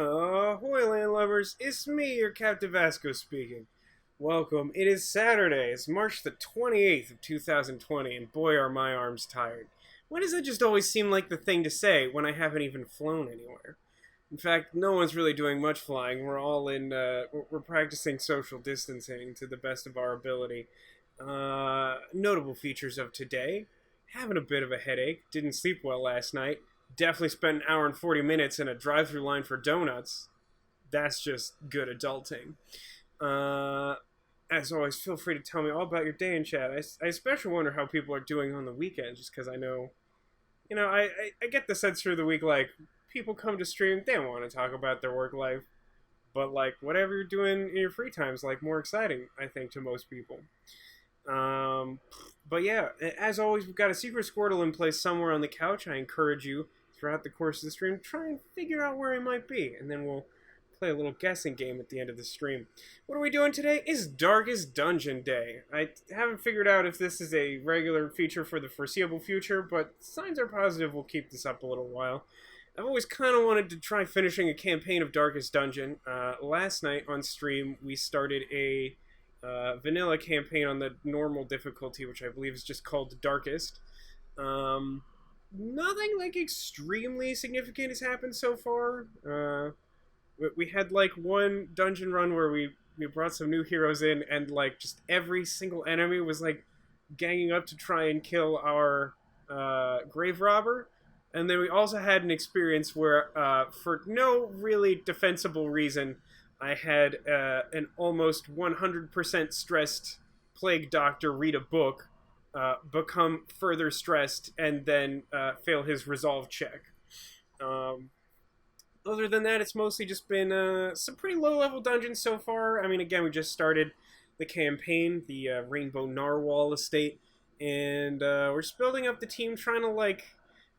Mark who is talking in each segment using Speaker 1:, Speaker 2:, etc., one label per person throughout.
Speaker 1: Ahoy, landlubbers! It's me, your Captain Vasco speaking. Welcome. It is Saturday. It's March the 28th of 2020, and boy, are my arms tired. Why does that just always seem like the thing to say when I haven't even flown anywhere? In fact, no one's really doing much flying. We're all we're practicing social distancing to the best of our ability. Notable features of today: having a bit of a headache, didn't sleep well last night. Definitely spent an hour and 40 minutes in a drive-thru line for donuts. That's just good adulting. As always, feel free to tell me all about your day in chat. I especially wonder how people are doing on the weekends, just because I know, I get the sense through the week, like, people come to stream, they don't want to talk about their work life. But, like, whatever you're doing in your free time is, like, more exciting, I think, to most people. But yeah, as always, we've got a secret Squirtle in place somewhere on the couch. I encourage you, throughout the course of the stream, try and figure out where he might be, and then we'll play a little guessing game at the end of the stream. What are we doing today? It's Darkest Dungeon Day. I haven't figured out if this is a regular feature for the foreseeable future, but signs are positive we'll keep this up a little while. I've always kind of wanted to try finishing a campaign of Darkest Dungeon. Last night on stream, we started a vanilla campaign on the normal difficulty, which I believe is just called Darkest. Nothing, like, extremely significant has happened so far. We had, like, one dungeon run where we brought some new heroes in, and, like, just every single enemy was, like, ganging up to try and kill our grave robber. And then we also had an experience where, for no really defensible reason, I had an almost 100% stressed plague doctor read a book, become further stressed, and then fail his resolve check. Other than that, it's mostly just been some pretty low-level dungeons so far. I mean, again, we just started the campaign, the Rainbow Narwhal estate, and we're just building up the team, trying to, like...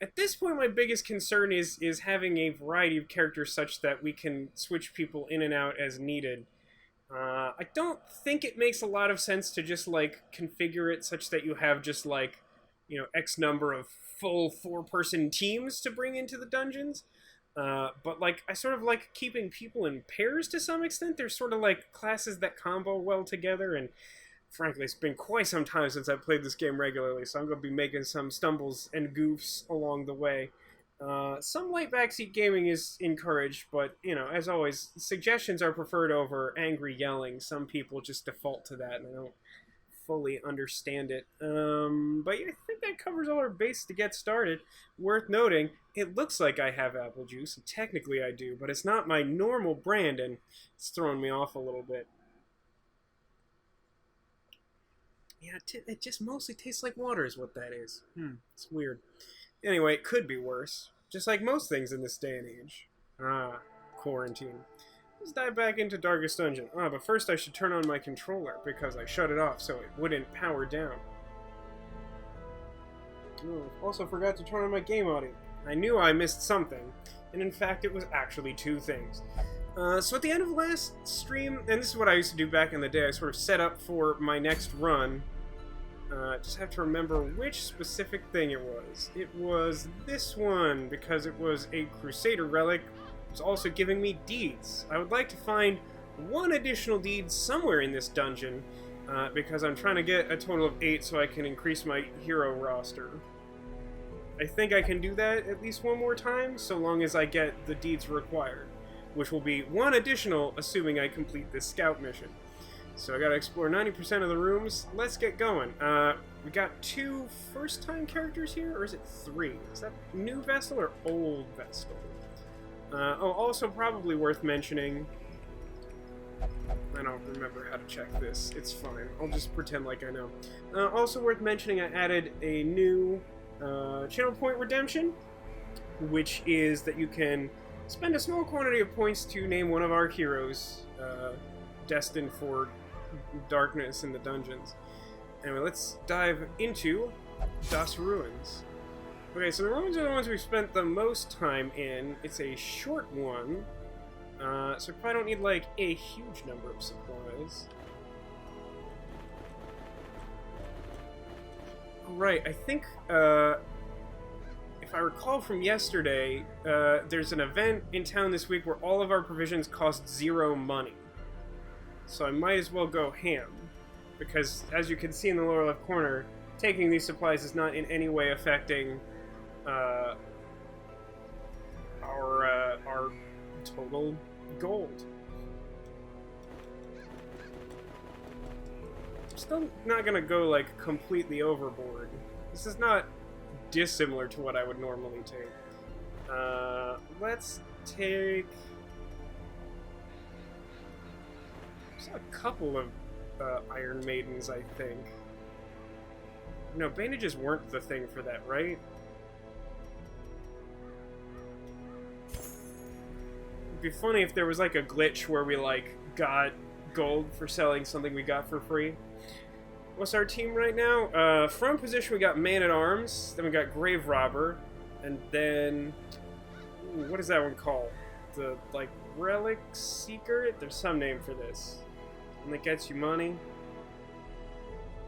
Speaker 1: At this point, my biggest concern is having a variety of characters such that we can switch people in and out as needed. I don't think it makes a lot of sense to just, like, configure it such that you have just, like, X number of full 4-person teams to bring into the dungeons. But, like, I sort of like keeping people in pairs to some extent. There's sort of, like, classes that combo well together, and frankly, it's been quite some time since I've played this game regularly, so I'm going to be making some stumbles and goofs along the way. Some light backseat gaming is encouraged, but, as always, suggestions are preferred over angry yelling. Some people just default to that, and I don't fully understand it. But yeah, I think that covers all our base to get started. Worth noting, it looks like I have apple juice, and technically I do, but it's not my normal brand, and it's throwing me off a little bit. Yeah, it just mostly tastes like water is what that is. It's weird. Anyway, it could be worse. Just like most things in this day and age. Quarantine. Let's dive back into Darkest Dungeon. But first I should turn on my controller, because I shut it off so it wouldn't power down. Also forgot to turn on my game audio. I knew I missed something, and in fact it was actually 2 things. So at the end of last stream, and this is what I used to do back in the day, I sort of set up for my next run. Just have to remember which specific thing it was. It was this one, because it was a Crusader relic. It was also giving me deeds. I would like to find 1 additional deed somewhere in this dungeon, because I'm trying to get a total of 8 so I can increase my hero roster. I think I can do that at least 1 more time, so long as I get the deeds required, which will be 1 additional, assuming I complete this scout mission. So I gotta explore 90% of the rooms. Let's get going. We got 2 first-time characters here, or is it 3? Is that new Vestal or old Vestal? Also probably worth mentioning... I don't remember how to check this. It's fine. I'll just pretend like I know. Also worth mentioning, I added a new channel point redemption, which is that you can spend a small quantity of points to name one of our heroes destined for darkness in the dungeons. Anyway, let's dive into Das Ruins. Okay, so the ruins are the ones we've spent the most time in. It's a short one, so we probably don't need, like, a huge number of supplies. Right, I think, if if I recall from yesterday, there's an event in town this week where all of our provisions cost 0 money. So I might as well go ham. Because, as you can see in the lower left corner, taking these supplies is not in any way affecting our total gold. I'm still not gonna go, like, completely overboard. This is not dissimilar to what I would normally take. Let's take... There's a couple of Iron Maidens, I think. No, bandages weren't the thing for that, right? It'd be funny if there was like a glitch where we like got gold for selling something we got for free. What's our team right now? Front position we got Man-at-Arms, then we got Grave Robber, and then... Ooh, what is that one called? The, like, Relic Seeker? There's some name for this. And that gets you money.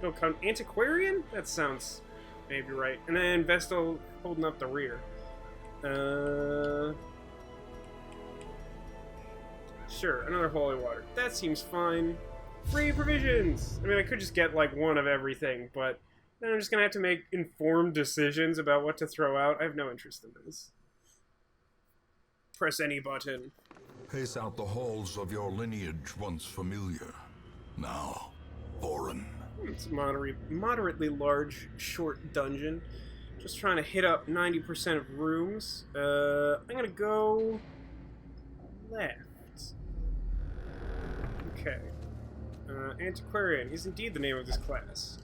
Speaker 1: Oh, come Antiquarian? That sounds maybe right. And then Vestal holding up the rear. Sure, another holy water. That seems fine. Free provisions! I mean, I could just get, like, one of everything, but then I'm just gonna have to make informed decisions about what to throw out. I have no interest in this. Press any button.
Speaker 2: Pace out the halls of your lineage once familiar, now foreign.
Speaker 1: It's a moderately large, short dungeon. Just trying to hit up 90% of rooms. I'm gonna go left. Okay. Antiquarian is indeed the name of this class.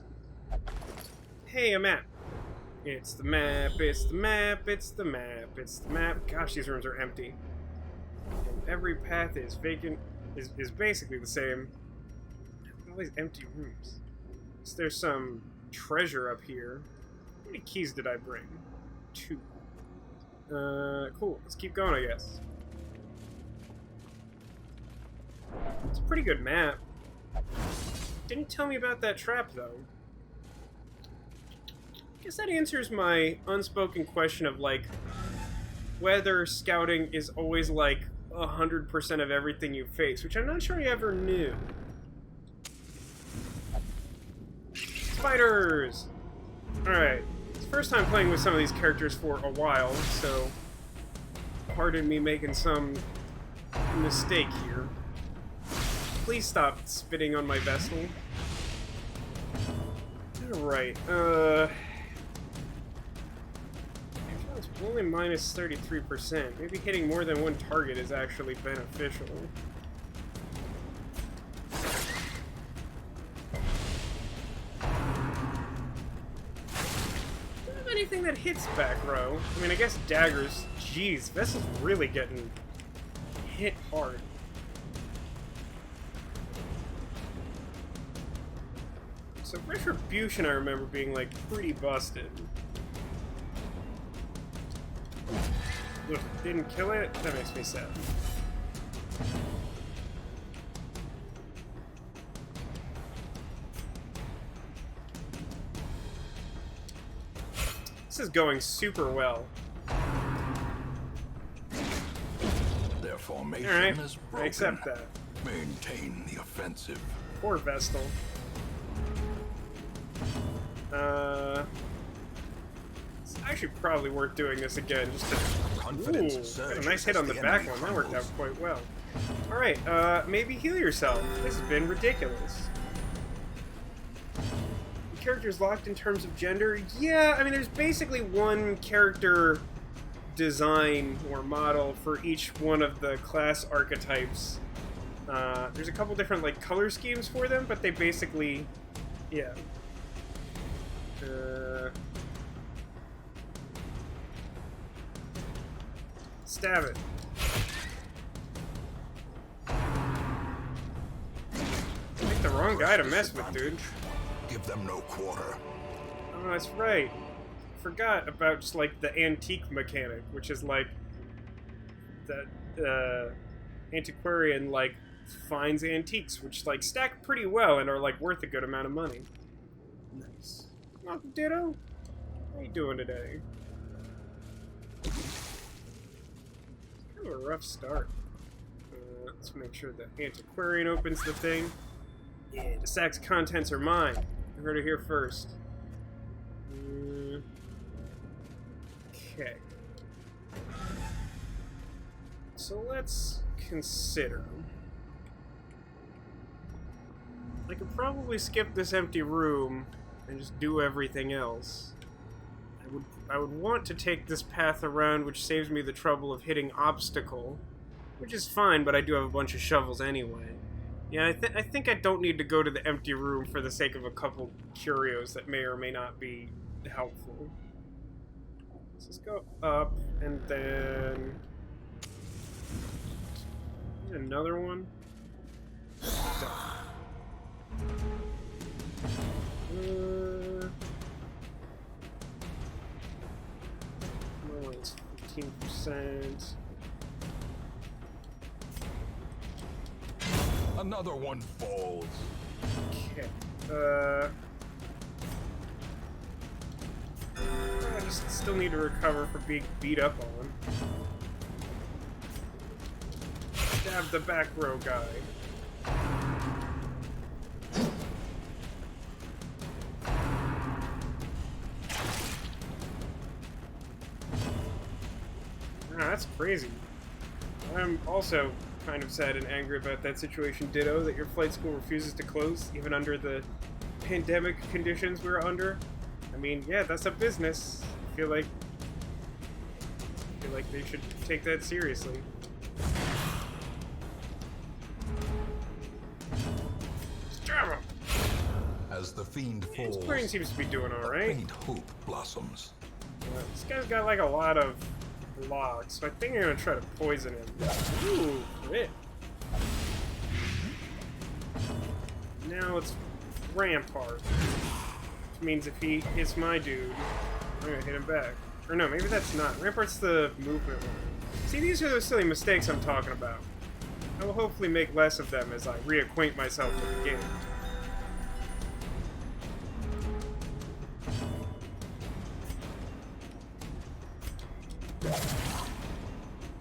Speaker 1: Hey, a map. It's the map, it's the map, it's the map, it's the map. Gosh, these rooms are empty. And every path is vacant, is basically the same. All these empty rooms. So there's some treasure up here. How many keys did I bring? 2. Cool. Let's keep going, I guess. It's a pretty good map. Didn't tell me about that trap, though. Guess that answers my unspoken question of, like, whether scouting is always, like, 100% of everything you face, which I'm not sure I ever knew. Spiders! Alright. It's the first time playing with some of these characters for a while, so pardon me making some mistake here. Please stop spitting on my Vestal. Alright, it's only minus 33%. Maybe hitting more than one target is actually beneficial. Don't have anything that hits back row. I mean, I guess daggers. Jeez, Vestal's really getting hit hard. So Retribution, I remember being, like, pretty busted. Look, didn't kill it? That makes me sad. This is going super well.
Speaker 2: Their formation is broken.
Speaker 1: I accept that.
Speaker 2: Maintain the offensive.
Speaker 1: Poor Vestal. It's actually probably worth doing this again, just to... Ooh, got a nice hit on the back one. That worked out quite well. Alright, maybe heal yourself. This has been ridiculous. The character's locked in terms of gender? Yeah, I mean, there's basically one character design or model for each one of the class archetypes. There's a couple different, like, color schemes for them, but they basically... Yeah. Stab it. Picked the wrong guy to mess with, dude.
Speaker 2: Give them no quarter.
Speaker 1: Oh, that's right. Forgot about just like the antique mechanic, which is like that Antiquarian like finds antiques, which like stack pretty well and are like worth a good amount of money. Nice. Oh, Ditto. How you doing today? Kind of a rough start. Let's make sure the Antiquarian opens the thing. Yeah, the sack's contents are mine. You heard it here first. Okay. So let's consider. I could probably skip this empty room and just do everything else. I would want to take this path around, which saves me the trouble of hitting obstacle, which is fine, but I do have a bunch of shovels anyway. Yeah, I think I don't need to go to the empty room for the sake of a couple curios that may or may not be helpful. Let's just go up, and then another one. No, it's 15%.
Speaker 2: Another one falls.
Speaker 1: Okay. I just still need to recover for being beat up on. Stab the back row guy. That's crazy. I'm also kind of sad and angry about that situation, ditto, that your flight school refuses to close, even under the pandemic conditions we're under. I mean, yeah, that's a business. I feel like they should take that seriously. Stab him!
Speaker 2: As the fiend falls,
Speaker 1: His brain seems to be doing alright.
Speaker 2: faint hope blossoms.
Speaker 1: This guy's got like a lot of blocks, so I think I'm gonna try to poison him. Ooh, crit. Now it's Rampart. Which means if he hits my dude, I'm gonna hit him back. Or no, maybe that's not. Rampart's the movement one. See, these are the silly mistakes I'm talking about. I will hopefully make less of them as I reacquaint myself with the game.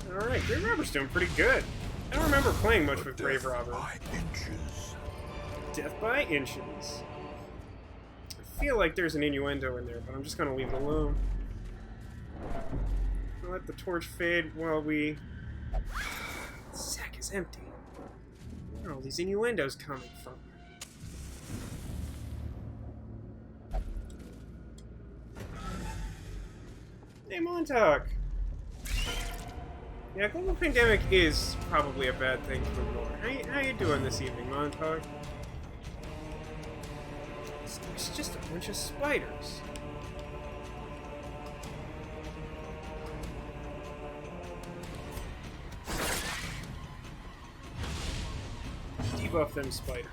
Speaker 1: Alright, Grave Robber's doing pretty good. I don't remember playing much with Grave Robber.
Speaker 2: By inches.
Speaker 1: Death by inches. I feel like there's an innuendo in there, but I'm just gonna leave it alone. I'll let the torch fade while we... The sack is empty. Where are all these innuendos coming from? Hey, Montauk! Yeah, global pandemic is probably a bad thing to ignore. How you doing this evening, Montauk? It's just a bunch of spiders. Debuff them spiders.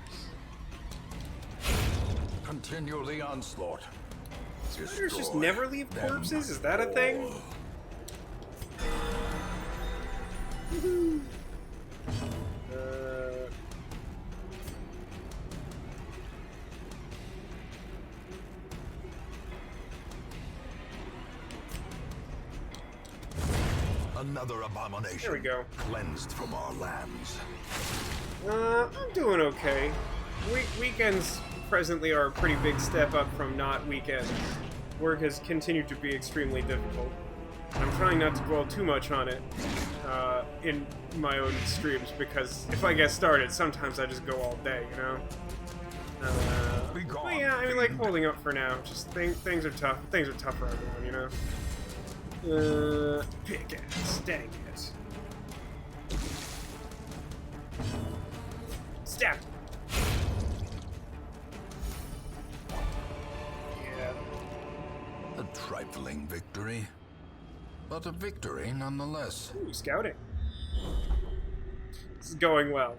Speaker 2: Continue the onslaught.
Speaker 1: Spiders just never leave corpses? Is that a thing? Woohoo!
Speaker 2: Another abomination.
Speaker 1: There we go.
Speaker 2: Cleansed from our lands.
Speaker 1: I'm doing okay. Weekends presently are a pretty big step up from not weekends. Work has continued to be extremely difficult. I'm trying not to dwell too much on it in my own streams, because if I get started, sometimes I just go all day, you know? But yeah, I mean, like, holding up for now. Just things are tough. Things are tough for everyone, you know? Pickaxe, dang it. Stab! Yeah.
Speaker 2: A trifling victory, but a victory nonetheless.
Speaker 1: Ooh, scouting. This is going well.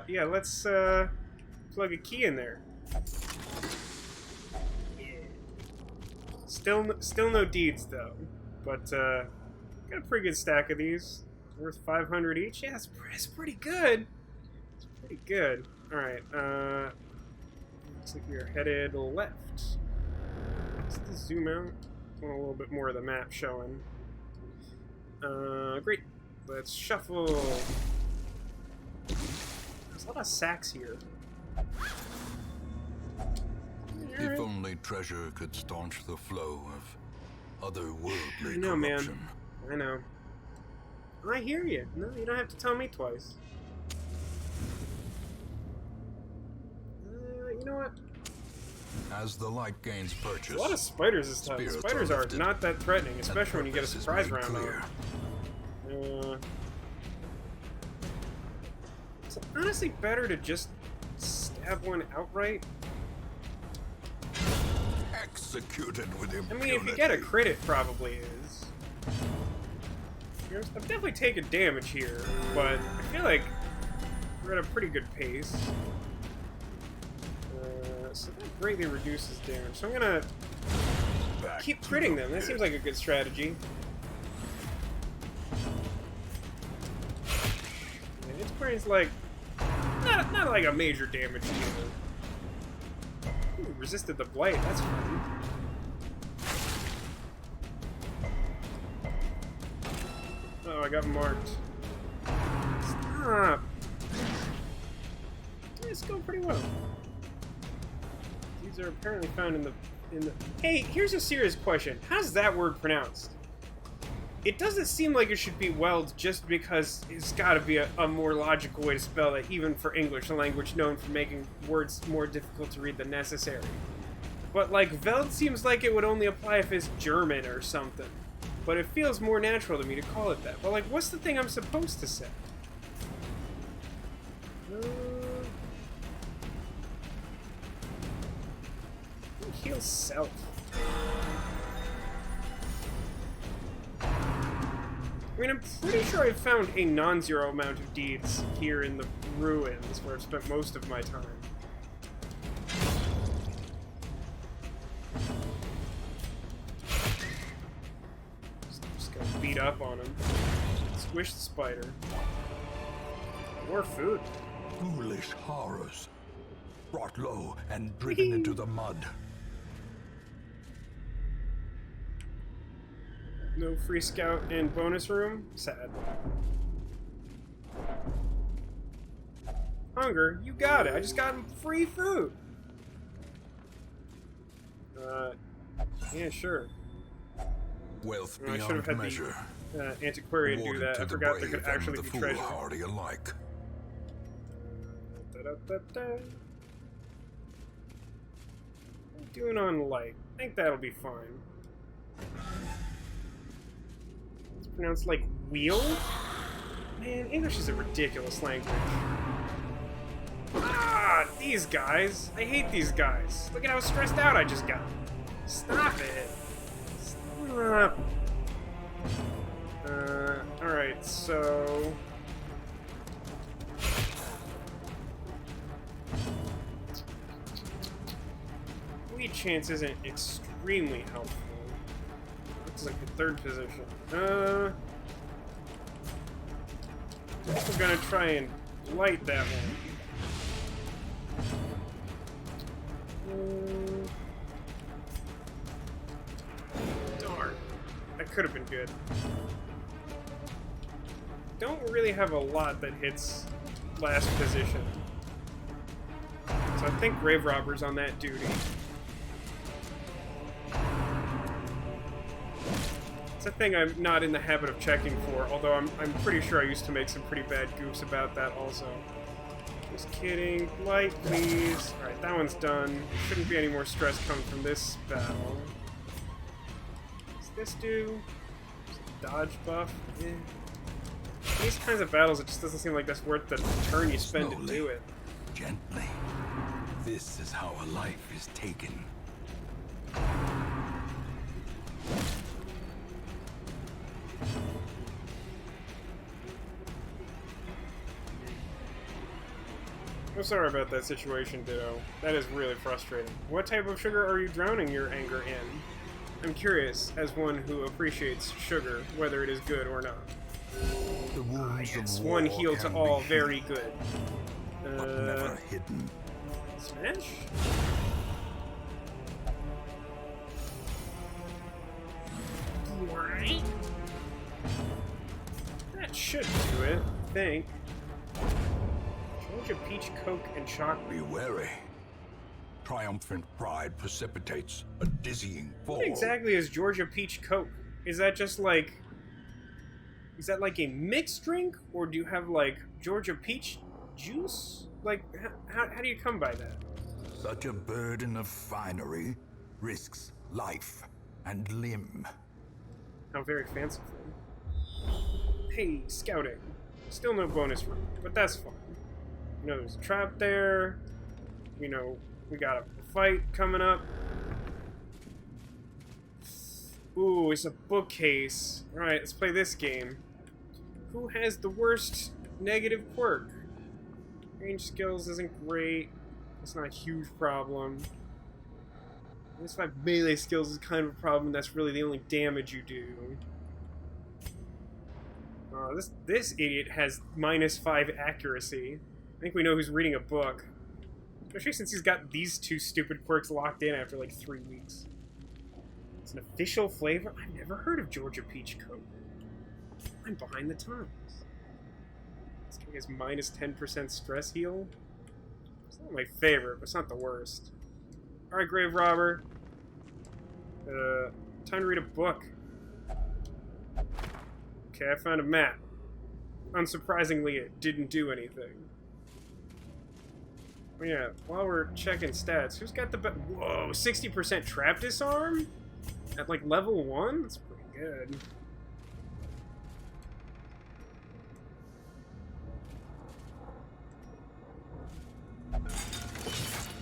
Speaker 1: Yeah, let's plug a key in there. Yeah. Still no deeds though, but got a pretty good stack of these. Worth 500 each. Yeah, it's pretty good. It's pretty good. All right. Looks like we're headed left. Let's zoom out. I want a little bit more of the map showing. Great. Let's shuffle. There's a lot of sacks here.
Speaker 2: If only treasure could staunch the flow of otherworldly
Speaker 1: I know,
Speaker 2: corruption.
Speaker 1: man. I know. I hear you. No, you don't have to tell me twice. You know what?
Speaker 2: As the light gains purchase,
Speaker 1: There's a lot of spiders this time.
Speaker 2: spirits
Speaker 1: Spiders
Speaker 2: are
Speaker 1: are
Speaker 2: lifted,
Speaker 1: not that threatening, especially when you get a
Speaker 2: purpose is
Speaker 1: surprise
Speaker 2: made
Speaker 1: round
Speaker 2: clear.
Speaker 1: on. It's honestly better to just stab one outright.
Speaker 2: Executed with
Speaker 1: I
Speaker 2: impunity.
Speaker 1: mean, if you get a crit, it probably is. I've definitely taken damage here, but I feel like we're at a pretty good pace. So that greatly reduces damage. So I'm gonna keep critting them. That seems like a good strategy. And Antiquarian's like not like a major damage dealer. Ooh, resisted the blight. That's fun. Oh, I got marked. Stop. It's going pretty well. These are apparently found in the. Hey, here's a serious question. How's that word pronounced? It doesn't seem like it should be weld just because it's got to be a more logical way to spell it, even for English, a language known for making words more difficult to read than necessary. But like, veld seems like it would only apply if it's German or something. But it feels more natural to me to call it that. But like, what's the thing I'm supposed to say? Heal self. I mean, I'm pretty sure I've found a non-zero amount of deeds here in the ruins, where I've spent most of my time. Just gonna beat up on him. Squish the spider. More food.
Speaker 2: Foolish horrors, brought low and driven into the mud.
Speaker 1: No free scout and bonus room? Sad. Hunger? You got it. I just got free food. Yeah, sure.
Speaker 2: Wealth
Speaker 1: I should have
Speaker 2: beyond
Speaker 1: had
Speaker 2: measure.
Speaker 1: the Antiquarian do
Speaker 2: Awarded
Speaker 1: that.
Speaker 2: to
Speaker 1: I
Speaker 2: the
Speaker 1: forgot there
Speaker 2: brave
Speaker 1: could actually
Speaker 2: and the
Speaker 1: be treasure.
Speaker 2: foolhardy alike.
Speaker 1: Da-da-da-da. Doing on light. I think that'll be fine. It's pronounced like wheel? Man, English is a ridiculous language. Ah, these guys. I hate these guys. Look at how stressed out I just got. Stop it. Stop. Alright, so... Lead chance isn't extremely helpful. Looks like the third position. I guess we're gonna try and light that one. Darn. That could have been good. Don't really have a lot that hits last position. So I think Grave Robber's on that duty. It's a thing I'm not in the habit of checking for, although I'm pretty sure I used to make some pretty bad goofs about that also. Just kidding. Light, please. Alright, that one's done. Shouldn't be any more stress coming from this battle. What's this do? Dodge buff? Yeah. These kinds of battles, it just doesn't seem like that's worth the turn you spend to do it.
Speaker 2: Gently. This is how a life is taken.
Speaker 1: I'm sorry about that situation, Ditto. That is really frustrating. What type of sugar are you drowning your anger in? I'm curious, as one who appreciates sugar, whether it is good or not.
Speaker 2: The wounds
Speaker 1: Yes,
Speaker 2: of
Speaker 1: one
Speaker 2: war
Speaker 1: heal to
Speaker 2: can
Speaker 1: all,
Speaker 2: be
Speaker 1: very
Speaker 2: healed,
Speaker 1: good.
Speaker 2: but never hidden.
Speaker 1: Smash? Right. That should do it, I think. Georgia Peach, Coke, and Chocolate.
Speaker 2: Be wary. Triumphant pride precipitates a dizzying fall.
Speaker 1: What exactly is Georgia Peach Coke? Is that just like... Is that like a mixed drink? Or do you have like Georgia Peach juice? Like, how do you come by that?
Speaker 2: Such a burden of finery risks life and limb.
Speaker 1: How very fanciful. Hey, scouting. Still no bonus room, but that's fine. You know there's a trap there. You know, we got a fight coming up. Ooh, it's a bookcase. Alright, let's play this game. Who has the worst negative quirk? Range skills isn't great. It's not a huge problem. This 5 melee skills is kind of a problem. That's really the only damage you do. This idiot has -5 accuracy. I think we know who's reading a book. Especially since he's got these 2 stupid quirks locked in after like 3 weeks. It's an official flavor? I've never heard of Georgia Peach Coke. I'm behind the times. This guy has -10% stress heal. It's not my favorite, but it's not the worst. Alright, Grave Robber. Time to read a book. Okay, I found a map. Unsurprisingly, it didn't do anything. Oh yeah, while we're checking stats, who's got the best? Whoa, 60% trap disarm? At like level 1? That's pretty good.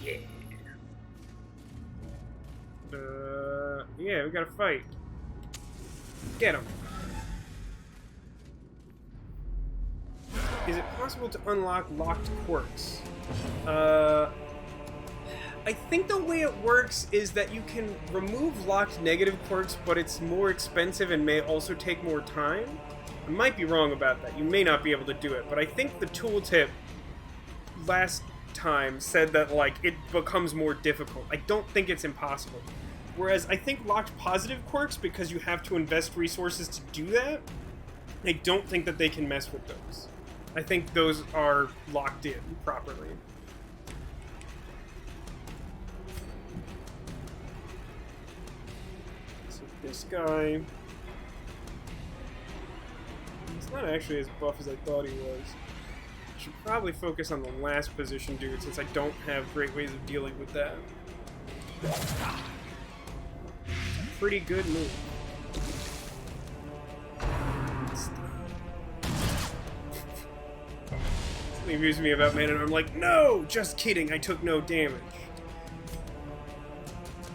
Speaker 1: Yeah. Yeah, we gotta fight. Get him. Is it possible to unlock locked quirks? I think the way it works is that you can remove locked negative quirks, but it's more expensive and may also take more time. I might be wrong about that. You may not be able to do it, but I think the tooltip last time said that, like, it becomes more difficult. I don't think it's impossible. Whereas I think locked positive quirks, because you have to invest resources to do that, I don't think that they can mess with those. I think those are locked in properly. So this guy... He's not actually as buff as I thought he was. I should probably focus on the last position dude, since I don't have great ways of dealing with that. Pretty good move. Something amused me about Man, and I'm like, no! Just kidding, I took no damage.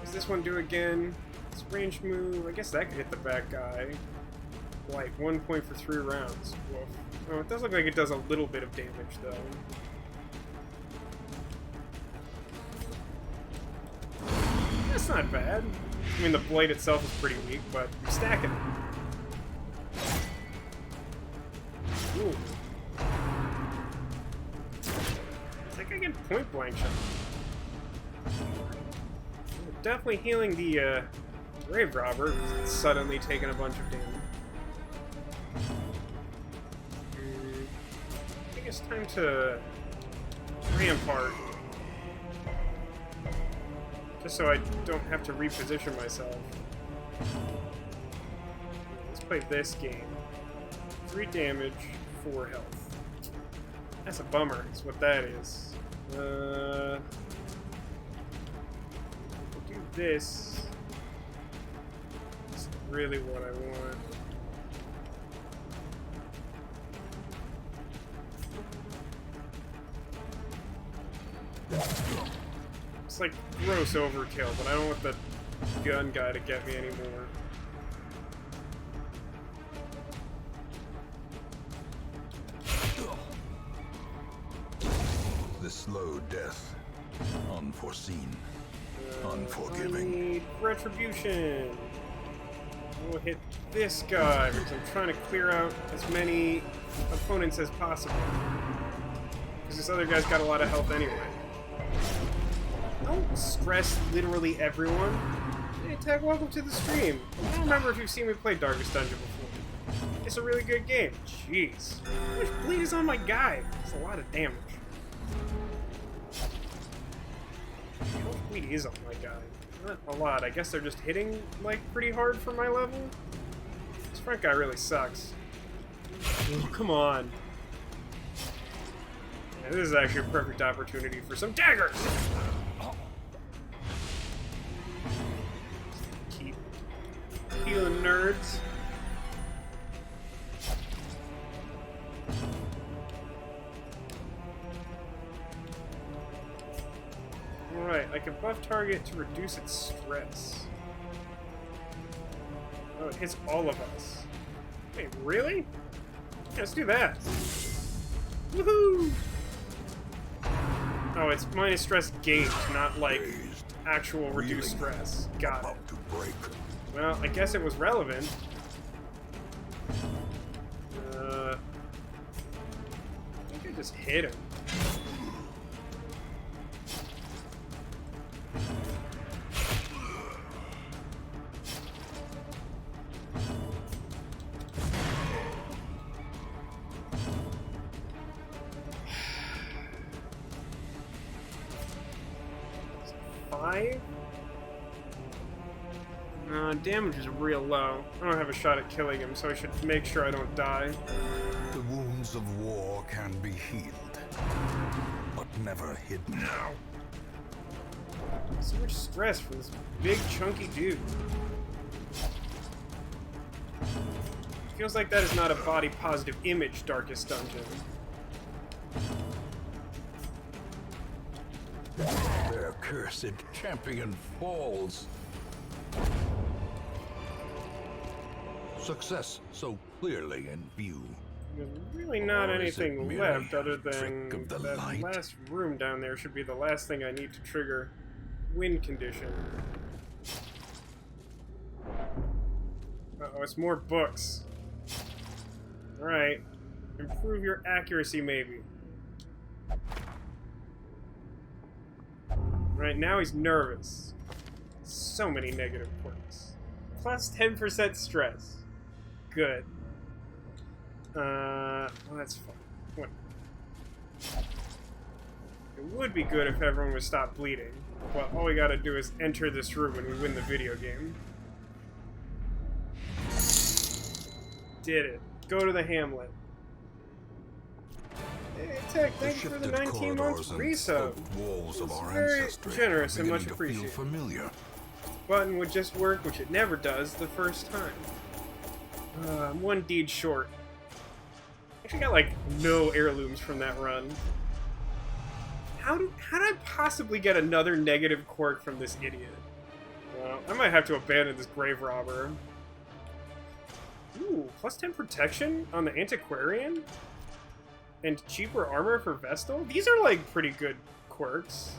Speaker 1: Does this one do again? This range move, I guess that could hit the back guy. Like, 1 point for 3 rounds. Woof. Oh, it does look like it does a little bit of damage, though. That's not bad. I mean, the blade itself is pretty weak, but I'm stacking it. Ooh. I think I get point blank shot. We're definitely healing the Grave Robber, who's suddenly taking a bunch of damage. I think it's time to Rampart. Just so I don't have to reposition myself. Let's play this game. 3 damage, 4 health. That's a bummer, is what that is. We'll do this. That's really what I want. It's like gross overkill, but I don't want the gun guy to get me anymore.
Speaker 2: The slow death. Unforeseen. Unforgiving.
Speaker 1: I need retribution. We'll hit this guy because I'm trying to clear out as many opponents as possible. Because this other guy's got a lot of health anyway. Don't stress literally everyone. Hey, Tag, welcome to the stream. I don't remember if you've seen me play Darkest Dungeon before. It's a really good game. Jeez. How much bleed is on my guy? It's a lot of damage. How much bleed is on my guy? Not a lot. I guess they're just hitting, like, pretty hard for my level. This front guy really sucks. Oh, come on. Yeah, this is actually a perfect opportunity for some daggers! Keep healing nerds. Alright, I can buff target to reduce its stress. Oh, it hits all of us. Wait, really? Yeah, let's do that. Woohoo! Oh, it's minus stress gained, not like actual reduced stress. Got it. Well, I guess it was relevant. I think I just hit him. Damage is real low. I don't have a shot at killing him, so I should make sure I don't die.
Speaker 2: The wounds of war can be healed, but never hidden.
Speaker 1: No. So much stress for this big, chunky dude. Feels like that is not a body-positive image, Darkest Dungeon.
Speaker 2: Their cursed champion falls. Success so clearly in view.
Speaker 1: There's really not anything left other than
Speaker 2: the
Speaker 1: that
Speaker 2: light?
Speaker 1: last room down there should be the last thing I need to trigger wind condition. Uh-oh, it's more books. Alright. Improve your accuracy, maybe. Right now he's nervous. So many negative quirks. Plus 10% stress. Good. Well, that's fine. What? It would be good if everyone would stop bleeding. But all we gotta do is enter this room and we win the video game. Did it. Go to the Hamlet. Hey, Tech, thank you for the 19 months resub. It's very generous and much appreciated. Button would just work, which it never does, the first time. I'm one deed short. Actually got, like, no heirlooms from that run. How did I possibly get another negative quirk from this idiot? Well, I might have to abandon this grave robber. Ooh, plus 10 protection on the Antiquarian? And cheaper armor for Vestal? These are, like, pretty good quirks.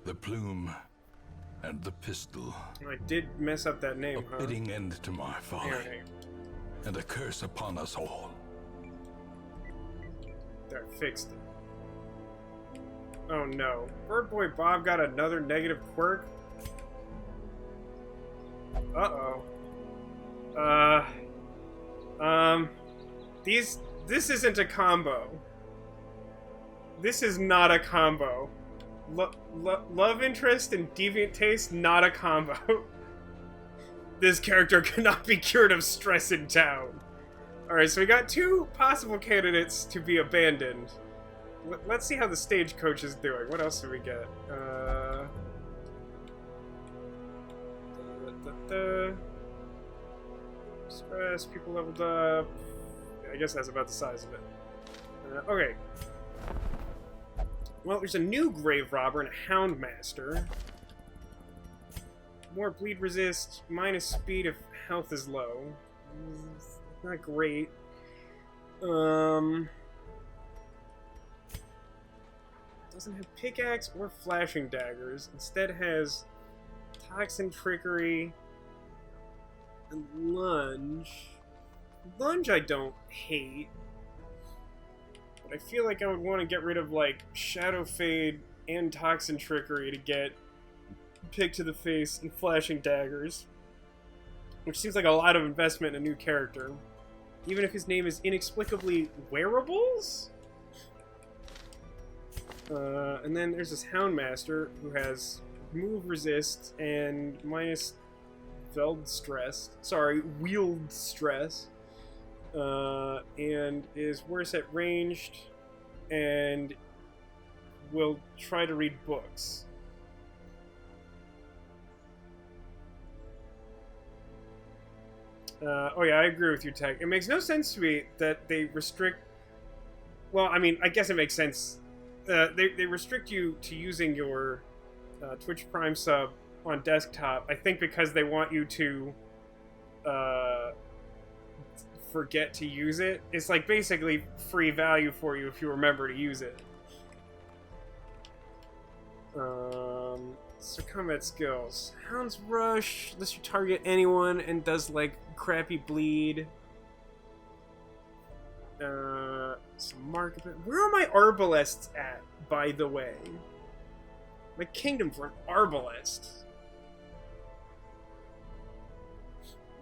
Speaker 2: The plume and the pistol.
Speaker 1: I did mess up that name,
Speaker 2: a fitting end to my folly, and a curse upon us all.
Speaker 1: There, I fixed it. Oh no. Bird Boy Bob got another negative quirk? Uh-oh. This isn't a combo. This is not a combo. Love interest and deviant taste, not a combo. This character cannot be cured of stress in town. Alright, so we got two possible candidates to be abandoned. Let's see how the stagecoach is doing. What else do we get? Stress, people leveled up. I guess that's about the size of it. Okay. Well, there's a new grave robber and a hound master. More bleed resist, minus speed if health is low. Not great. Doesn't have pickaxe or flashing daggers. Instead has toxin trickery and lunge. Lunge I don't hate. But I feel like I would want to get rid of, like, Shadow Fade and Toxin Trickery to get pick to the face and flashing daggers. Which seems like a lot of investment in a new character. Even if his name is inexplicably Wearables? And then there's this Houndmaster who has move resist and minus wield stress. And is worse at ranged and will try to read books. Oh yeah, I agree with you, Tech. It makes no sense to me that they restrict... Well, I mean, I guess it makes sense. They restrict you to using your Twitch Prime sub on desktop, I think because they want you to forget to use it. It's like basically free value for you if you remember to use it. So combat skills. Hound's Rush lets you target anyone and does like crappy bleed. Some mark. Where are my arbalests at, by the way? My kingdom for an arbalest.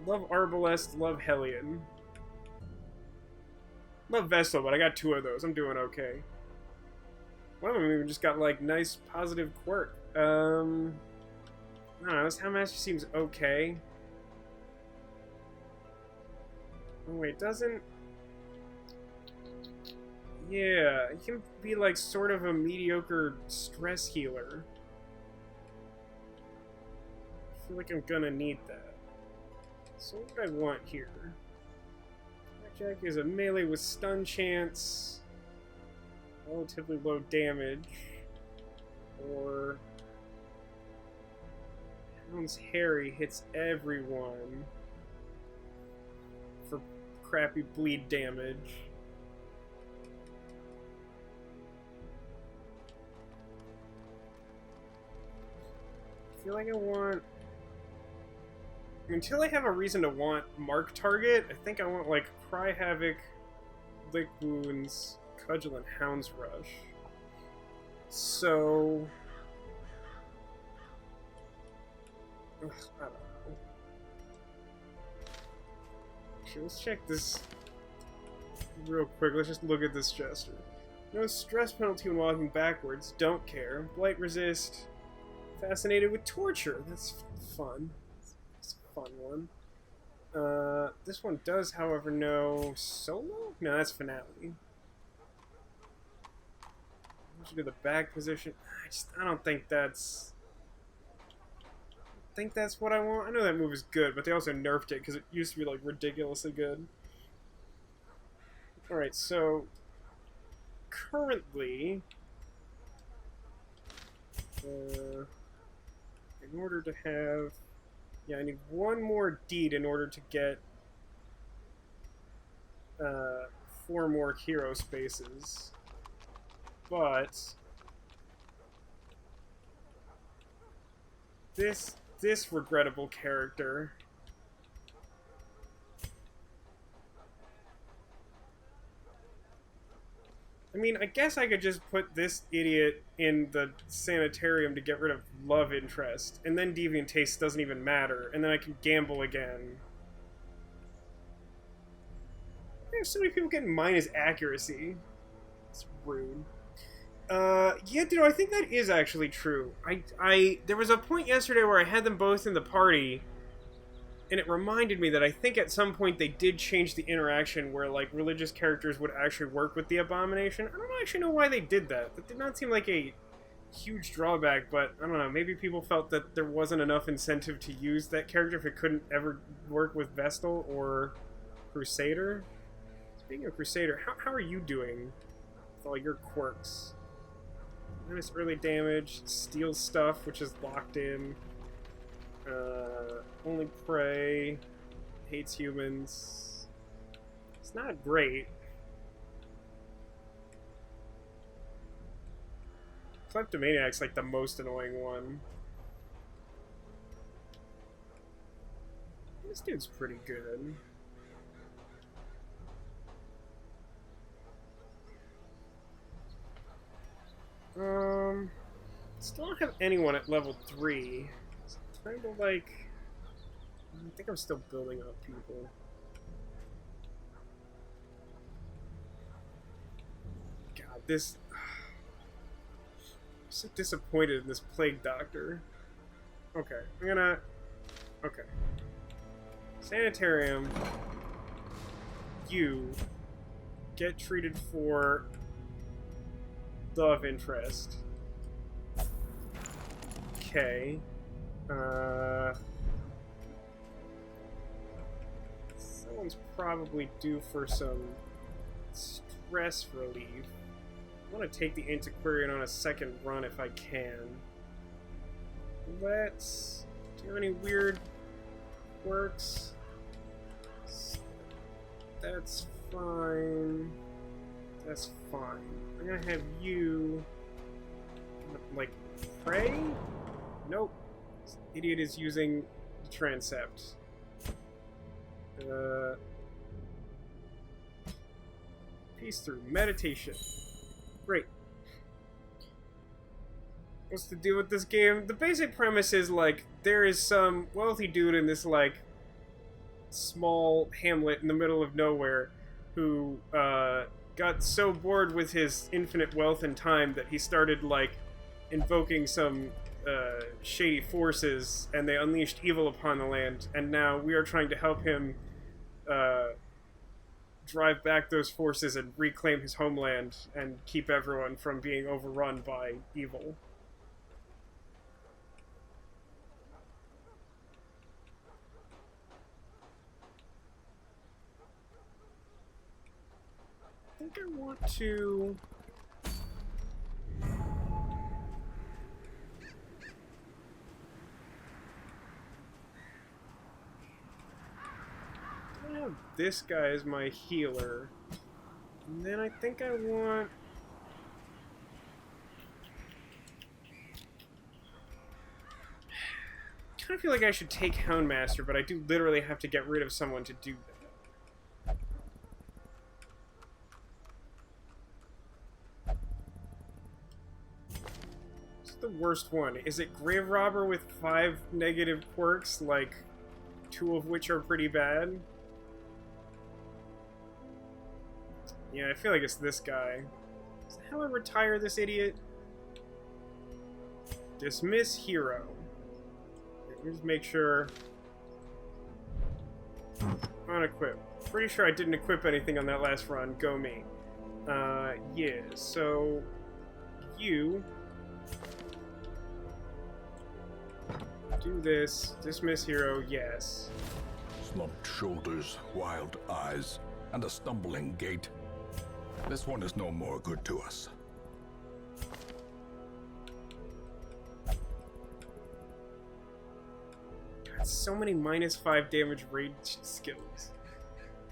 Speaker 1: Love arbalest, love Hellion. Love Vestal, but I got 2 of those. I'm doing okay. One of them even just got like nice positive quirk. I don't know, this Houndmaster seems okay. Oh wait, doesn't... Yeah, he can be like sort of a mediocre stress healer. I feel like I'm gonna need that. So what do I want here? Blackjack is a melee with stun chance, relatively low damage, or Hound's Harry hits everyone for crappy bleed damage. I feel like I want... Until I have a reason to want Mark Target, I think I want, like, Cry Havoc, Lick Wounds, Cudgel, and Hound's Rush. So... Ugh, I don't know. Okay, let's check this real quick. Let's just look at this gesture. No stress penalty when walking backwards. Don't care. Blight resist. Fascinated with torture. That's fun. It's a fun one. This one does, however, no solo? No, that's finale. I should do the back position. I don't think that's... I think that's what I want. I know that move is good, but they also nerfed it because it used to be like ridiculously good. Alright, so currently in order to have... Yeah, I need one more deed in order to get 4 more hero spaces. But this regrettable character. I mean, I guess I could just put this idiot in the sanitarium to get rid of love interest, and then deviant taste doesn't even matter, and then I can gamble again. I have so many people getting minus accuracy. It's rude. Yeah, dude, I think that is actually true. There was a point yesterday where I had them both in the party, and it reminded me that I think at some point they did change the interaction where, like, religious characters would actually work with the abomination. I don't actually know why they did that. That did not seem like a huge drawback, but I don't know, maybe people felt that there wasn't enough incentive to use that character if it couldn't ever work with Vestal or Crusader. Speaking of Crusader, how are you doing with all your quirks? Minus early damage, steals stuff, which is locked in. Only prey, hates humans. It's not great. Kleptomaniac's like the most annoying one. This dude's pretty good. Still don't have anyone at level 3. Kind of like... I think I'm still building up people. God, this... I'm so disappointed in this plague doctor. Okay, I'm gonna... Okay. Sanitarium. You get treated for love interest. Okay. Someone's probably due for some stress relief. I want to take the Antiquarian on a second run if I can. Let's... Do you have any weird quirks? That's fine. That's fine. I'm gonna have you... like, pray? Nope. This idiot is using the transept. Peace through meditation. Great. What's the deal with this game? The basic premise is, like, there is some wealthy dude in this, like, small hamlet in the middle of nowhere who, got so bored with his infinite wealth and time that he started, like, invoking some, shady forces, and they unleashed evil upon the land, and now we are trying to help him, drive back those forces and reclaim his homeland and keep everyone from being overrun by evil. I think I want to... I have this guy as my healer. And then I think I want... I kind of feel like I should take Houndmaster, but I do literally have to get rid of someone to do that. What's the worst one? Is it Grave Robber with 5 negative quirks, like 2 of which are pretty bad? Yeah, I feel like it's this guy. Is that how I retire this idiot? Dismiss hero. Let's make sure. Unequip. Pretty sure I didn't equip anything on that last run. Go me. Yeah, so... You... do this. Dismiss hero, yes.
Speaker 2: Slumped shoulders, wild eyes, and a stumbling gait. This one is no more good to us.
Speaker 1: God, so many -5 damage rage skills.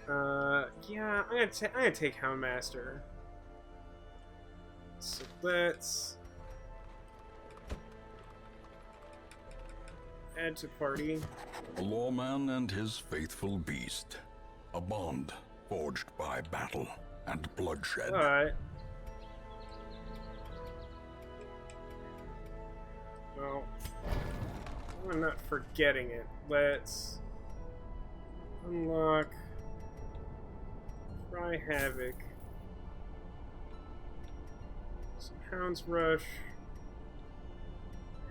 Speaker 1: Yeah, I'm gonna take Houndmaster. So let's add to party.
Speaker 2: A lawman and his faithful beast. A bond forged by battle and bloodshed.
Speaker 1: Alright. Well, I'm not forgetting it. Let's unlock Cry Havoc. Some Hound's Rush.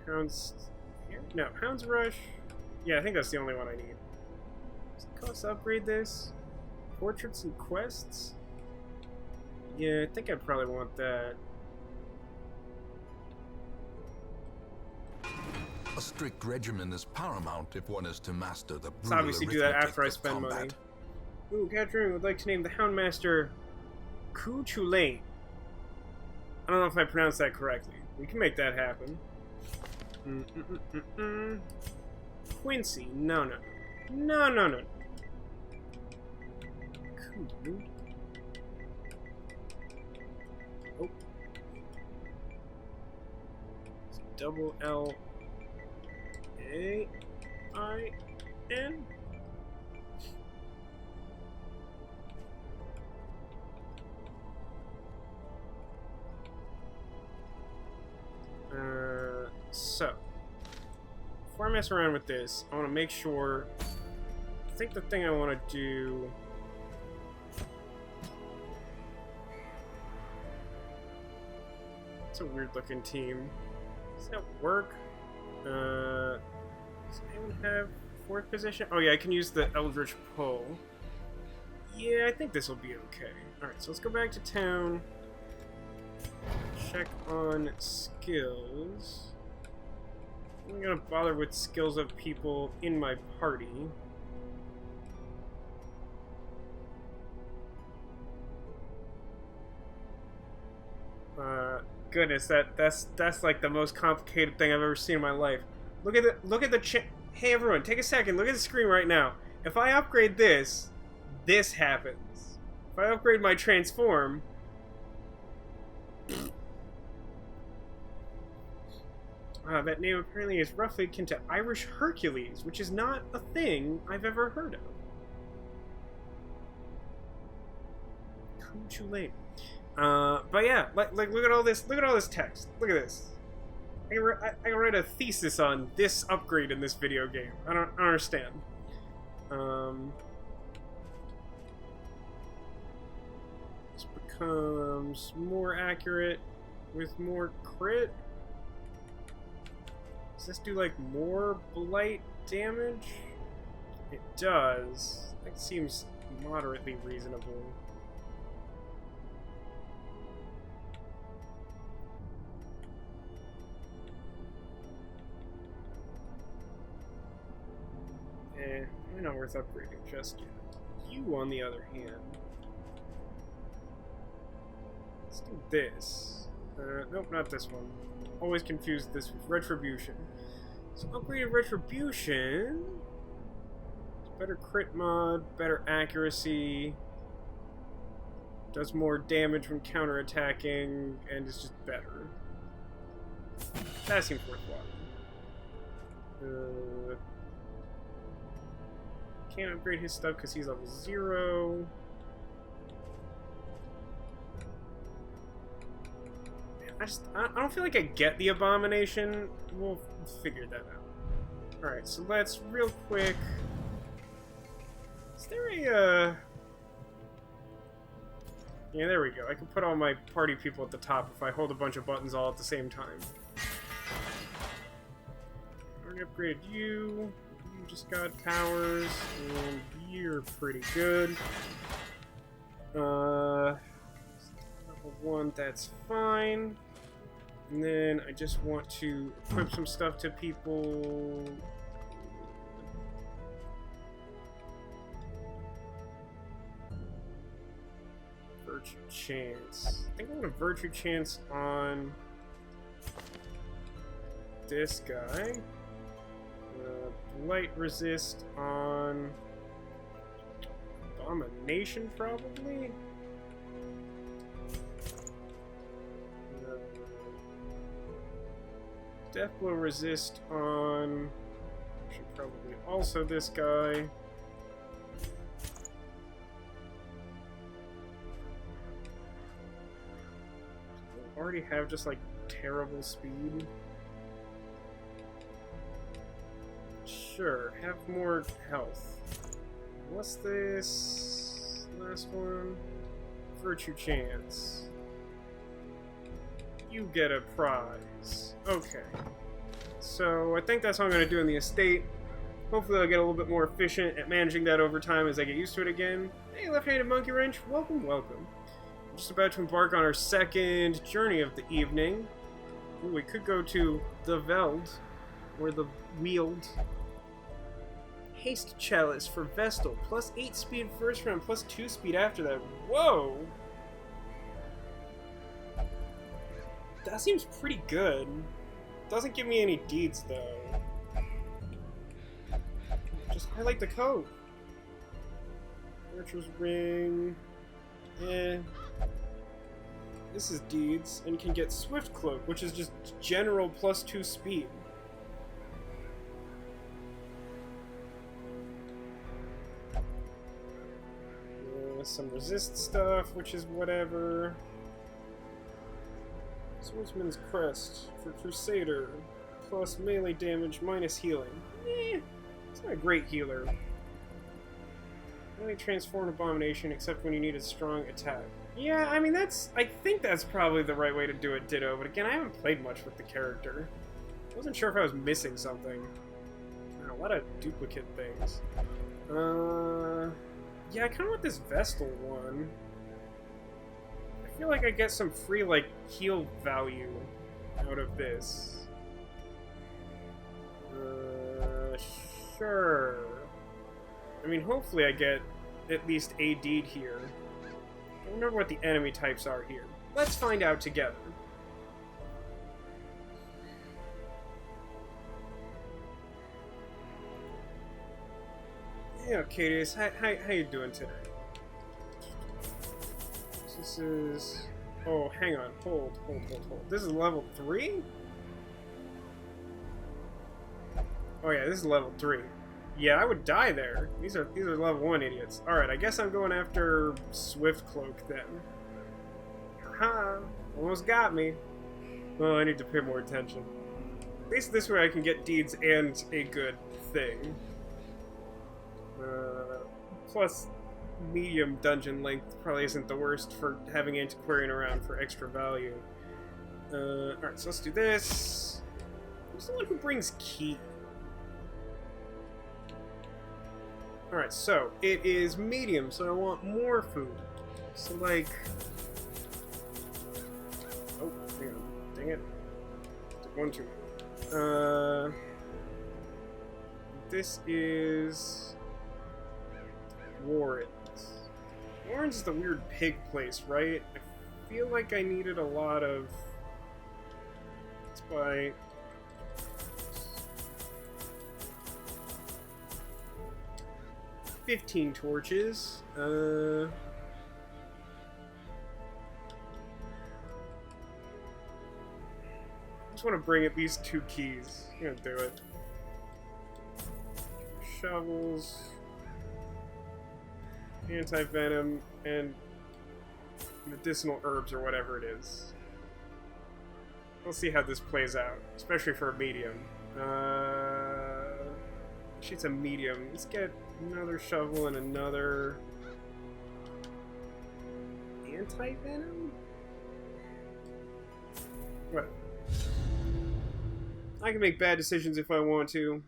Speaker 1: Hound's... No, Hound's Rush. Yeah, I think that's the only one I need. Does it cost to upgrade this? Portraits and quests? Yeah, I think I'd probably want that.
Speaker 2: A strict regimen is paramount if one is to master the
Speaker 1: Let's obviously do that after I
Speaker 2: of
Speaker 1: spend money.
Speaker 2: combat.
Speaker 1: Ooh, Catherine would like to name the Houndmaster Ku Chulain. I don't know if I pronounced that correctly. We can make that happen. Quincy, no. Cool. Oh. It's double L A I N. So, before I mess around with this, I want to make sure... I think the thing I want to do... It's a weird-looking team. Does that work? Does anyone have 4th position? Oh yeah, I can use the Eldritch Pull. Yeah, I think this will be okay. Alright, so let's go back to town. Check on skills. I'm gonna bother with skills of people in my party. Goodness, that's like the most complicated thing I've ever seen in my life. Look at the hey everyone, take a second. Look at the screen right now. If I upgrade this, this happens. If I upgrade my transform, that name apparently is roughly akin to Irish Hercules, which is not a thing I've ever heard of. Come too late. But yeah, like look at all this text. Look at this. I can write a thesis on this upgrade in this video game. I don't understand. This becomes more accurate with more crit. Does this do like more blight damage? It does. That seems moderately reasonable. Probably not worth upgrading just yet. You, on the other hand, let's do this. Nope, not this one. Always confuse this with Retribution. So upgraded Retribution. Better crit mod, better accuracy. Does more damage when counterattacking, and is just better. That seems worthwhile. Can't upgrade his stuff because he's level 0. I don't feel like I get the abomination. We'll figure that out. Alright, so let's real quick... Is there a... Yeah, there we go. I can put all my party people at the top if I hold a bunch of buttons all at the same time. Already upgraded you. You just got powers, and you're pretty good. Level 1, that's fine. And then I just want to equip some stuff to people. Virtue Chance. I think I want a Virtue Chance on this guy. Blight Resist on Abomination, probably? Deathblow Resist on... Should probably also this guy. Already have just like terrible speed. Sure, have more health. What's this last one? Virtue Chance. You get a prize. Okay. So I think that's what I'm going to do in the estate. Hopefully I'll get a little bit more efficient at managing that over time as I get used to it again. Hey, Left-Handed Monkey Wrench, welcome, welcome. I'm just about to embark on our second journey of the evening. Ooh, we could go to the Veld, or the Weald. Haste Chalice for Vestal, plus 8 speed first round, plus 2 speed after that. Whoa! That seems pretty good. Doesn't give me any deeds, though. Just highlight the code. Archer's Ring. This is deeds, and you can get Swift Cloak, which is just general plus 2 speed. Some resist stuff, which is whatever. Swordsman's Crest for Crusader. plus melee damage minus healing. It's not a great healer. Only transform abomination except when you need a strong attack. Yeah, I mean I think that's probably the right way to do it, Ditto, but again, I haven't played much with the character. I wasn't sure if I was missing something. A lot of duplicate things. Yeah, I kinda want this Vestal one. I feel like I get some free, like, heal value out of this. Sure. I mean, hopefully I get at least AD'd here. I don't remember what the enemy types are here. Let's find out together. Yeah, Cadius, how you doing today? This is... Oh, hang on. Hold. This is level 3? Oh yeah, this is level 3. Yeah, I would die there. These are level 1 idiots. Alright, I guess I'm going after Swift Cloak then. Haha! Almost got me. Well, I need to pay more attention. At least this way I can get deeds and a good thing. Plus, medium dungeon length probably isn't the worst for having Antiquarian around for extra value. Alright, so let's do this. Who's the one who brings key? Alright, so it is medium, so I want more food. So, like... Oh, hang on. Dang it. Took one too many. This is... Warren. Warren's is the weird pig place, right? I feel like I needed a lot of... Let's buy... 15 torches. I just want to bring at least 2 keys. I'm gonna do it. Shovels. Anti-venom, and medicinal herbs, or whatever it is. We'll see how this plays out, especially for a medium. Actually, it's a medium. Let's get another shovel and another... Anti-venom? What? I can make bad decisions if I want to.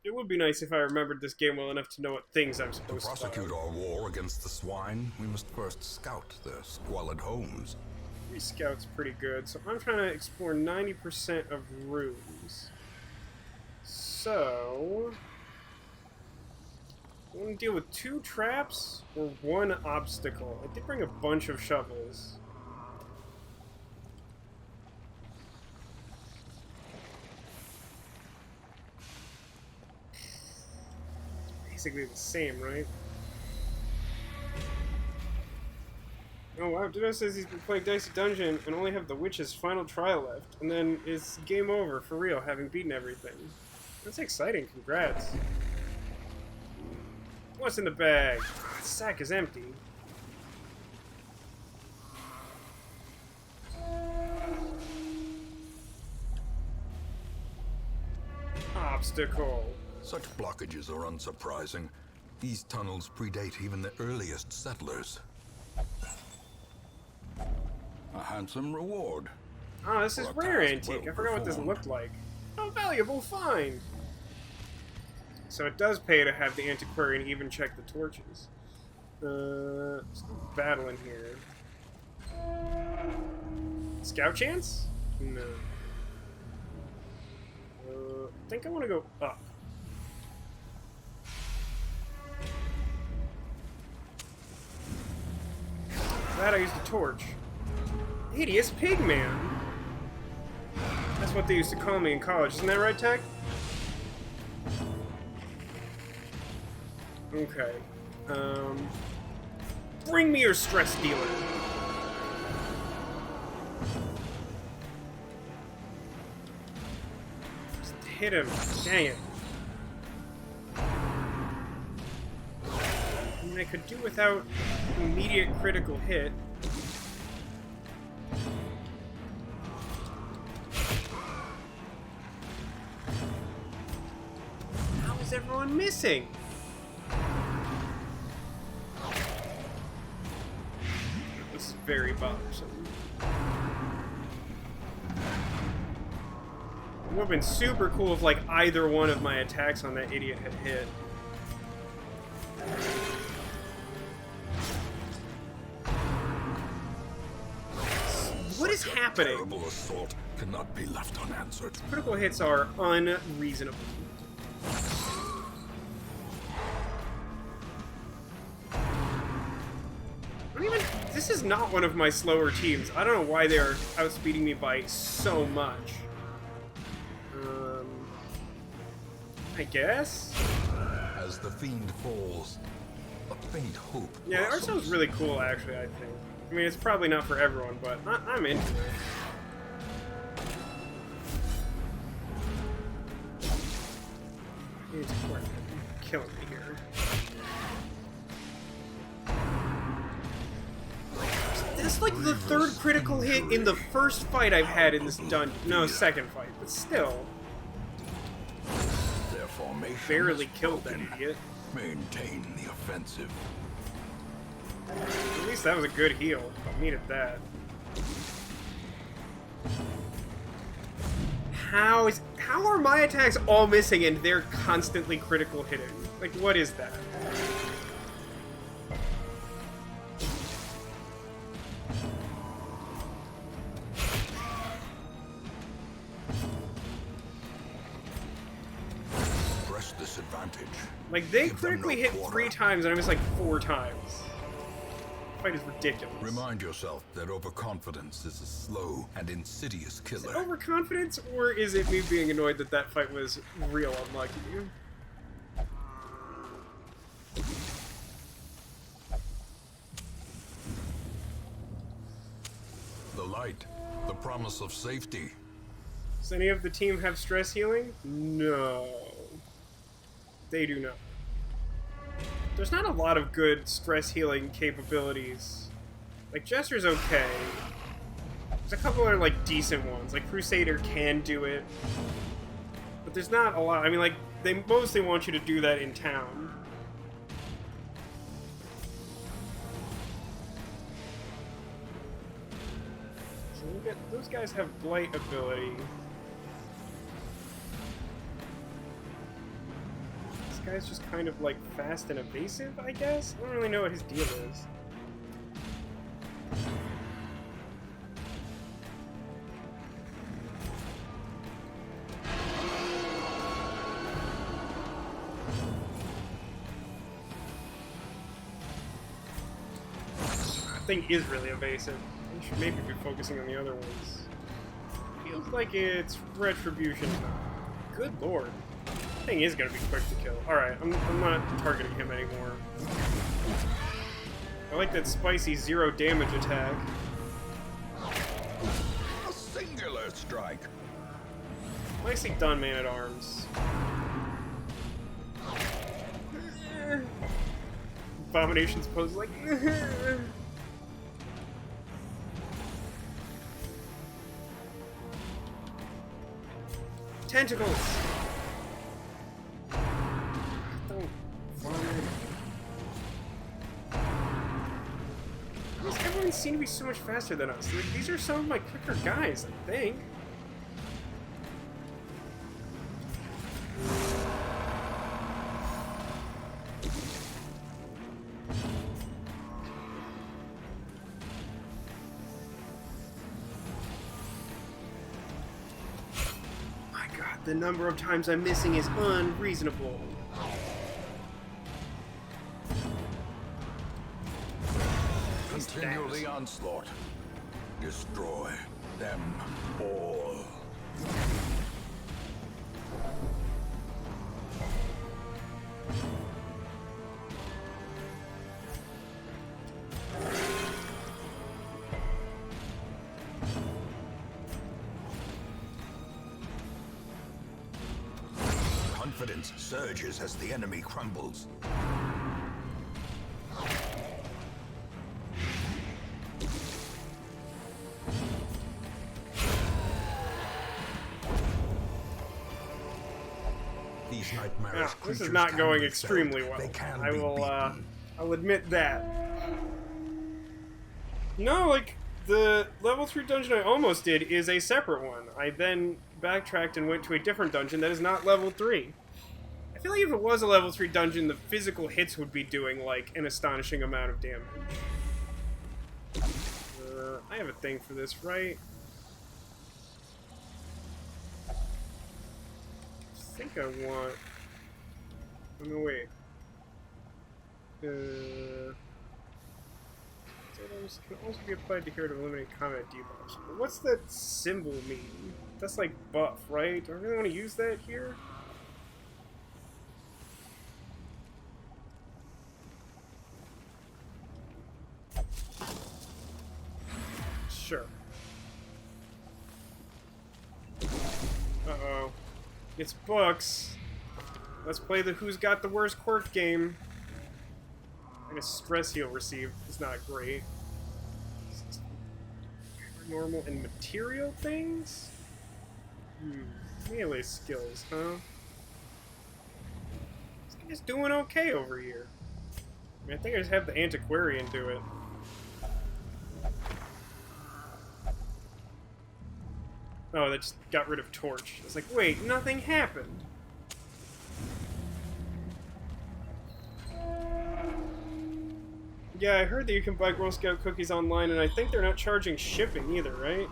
Speaker 1: It would be nice if I remembered this game well enough to know what things I'm supposed to buy.
Speaker 2: To prosecute our war against the swine, we must first scout their squalid homes.
Speaker 1: 3 scouts pretty good, so I'm trying to explore 90% of rooms. So... I want to deal with 2 traps or 1 obstacle. I did bring a bunch of shovels. Basically the same, right? Oh wow, Ditto says he's been playing Dicey Dungeon and only have the Witch's final trial left, and then it's game over, for real, having beaten everything. That's exciting, congrats. What's in the bag? The sack is empty. Obstacle.
Speaker 2: Such blockages are unsurprising. These tunnels predate even the earliest settlers. A handsome reward.
Speaker 1: Ah, this is
Speaker 2: For a
Speaker 1: rare
Speaker 2: task
Speaker 1: antique.
Speaker 2: well
Speaker 1: I forgot what this
Speaker 2: performed.
Speaker 1: looked like. A valuable find! So it does pay to have the Antiquarian even check the torches. There's no battle in here. Scout chance? No. I think I want to go up. Glad I used a torch. Hideous Pigman! That's what they used to call me in college, isn't that right, Tech? Okay. Bring me your stress dealer! Just hit him. Dang it. I mean, I could do without immediate critical hit. everyone missing? This is very bothersome. It would have been super cool if, like, either one of my attacks on that idiot had hit. What is happening?
Speaker 2: Terrible assault cannot be left unanswered.
Speaker 1: Critical hits are unreasonable. This is not one of my slower teams. I don't know why they are outspeeding me by so much. I guess?
Speaker 2: As the fiend falls, a faint hope.
Speaker 1: Yeah, the art sounds really cool, actually, I think. I mean, it's probably not for everyone, but I'm into it. It's killing me here. That's like the third critical hit in the first fight I've had in this dungeon. No, second fight, but still.
Speaker 2: Their formation
Speaker 1: Barely killed that idiot.
Speaker 2: Maintain the offensive.
Speaker 1: At least that was a good heal. I needed that. How are my attacks all missing and they're constantly critical hitting? Like, what is that?
Speaker 2: Press disadvantage.
Speaker 1: Like, they critically hit 3 times and I was like 4 times. Fight is ridiculous.
Speaker 2: Remind yourself that overconfidence is a slow and insidious killer.
Speaker 1: Is it overconfidence, or is it me being annoyed that that fight was real unlucky?
Speaker 2: The light, the promise of safety.
Speaker 1: Does any of the team have stress healing? No. They do not. There's not a lot of good stress healing capabilities. Like, Jester's okay. There's a couple other, like, decent ones. Like, Crusader can do it. But there's not a lot. I mean, like, they mostly want you to do that in town. So look at, those guys have Blight ability. Guy's just kind of like fast and evasive, I guess? I don't really know what his deal is. That thing is really evasive. I should maybe be focusing on the other ones. Feels like it's Retribution. Good lord. Thing is gonna be quick to kill. Alright, I'm not targeting him anymore. I like that spicy 0 damage attack.
Speaker 2: A singular strike.
Speaker 1: Nicely done, Man-at-Arms. Abomination's pose like... Tentacles! Everyone seem to be so much faster than us. Like, these are some of my quicker guys, I think. My god, the number of times I'm missing is unreasonable.
Speaker 2: Continue the onslaught. Destroy them all. Confidence surges as the enemy crumbles. These nightmarish
Speaker 1: Now, this
Speaker 2: creatures
Speaker 1: is not
Speaker 2: can
Speaker 1: going
Speaker 2: be
Speaker 1: extremely
Speaker 2: felled.
Speaker 1: well.
Speaker 2: They can
Speaker 1: I
Speaker 2: be
Speaker 1: will,
Speaker 2: beaten.
Speaker 1: I'll admit that. No, like, the level 3 dungeon I almost did is a separate one. I then backtracked and went to a different dungeon that is not level 3. I feel like if it was a level 3 dungeon, the physical hits would be doing, like, an astonishing amount of damage. I have a thing for this, right? I think I want... Oh, no, wait. Items can also be applied to here to eliminate combat debuffs. But what's that symbol mean? That's like buff, right? Do I really want to use that here? Sure. Uh-oh. It's books. Let's play the Who's Got the Worst Quirk game. I guess stress heal received is not great. Normal and material things? Melee skills, huh? This guy's doing okay over here. I mean, I think I just have the Antiquarian do it. Oh, that just got rid of Torch. It's like, wait, nothing happened. Yeah, I heard that you can buy Girl Scout cookies online, and I think they're not charging shipping either, right?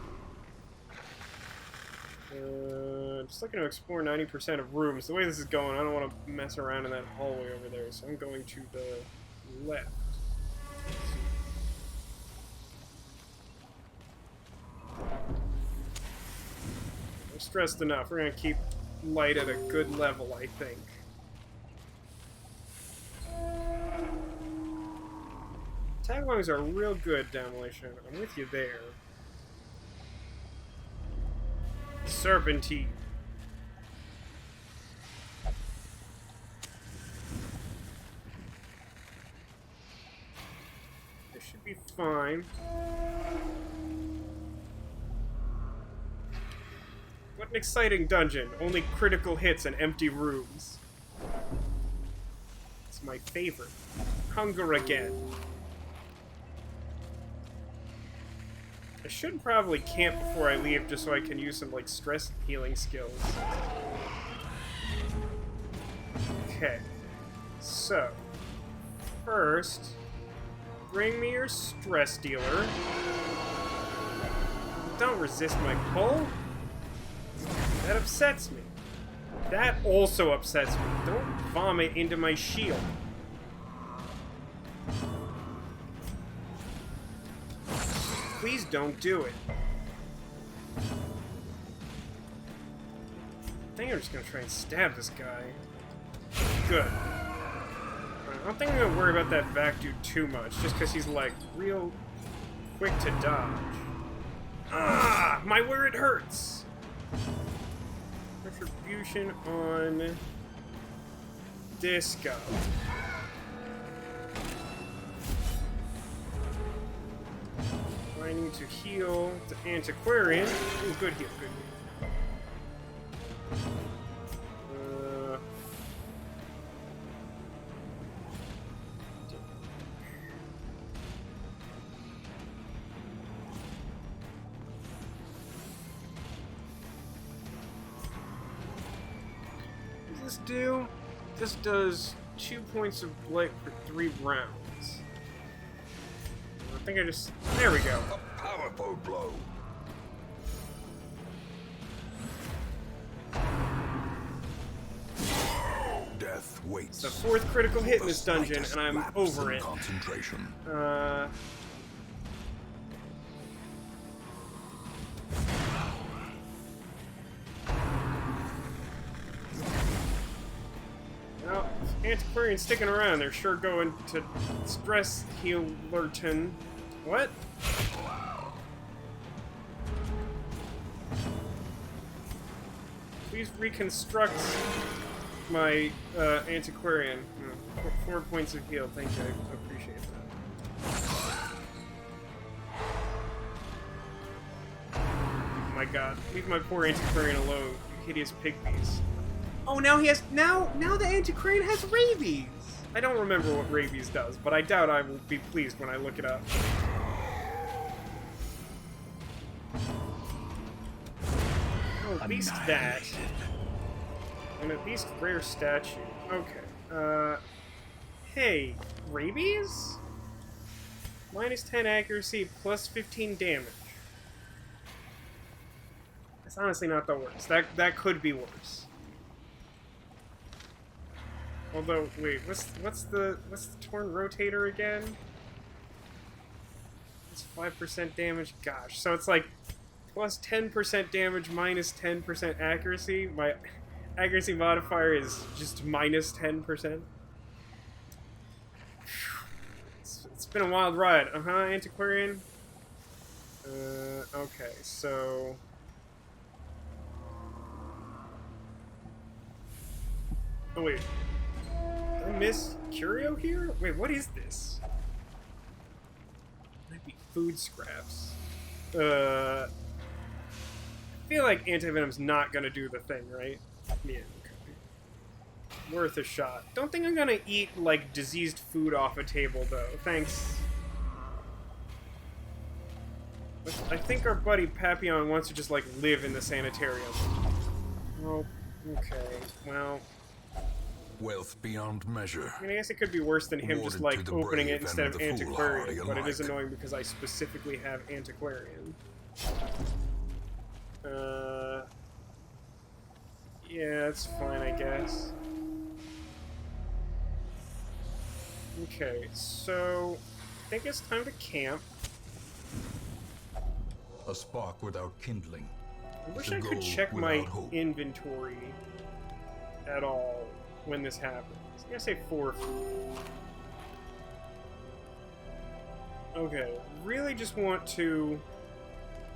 Speaker 1: Just looking to explore 90% of rooms. The way this is going, I don't want to mess around in that hallway over there, so I'm going to the left. I'm stressed enough. We're going to keep light at a good level, I think. Taglongs are real good, Demolition. I'm with you there. Serpentine. This should be fine. What an exciting dungeon. Only critical hits and empty rooms. It's my favorite. Hunger again. I should probably camp before I leave just so I can use some, like, stress healing skills. Okay. So, first, bring me your stress dealer. Don't resist my pull. That upsets me. That also upsets me. Don't vomit into my shield. Please don't do it. I think I'm just gonna try and stab this guy. Good. I don't think I'm gonna worry about that back dude too much, just because he's like real quick to dodge. Ah! My where it hurts! Retribution on this guy. I need to heal the Antiquarian. Ooh, good heal, good heal. What does this do? This does 2 points of blight for 3 rounds. I think I just... There we go.
Speaker 2: A powerful blow. Death waits.
Speaker 1: It's the 4th critical hit in this dungeon, and I'm over it.
Speaker 2: Concentration.
Speaker 1: Well, Antiquarian sticking around. They're sure going to stress healerton. What? Please reconstruct my Antiquarian. 4 points of heal. Thank you. I appreciate that. Oh my god. Leave my poor Antiquarian alone, you hideous pygmies. Oh, now he has... Now the Antiquarian has rabies! I don't remember what rabies does, but I doubt I will be pleased when I look it up. Oh, at least that. And at least rare statue. Okay. Hey, rabies? Minus 10 accuracy, plus 15 damage. That's honestly not the worst. That could be worse. Although, wait, what's the torn rotator again? It's 5% damage. Gosh, so it's like plus 10% damage, minus 10% accuracy. My accuracy modifier is just minus 10%. It's been a wild ride. Antiquarian. Okay, so... Oh, wait. Did I miss Curio here? Wait, what is this? Might be food scraps. I feel like anti-venom's not gonna do the thing, right? Yeah, okay. Worth a shot. Don't think I'm gonna eat, like, diseased food off a table, though. Thanks. I think our buddy Papillon wants to just, like, live in the sanitarium. Oh, okay. Well...
Speaker 2: Wealth beyond measure.
Speaker 1: I mean, I guess it could be worse than him just, like, opening it instead of Antiquarian, but it is annoying because I specifically have Antiquarian. Yeah, it's fine, I guess. Okay, so... I think it's time to camp.
Speaker 2: A spark without kindling.
Speaker 1: I wish I could check my inventory at all when this happens. I'm gonna say 4 food. Okay, really just want to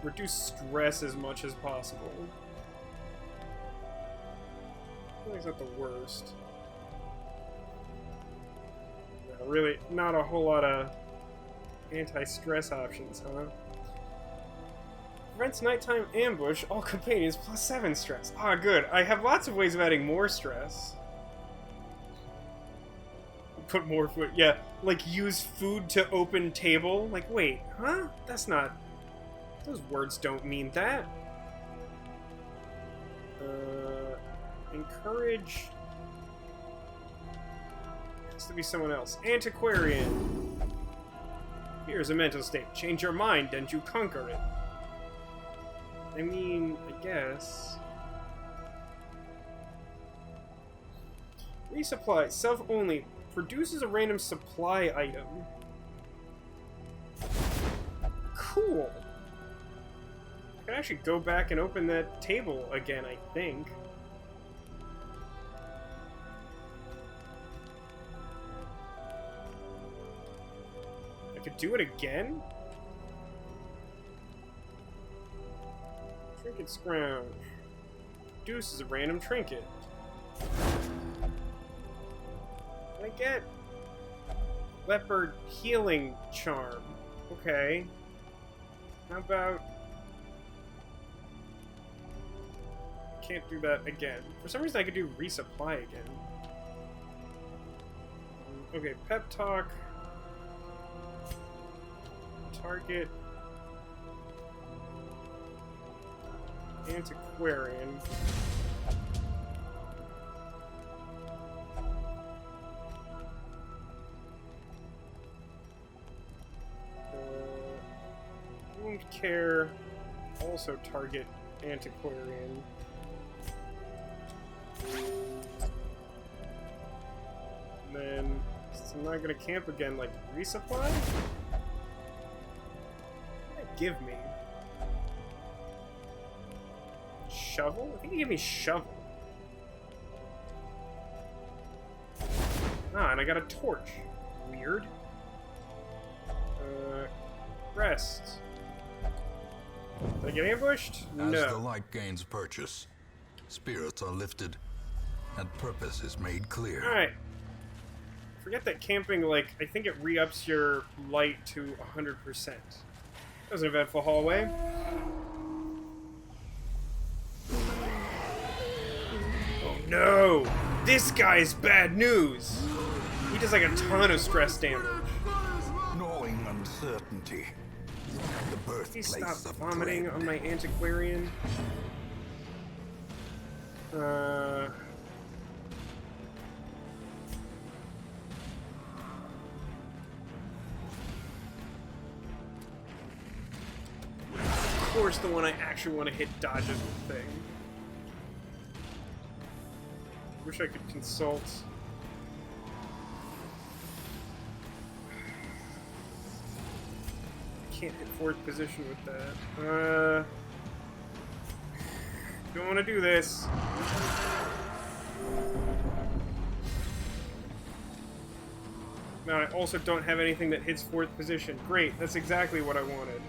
Speaker 1: reduce stress as much as possible. I feel like it's not the worst. No, really, not a whole lot of anti-stress options, huh? Prevents nighttime ambush, all companions plus 7 stress. Ah, good. I have lots of ways of adding more stress. Put more food. Yeah, like use food to open table. Like, wait, huh? That's not... Those words don't mean that. Encourage... It has to be someone else. Antiquarian. Here's a mental state. Change your mind and you conquer it. I mean, I guess... Resupply. Self-only. Produces a random supply item. Cool. I can actually go back and open that table again, I think. I could do it again? Trinket scrounge. Produces a random trinket. I get leopard healing charm. Okay. How about... Can't do that again. For some reason I could do resupply again. Okay, pep talk. Target. Antiquarian. Wound care. Also target Antiquarian. And then, since I'm not gonna camp again, like resupply? What did that give me? Shovel? I think he gave me shovel. Ah, and I got a torch. Weird. Rest. Did I get ambushed? No.
Speaker 2: As the light gains purchase, spirits are lifted, and purpose is made clear.
Speaker 1: Alright. Forget that camping, like, I think it re-ups your light to 100%. That was an eventful hallway. No! This guy is bad news! He does like a ton of stress damage.
Speaker 2: Gnawing uncertainty. The
Speaker 1: Please
Speaker 2: birthplace
Speaker 1: stop
Speaker 2: of
Speaker 1: vomiting
Speaker 2: dread.
Speaker 1: on my Antiquarian. Of course, the one I actually want to hit dodges the thing. Wish I could consult. Can't hit fourth position with that. Don't want to do this. Now I also don't have anything that hits fourth position. Great, that's exactly what I wanted.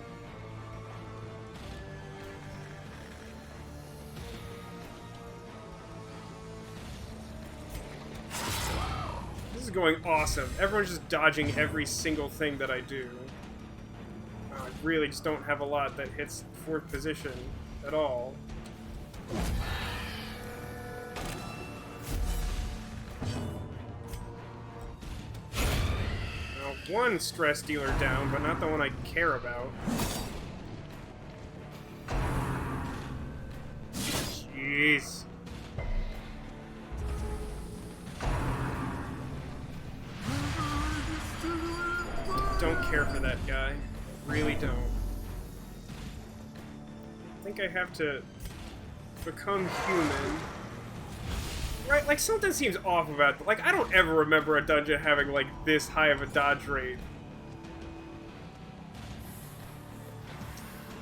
Speaker 1: This is going awesome. Everyone's just dodging every single thing that I do. I really just don't have a lot that hits fourth position at all. Now, one stress dealer down, but not the one I care about. Jeez. Don't care for that guy. Really don't. I think I have to become human. Right, like something seems off about like I don't ever remember a dungeon having like this high of a dodge rate.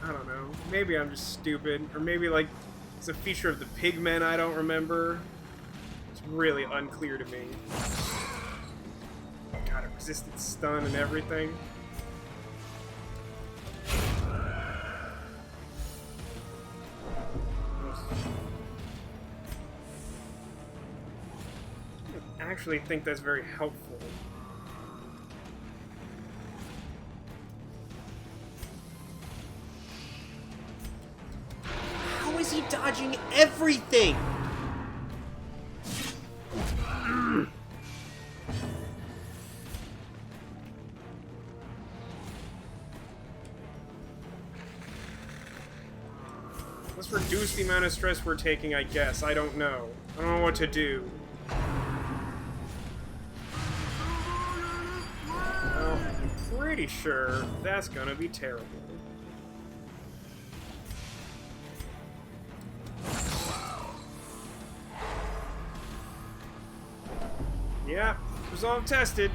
Speaker 1: I don't know. Maybe I'm just stupid. Or maybe like it's a feature of the pigmen I don't remember. It's really unclear to me. God, it resisted stun and everything. I actually think that's very helpful. How is he dodging everything? Let's reduce the amount of stress we're taking, I guess. I don't know. I don't know what to do. Well, I'm pretty sure that's gonna be terrible. Yeah, resolve tested.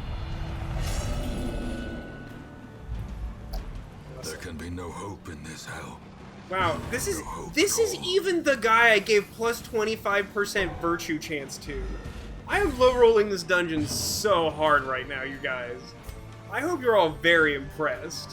Speaker 2: There can be no hope in this hell.
Speaker 1: Wow, this is even the guy I gave plus 25% virtue chance to. I am low rolling this dungeon so hard right now, you guys. I hope you're all very impressed.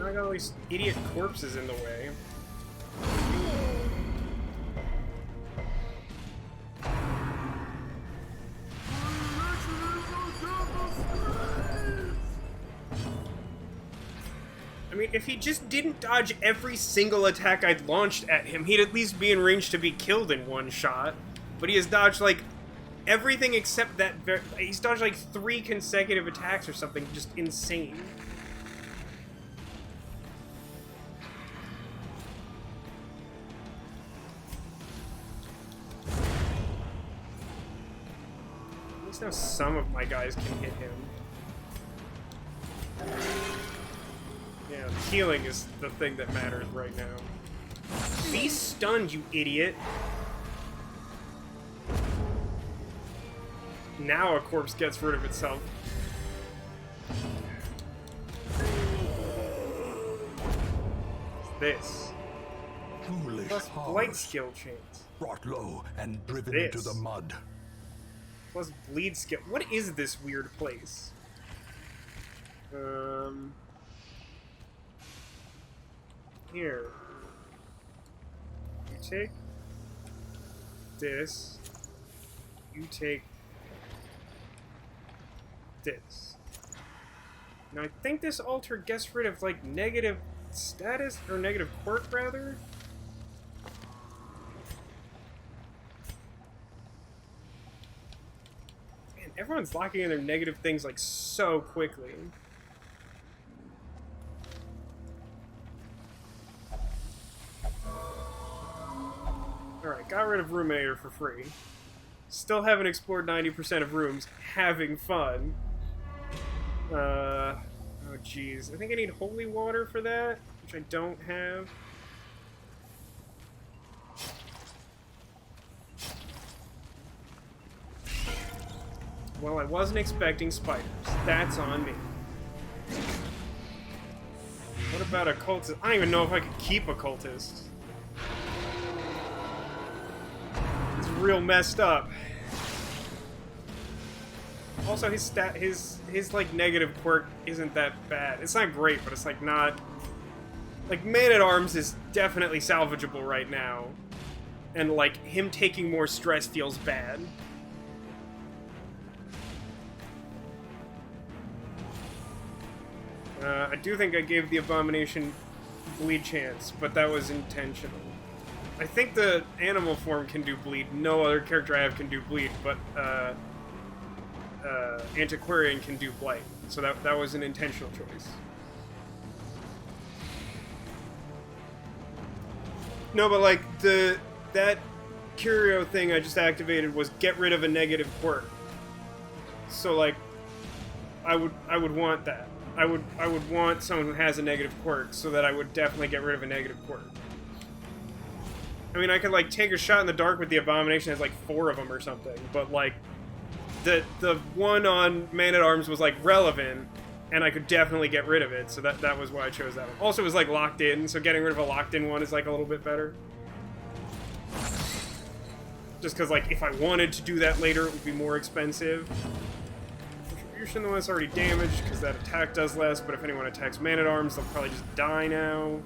Speaker 1: I got all these idiot corpses in the way. I mean, if he just didn't dodge every single attack I'd launched at him, he'd at least be in range to be killed in one shot. But he has dodged, like, everything except that... He's dodged, like, 3 consecutive attacks or something. Just insane. At least now some of my guys can hit him. Yeah, healing is the thing that matters right now. Be stunned, you idiot! Now a corpse gets rid of itself. What's this?
Speaker 2: Foolish
Speaker 1: Plus blight
Speaker 2: horrors,
Speaker 1: skill chains.
Speaker 2: brought low and driven
Speaker 1: This.
Speaker 2: into the mud.
Speaker 1: Plus bleed skill. What is this weird place? Here. You take? this. You take this. Now I think this altar gets rid of like negative status, or negative quirk rather. Man, everyone's locking in their negative things like so quickly. Alright, got rid of Ruminator for free. Still haven't explored 90% of rooms. Having fun. Oh jeez. I think I need holy water for that, which I don't have. Well, I wasn't expecting spiders. That's on me. What about a cultist? I don't even know if I could keep a cultist. It's real messed up. Also, his like negative quirk isn't that bad. It's not great, but it's like not like Man-at-Arms is definitely salvageable right now, and like him taking more stress feels bad. I do think I gave the Abomination bleed chance, but that was intentional. I think the animal form can do bleed. No other character I have can do bleed, but Antiquarian can do blight. So that was an intentional choice. No, but like that curio thing I just activated was get rid of a negative quirk. So like I would want that. I would want someone who has a negative quirk, so that I would definitely get rid of a negative quirk. I mean, I could like take a shot in the dark with the Abomination has like 4 of them or something, but like the one on Man-at-Arms was like relevant, and I could definitely get rid of it, so that was why I chose that one. Also, it was like locked in, so getting rid of a locked in one is like a little bit better. Just because like if I wanted to do that later, it would be more expensive. The one that's already damaged, because that attack does less, but if anyone attacks Man-at-Arms, they'll probably just die now.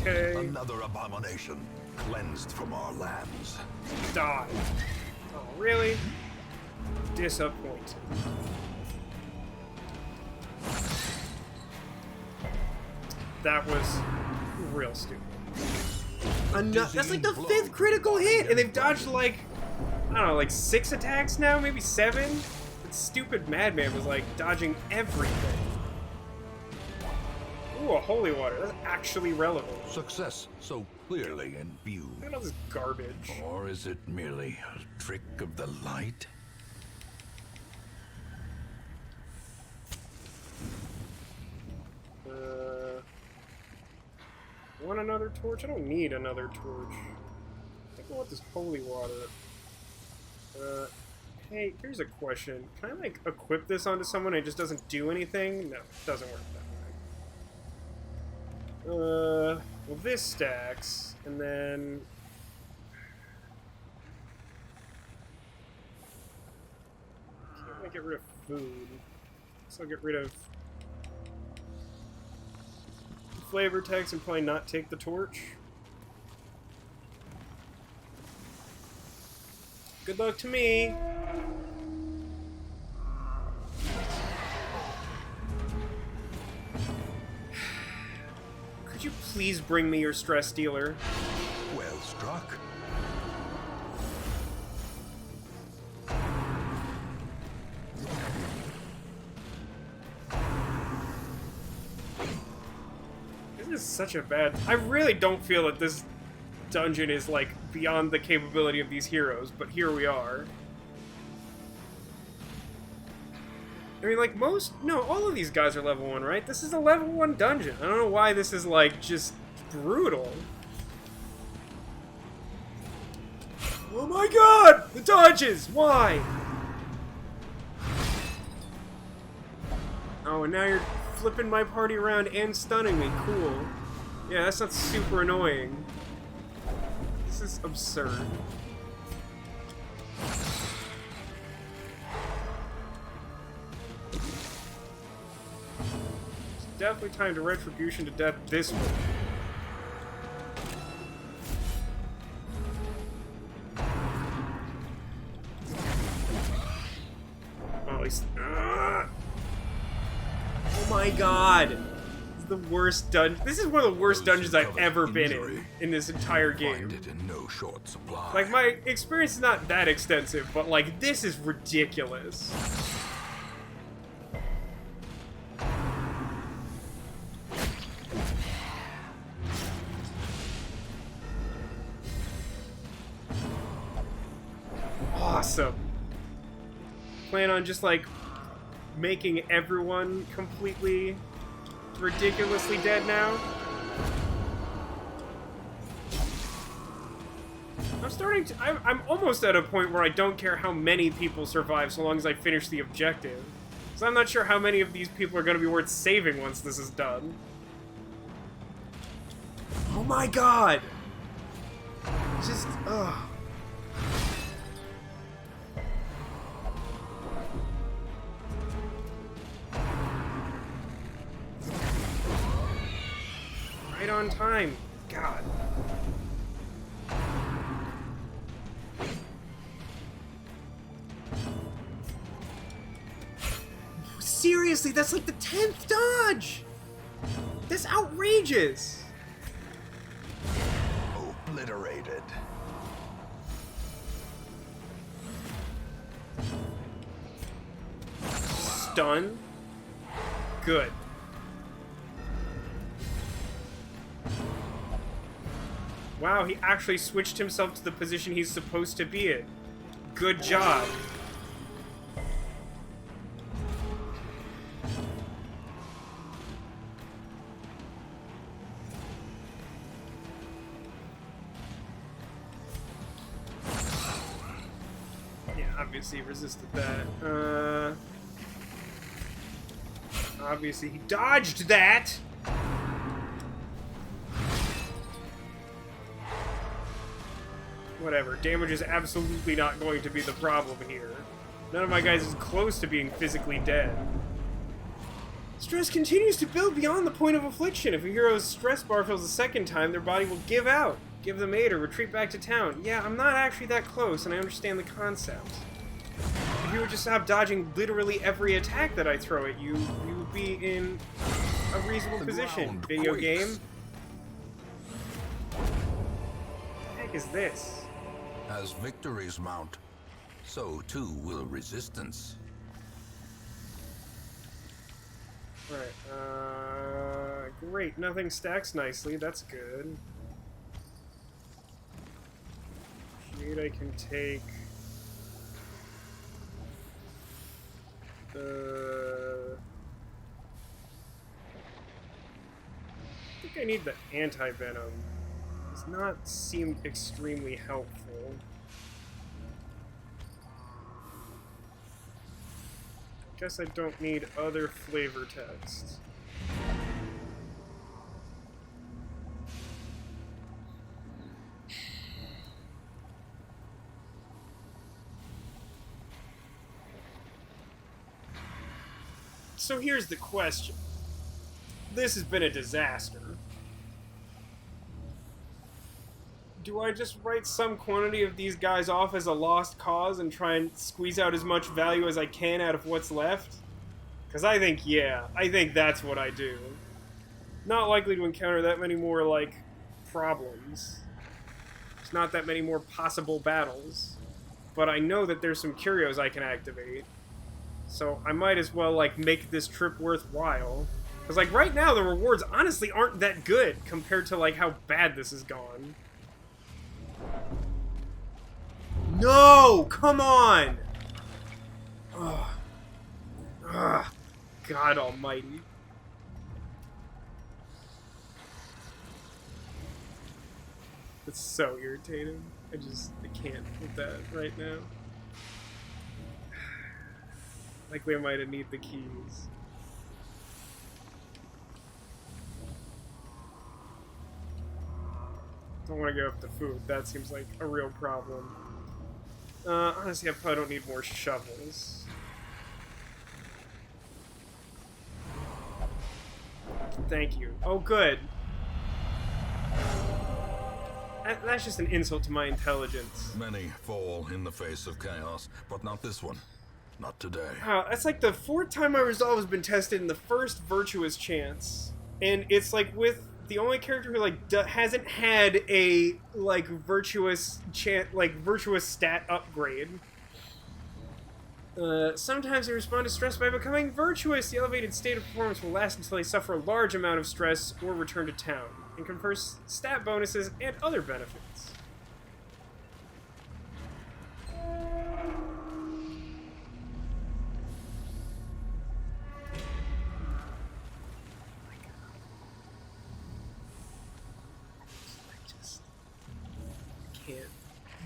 Speaker 1: Okay.
Speaker 2: Another abomination cleansed from our lands.
Speaker 1: Die. Oh, really? Disappointing. That was real stupid. That's like the 5th critical hit, and they've dodged like, I don't know, like 6 attacks now, maybe 7? That stupid madman was like dodging everything. Ooh, a holy water. That's actually relevant.
Speaker 2: Success so clearly in view.
Speaker 1: Look at all this garbage.
Speaker 2: Or is it merely a trick of the light?
Speaker 1: Want another torch? I don't need another torch. I think I want this holy water. Hey, here's a question. Can I, like, equip this onto someone and it just doesn't do anything? No, it doesn't work that way. Well, this stacks, and then... Can't really get rid of food. So I'll get rid of... flavor text and probably not take the torch. Good luck to me. Could you please bring me your stress dealer?
Speaker 2: Well struck.
Speaker 1: This is such a bad... I really don't feel that this dungeon is, like, beyond the capability of these heroes, but here we are. I mean, like, all of these guys are level 1, right? This is a level 1 dungeon. I don't know why this is, like, just brutal. Oh my god! The dodges! Why? Oh, and now you're flipping my party around and stunning me. Cool. Yeah, that's not super annoying. This is absurd. It's definitely time to retribution to death this one. my god! This is the worst dungeon. This is one of the worst dungeons I've ever been in this entire game.
Speaker 2: Find it in no short supply.
Speaker 1: Like, my experience is not that extensive, but, like, this is ridiculous. Awesome. Plan on just, like, making everyone completely ridiculously dead now. I'm almost at a point where I don't care how many people survive so long as I finish the objective. So I'm not sure how many of these people are going to be worth saving once this is done. Oh my god! Just, ugh. Right on time. God. Seriously, that's like the 10th dodge! That's outrageous!
Speaker 2: Obliterated.
Speaker 1: Stun? Good. Wow, he actually switched himself to the position he's supposed to be in. Good job. Yeah, obviously he resisted that. Obviously he dodged that! Whatever, damage is absolutely not going to be the problem here. None of my guys is close to being physically dead. Stress continues to build beyond the point of affliction. If a hero's stress bar fills a second time, their body will give out. Give them aid or retreat back to town. Yeah, I'm not actually that close, and I understand the concept. If you would just stop dodging literally every attack that I throw at you, you would be in a reasonable position. Video game? What the heck is this?
Speaker 2: As victories mount, so too will resistance.
Speaker 1: Right, great. Nothing stacks nicely. That's good. Shade I can take. I think I need the anti-venom. Does not seem extremely helpful. Guess I don't need other flavor text. So here's the question. This has been a disaster. Do I just write some quantity of these guys off as a lost cause and try and squeeze out as much value as I can out of what's left? Because I think, yeah, I think that's what I do. Not likely to encounter that many more, like, problems. There's not that many more possible battles. But I know that there's some curios I can activate. So I might as well, like, make this trip worthwhile. Because, like, right now the rewards honestly aren't that good compared to, like, how bad this has gone. No! Come on! Ugh. Ugh. God almighty. It's so irritating. I can't with that right now. Likely I might have need the keys. Don't want to go up to food. That seems like a real problem. Honestly, I probably don't need more shovels. Thank you. Oh, good. That's just an insult to my intelligence.
Speaker 2: Many fall in the face of chaos, but not this one. Not today.
Speaker 1: Wow, that's like the 4th time my resolve has been tested in the first virtuous chance. And it's like with the only character who like hasn't had a like virtuous stat upgrade. Sometimes they respond to stress by becoming virtuous. The elevated state of performance will last until they suffer a large amount of stress or return to town, and confers stat bonuses and other benefits.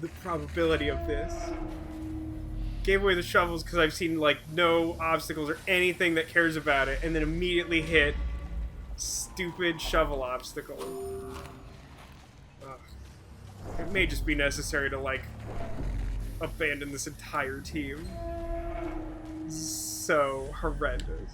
Speaker 1: The probability of this. Gave away the shovels because I've seen like no obstacles or anything that cares about it, and then immediately hit stupid shovel obstacle. Ugh. It may just be necessary to like abandon this entire team. So horrendous.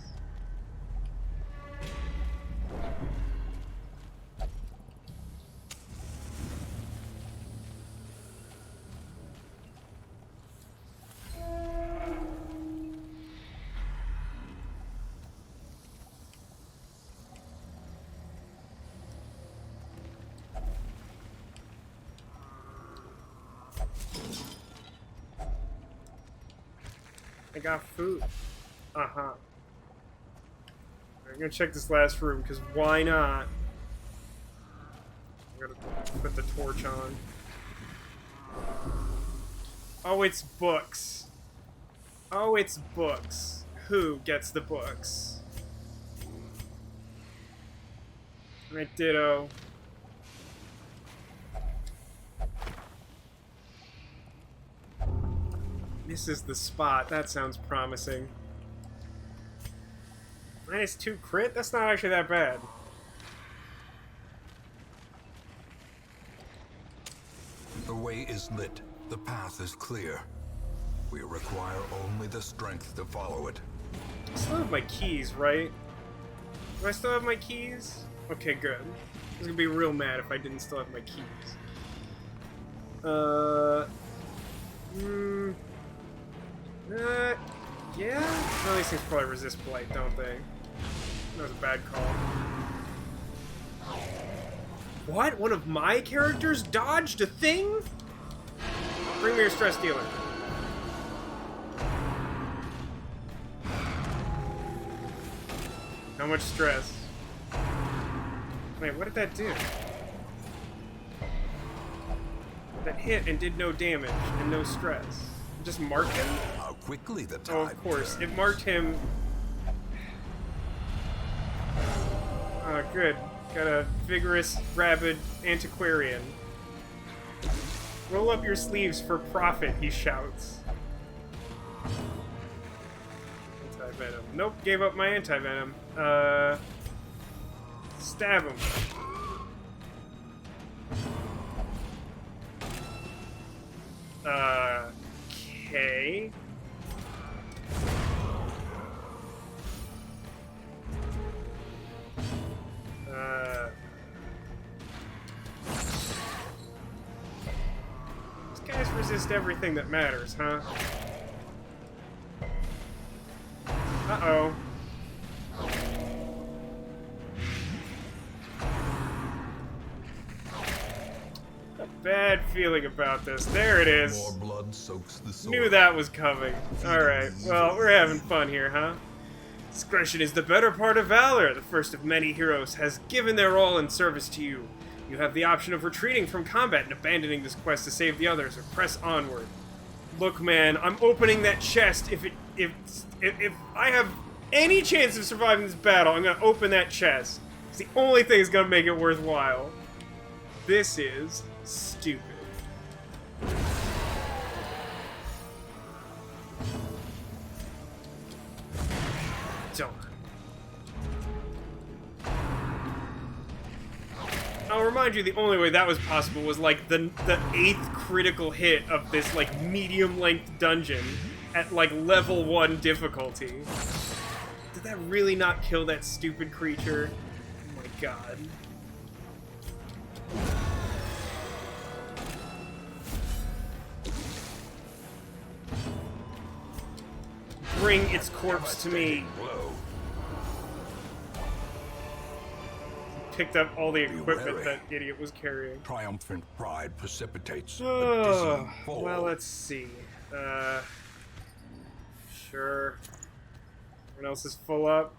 Speaker 1: I got food. Uh-huh. I'm gonna check this last room, because why not? I'm gonna put the torch on. Oh, it's books. Oh, it's books. Who gets the books? Right, ditto. This is the spot. That sounds promising. -2 crit? That's not actually that bad.
Speaker 2: The way is lit. The path is clear. We require only the strength to follow it.
Speaker 1: I still have my keys, right? Do I still have my keys? Okay, good. I was gonna be real mad if I didn't still have my keys. Yeah? No, these things probably resist blight, don't they? That was a bad call. What? One of my characters dodged a thing? Bring me your stress dealer. How much stress? Wait, what did that do? That hit and did no damage and no stress. It just marked him?
Speaker 2: How quickly the tide
Speaker 1: Oh, of course.
Speaker 2: turns.
Speaker 1: It marked him. Good. Got a Vigorous, Rabid, Antiquarian. Roll up your sleeves for profit, he shouts. Anti-venom. Nope, gave up my anti-venom. Stab him. Okay. These guys resist everything that matters, huh? Uh-oh. A bad feeling about this. There it is.
Speaker 2: More blood soaks the sword.
Speaker 1: Knew that was coming. Alright, well, we're having fun here, huh? Discretion is the better part of valor. The first of many heroes has given their all in service to you. You have the option of retreating from combat and abandoning this quest to save the others, or press onward. Look, man, I'm opening that chest. If I have any chance of surviving this battle, I'm gonna open that chest. It's the only thing that's gonna make it worthwhile. This is stupid. Darn. I'll remind you, the only way that was possible was like the 8th critical hit of this like medium-length dungeon at like level 1 difficulty. Did that really not kill that stupid creature? Oh my god. bring its corpse to me.
Speaker 2: Blow.
Speaker 1: Picked up all the
Speaker 2: Be
Speaker 1: equipment
Speaker 2: wary.
Speaker 1: that idiot was carrying.
Speaker 2: Triumphant pride precipitates a dizzying fall.
Speaker 1: Well, let's see. Sure. Everyone else is full up.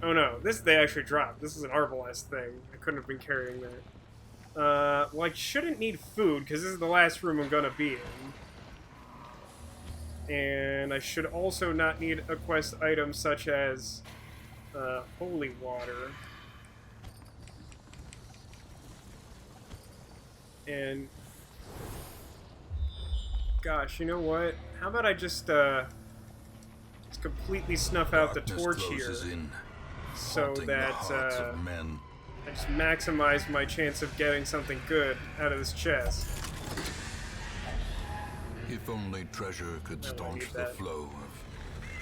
Speaker 1: Oh no, this they actually dropped. This is an Arbalest thing. I couldn't have been carrying that. Well, I shouldn't need food, because this is the last room I'm gonna be in. And I should also not need a quest item such as holy water. And gosh, you know what? How about I just completely snuff out the torch here, so that I just maximize my chance of getting something good out of this chest.
Speaker 2: If only treasure could
Speaker 1: I
Speaker 2: staunch
Speaker 1: need
Speaker 2: the
Speaker 1: that.
Speaker 2: flow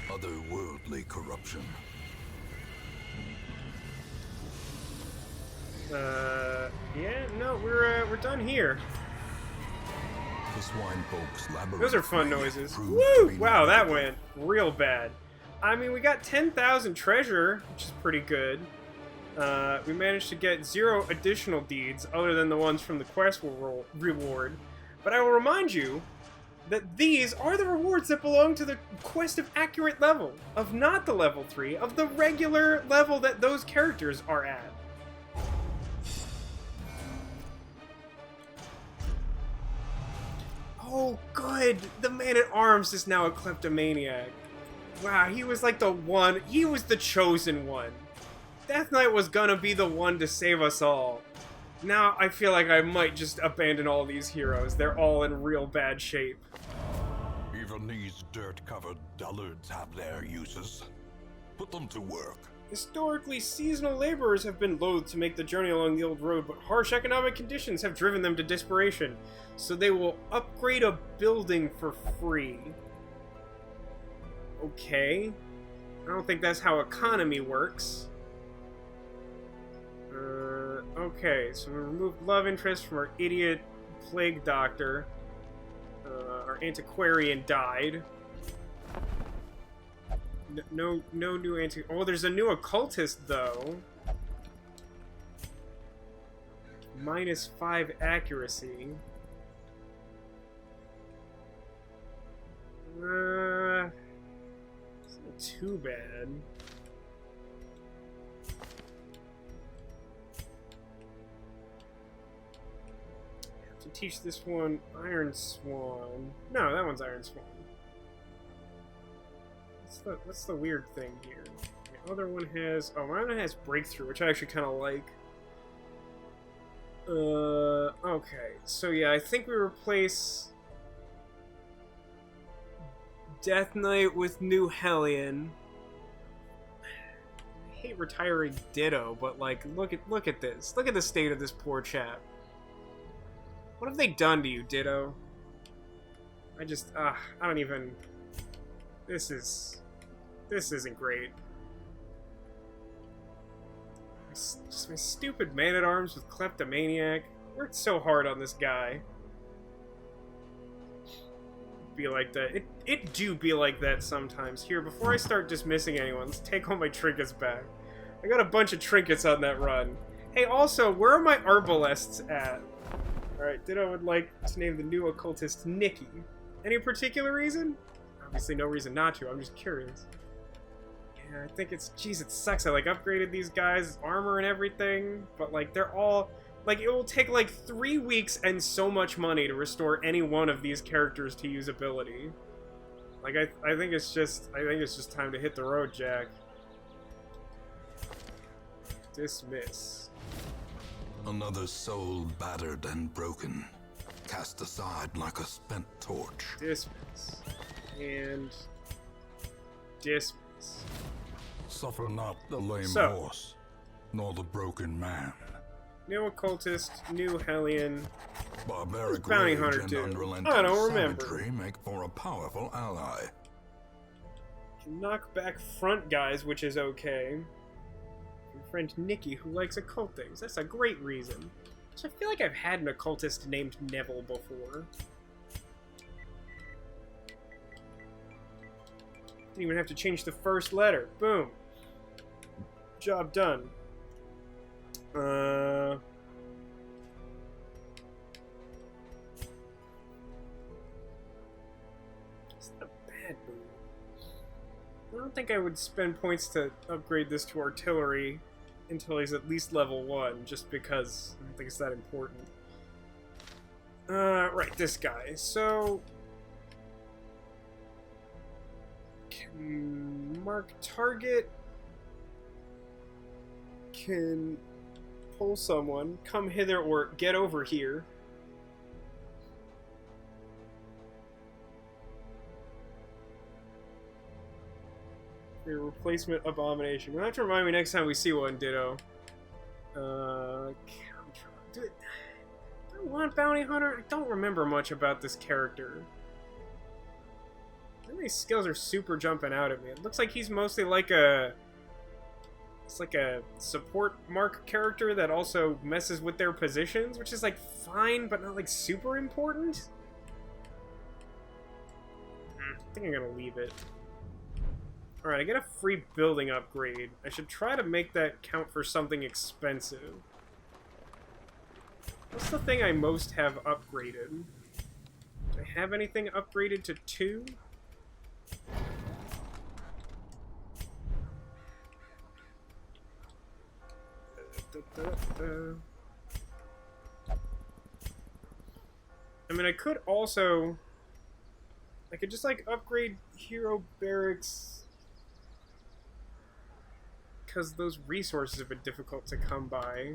Speaker 2: of otherworldly corruption.
Speaker 1: Yeah, no, we're done here.
Speaker 2: The swine folk's labyrinth
Speaker 1: Those are fun
Speaker 2: may
Speaker 1: noises.
Speaker 2: prove to
Speaker 1: Woo!
Speaker 2: be
Speaker 1: Wow, that
Speaker 2: navigable.
Speaker 1: went real bad. I mean, we got 10,000 treasure, which is pretty good. We managed to get 0 additional deeds, other than the ones from the quest reward. But I will remind you that these are the rewards that belong to the quest of accurate level, of not the level 3, of the regular level that those characters are at. Oh, good! The man-at-arms is now a kleptomaniac. Wow, he was like the one, he was the chosen one. Death Knight was gonna be the one to save us all. Now I feel like I might just abandon all these heroes. They're all in real bad shape.
Speaker 2: Even these dirt-covered dullards have their uses. Put them to work.
Speaker 1: Historically, seasonal laborers have been loath to make the journey along the old road, but harsh economic conditions have driven them to desperation. So they will upgrade a building for free. Okay. I don't think that's how economy works. Okay, so we removed love interest from our idiot plague doctor. Our antiquarian died. No new anti. Oh, there's a new occultist though. -5 accuracy. It's not too bad. Have to teach this one Iron Swan. No, that one's Iron Swan. What's the weird thing here? The other one has... Oh, my other one has Breakthrough, which I actually kind of like. Okay. So, yeah, I think we replace Death Knight with New Hellion. I hate retiring Ditto, but, like, look at this. Look at the state of this poor chap. What have they done to you, Ditto? I don't even... This isn't great. Just my stupid man-at-arms with kleptomaniac. Worked so hard on this guy. Be like that. It do be like that sometimes. Here, before I start dismissing anyone, let's take all my trinkets back. I got a bunch of trinkets on that run. Hey, also, where are my arbalests at? Alright, Ditto would like to name the new occultist Nikki. Any particular reason? Obviously no reason not to, I'm just curious. Yeah, I think it's... Jeez, it sucks. I, like, upgraded these guys' armor and everything, but, like, they're all... Like, it will take, like, 3 weeks and so much money to restore any one of these characters to usability. Like, I think it's just... I think it's just time to hit the road, Jack. Dismiss.
Speaker 2: Another soul battered and broken, cast aside like a spent torch.
Speaker 1: Dismiss. And... dismiss.
Speaker 2: Suffer not the lame
Speaker 1: So.
Speaker 2: horse, nor the broken man.
Speaker 1: New occultist, new Hellion.
Speaker 2: Barbaric
Speaker 1: Bounty
Speaker 2: rage
Speaker 1: hunter
Speaker 2: and
Speaker 1: do?
Speaker 2: unrelenting
Speaker 1: I don't remember.
Speaker 2: savagery make for a powerful ally.
Speaker 1: Can knock back front guys, which is okay. And friend Nikki, who likes occult things. That's a great reason. So I feel like I've had an occultist named Neville before. Didn't even have to change the first letter. Boom. Job done. It's not a bad move. I don't think I would spend points to upgrade this to artillery until he's at least level 1, just because I don't think it's that important. Right, this guy. So... can mark target, can pull someone, come hither or get over here. A replacement abomination. You'll have to remind me next time we see one, Ditto. Do I want Bounty Hunter? I don't remember much about this character. None of these skills are super jumping out at me. It looks like he's mostly like a... it's like a support mark character that also messes with their positions, which is like fine, but not like super important. I think I'm gonna leave it. Alright, I get a free building upgrade. I should try to make that count for something expensive. What's the thing I most have upgraded? Do I have anything upgraded to 2? I mean, I could also... I could just, like, upgrade Hero Barracks... because those resources have been difficult to come by.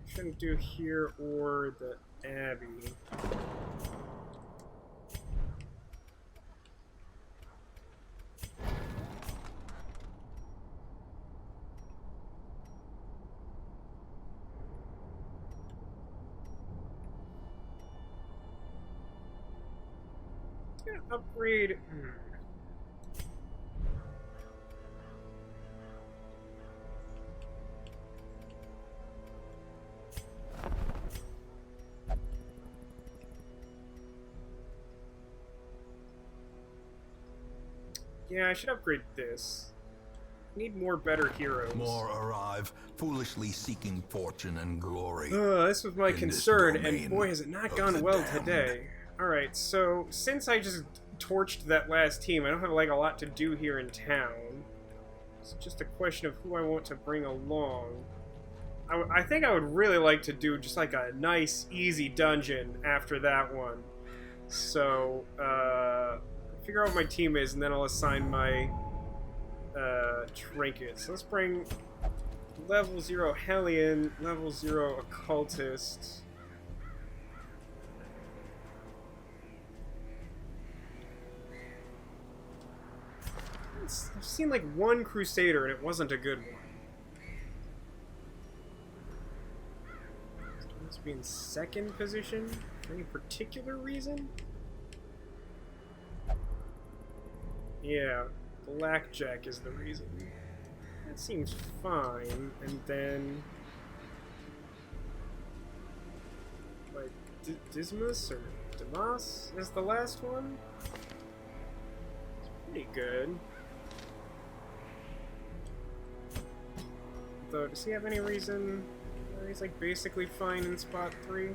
Speaker 1: Shouldn't do here or the Abbey. Upgrade. Yeah, I should upgrade this. I need more better heroes.
Speaker 2: More arrive, foolishly seeking fortune and glory.
Speaker 1: This was my concern, and boy has it not gone well
Speaker 2: damned.
Speaker 1: today. Alright, so since I just torched that last team, I don't have like a lot to do here in town. It's just a question of who I want to bring along. I think I would really like to do just like a nice, easy dungeon after that one. So, figure out what my team is, and then I'll assign my trinkets. So let's bring level 0 Hellion, level 0 Occultist. I've seen like one Crusader, and it wasn't a good one. Must be in 2nd position for any particular reason? Yeah, Blackjack is the reason. That seems fine. And then... like, Dismas or Demas is the last one? It's pretty good. Though, does he have any reason? He's like basically fine in spot 3.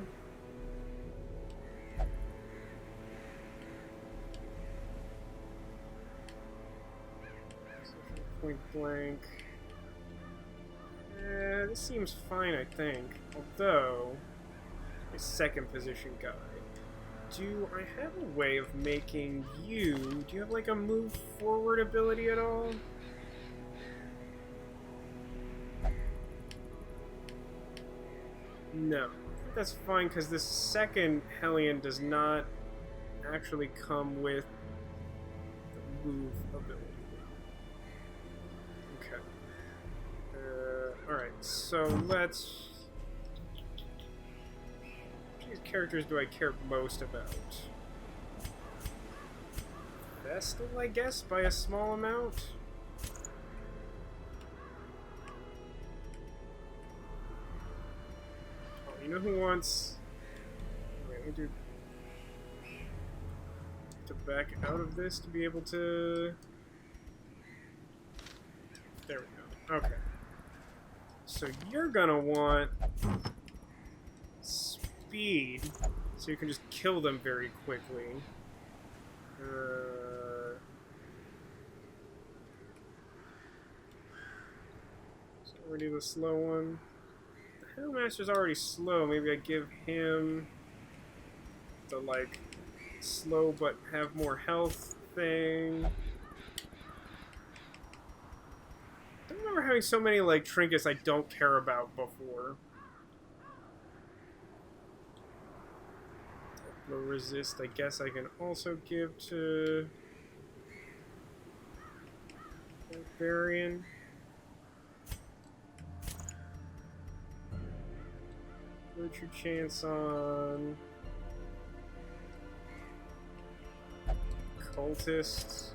Speaker 1: Point blank. This seems fine, I think. Although, a 2nd position guy. Do I have a way of making you... do you have like a move forward ability at all? No. I think that's fine, because this 2nd Hellion does not actually come with the move ability. Okay. Alright, so let's... which characters do I care most about? Vestal, I guess, by a small amount? know who wants... Wait, let me do... To back out of this to be able to... There we go. Okay. So you're gonna want... Speed, so you can just kill them very quickly. So we're gonna do the slow one. The Houndmaster's already slow. Maybe I give him the, like, slow but have more health thing. I don't remember having so many, like, trinkets I don't care about before. Resist, I guess I can also give to Barbarian. What's your chance on Cultist?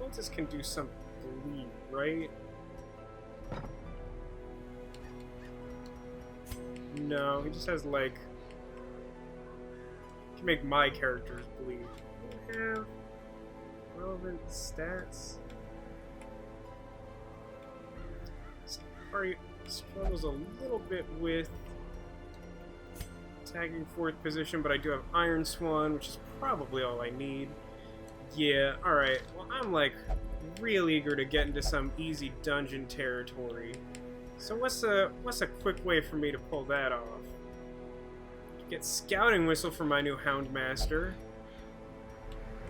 Speaker 1: Cultist can do some bleed, right? No, he just has like... Make my characters bleed. I don't have relevant stats. Already struggles a little bit with tagging 4th position, but I do have Iron Swan, which is probably all I need. Yeah, alright. Well, I'm like real eager to get into some easy dungeon territory. So what's a quick way for me to pull that off? Get Scouting Whistle for my new Houndmaster.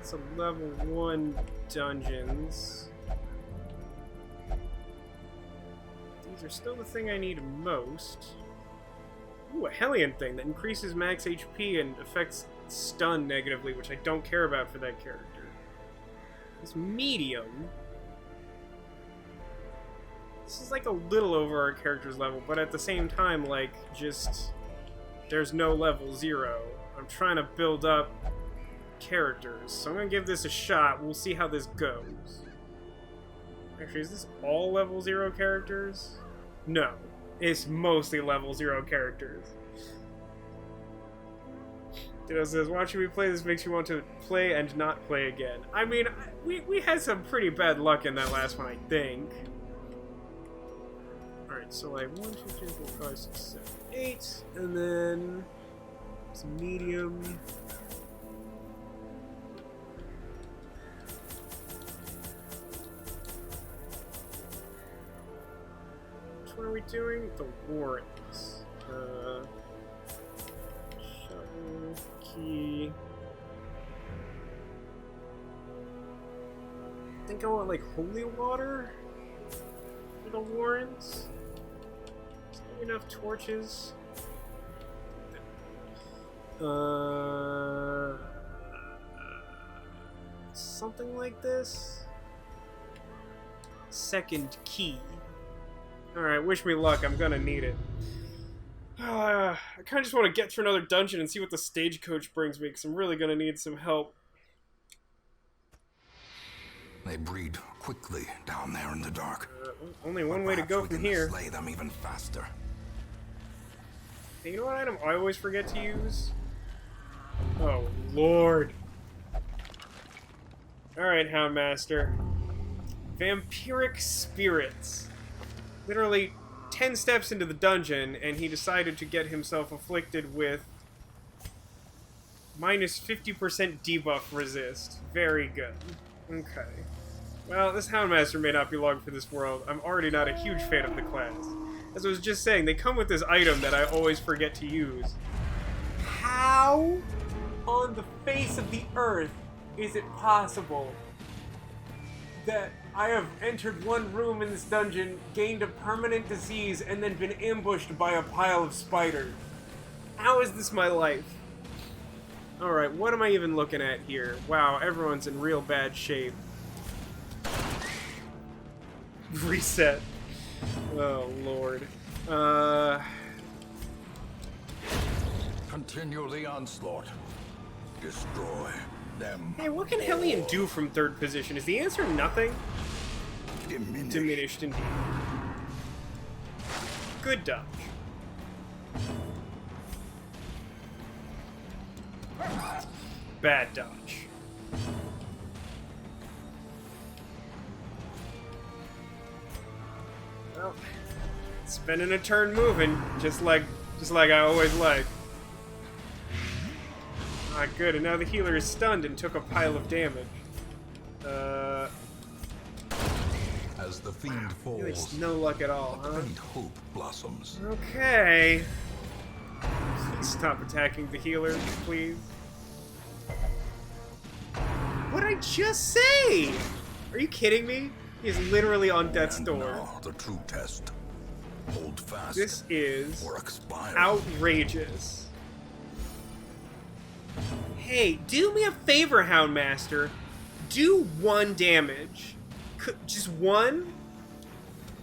Speaker 1: It's a level 1 dungeons. These are still the thing I need most. Ooh, a Hellion thing that increases max HP and affects stun negatively, which I don't care about for that character. It's medium. This is like a little over our character's level, but at the same time, like, just... There's no level 0. I'm trying to build up characters, so I'm gonna give this a shot. We'll see how this goes. Actually, is this all level 0 characters? No. It's mostly level 0 characters. Ditto says, watching me play this makes you want to play and not play again. I mean, we had some pretty bad luck in that last one, I think. Alright, so like 1, 2, 3, 4, 5, 6, 7, 8, and then some medium. Which one are we doing? The warrants. Shovel, key. I think I want like holy water for the warrants. Enough torches. Something like this. Second key. Alright, wish me luck. I'm gonna need it. I kind of just want to get through another dungeon and see what the stagecoach brings me, because I'm really gonna need some help.
Speaker 2: They breed quickly down there in the dark.
Speaker 1: Only one way to go from here.
Speaker 2: Slay them even faster.
Speaker 1: Hey, you know what item I always forget to use? Oh, Lord. Alright, Houndmaster. Vampiric Spirits. Literally 10 steps into the dungeon, and he decided to get himself afflicted with minus 50% debuff resist. Very good. Okay. Well, this Houndmaster may not be long for this world. I'm already not a huge fan of the class. As I was just saying, they come with this item that I always forget to use. How on the face of the earth is it possible that I have entered one room in this dungeon, gained a permanent disease, and then been ambushed by a pile of spiders? How is this my life? Alright, what am I even looking at here? Wow, everyone's in real bad shape. Reset. Oh, Lord.
Speaker 2: Continue the onslaught. Destroy them.
Speaker 1: Hey, what can Hellion do from 3rd position? Is the answer nothing?
Speaker 2: Diminish.
Speaker 1: Diminished indeed. Good dodge. Bad dodge. Well, spending a turn moving, just like I always like. Ah, good, and now the healer is stunned and took a pile of damage.
Speaker 2: As the fiend falls,
Speaker 1: There's no luck at all,
Speaker 2: a
Speaker 1: huh?
Speaker 2: faint hope blossoms.
Speaker 1: Okay. Please stop attacking the healer, please. What'd I just say? Are you kidding me? He's literally on death's
Speaker 2: And
Speaker 1: door.
Speaker 2: now the true test. Hold fast.
Speaker 1: This is
Speaker 2: or expire.
Speaker 1: outrageous. Hey, do me a favor, Houndmaster. Do 1 damage. Just 1?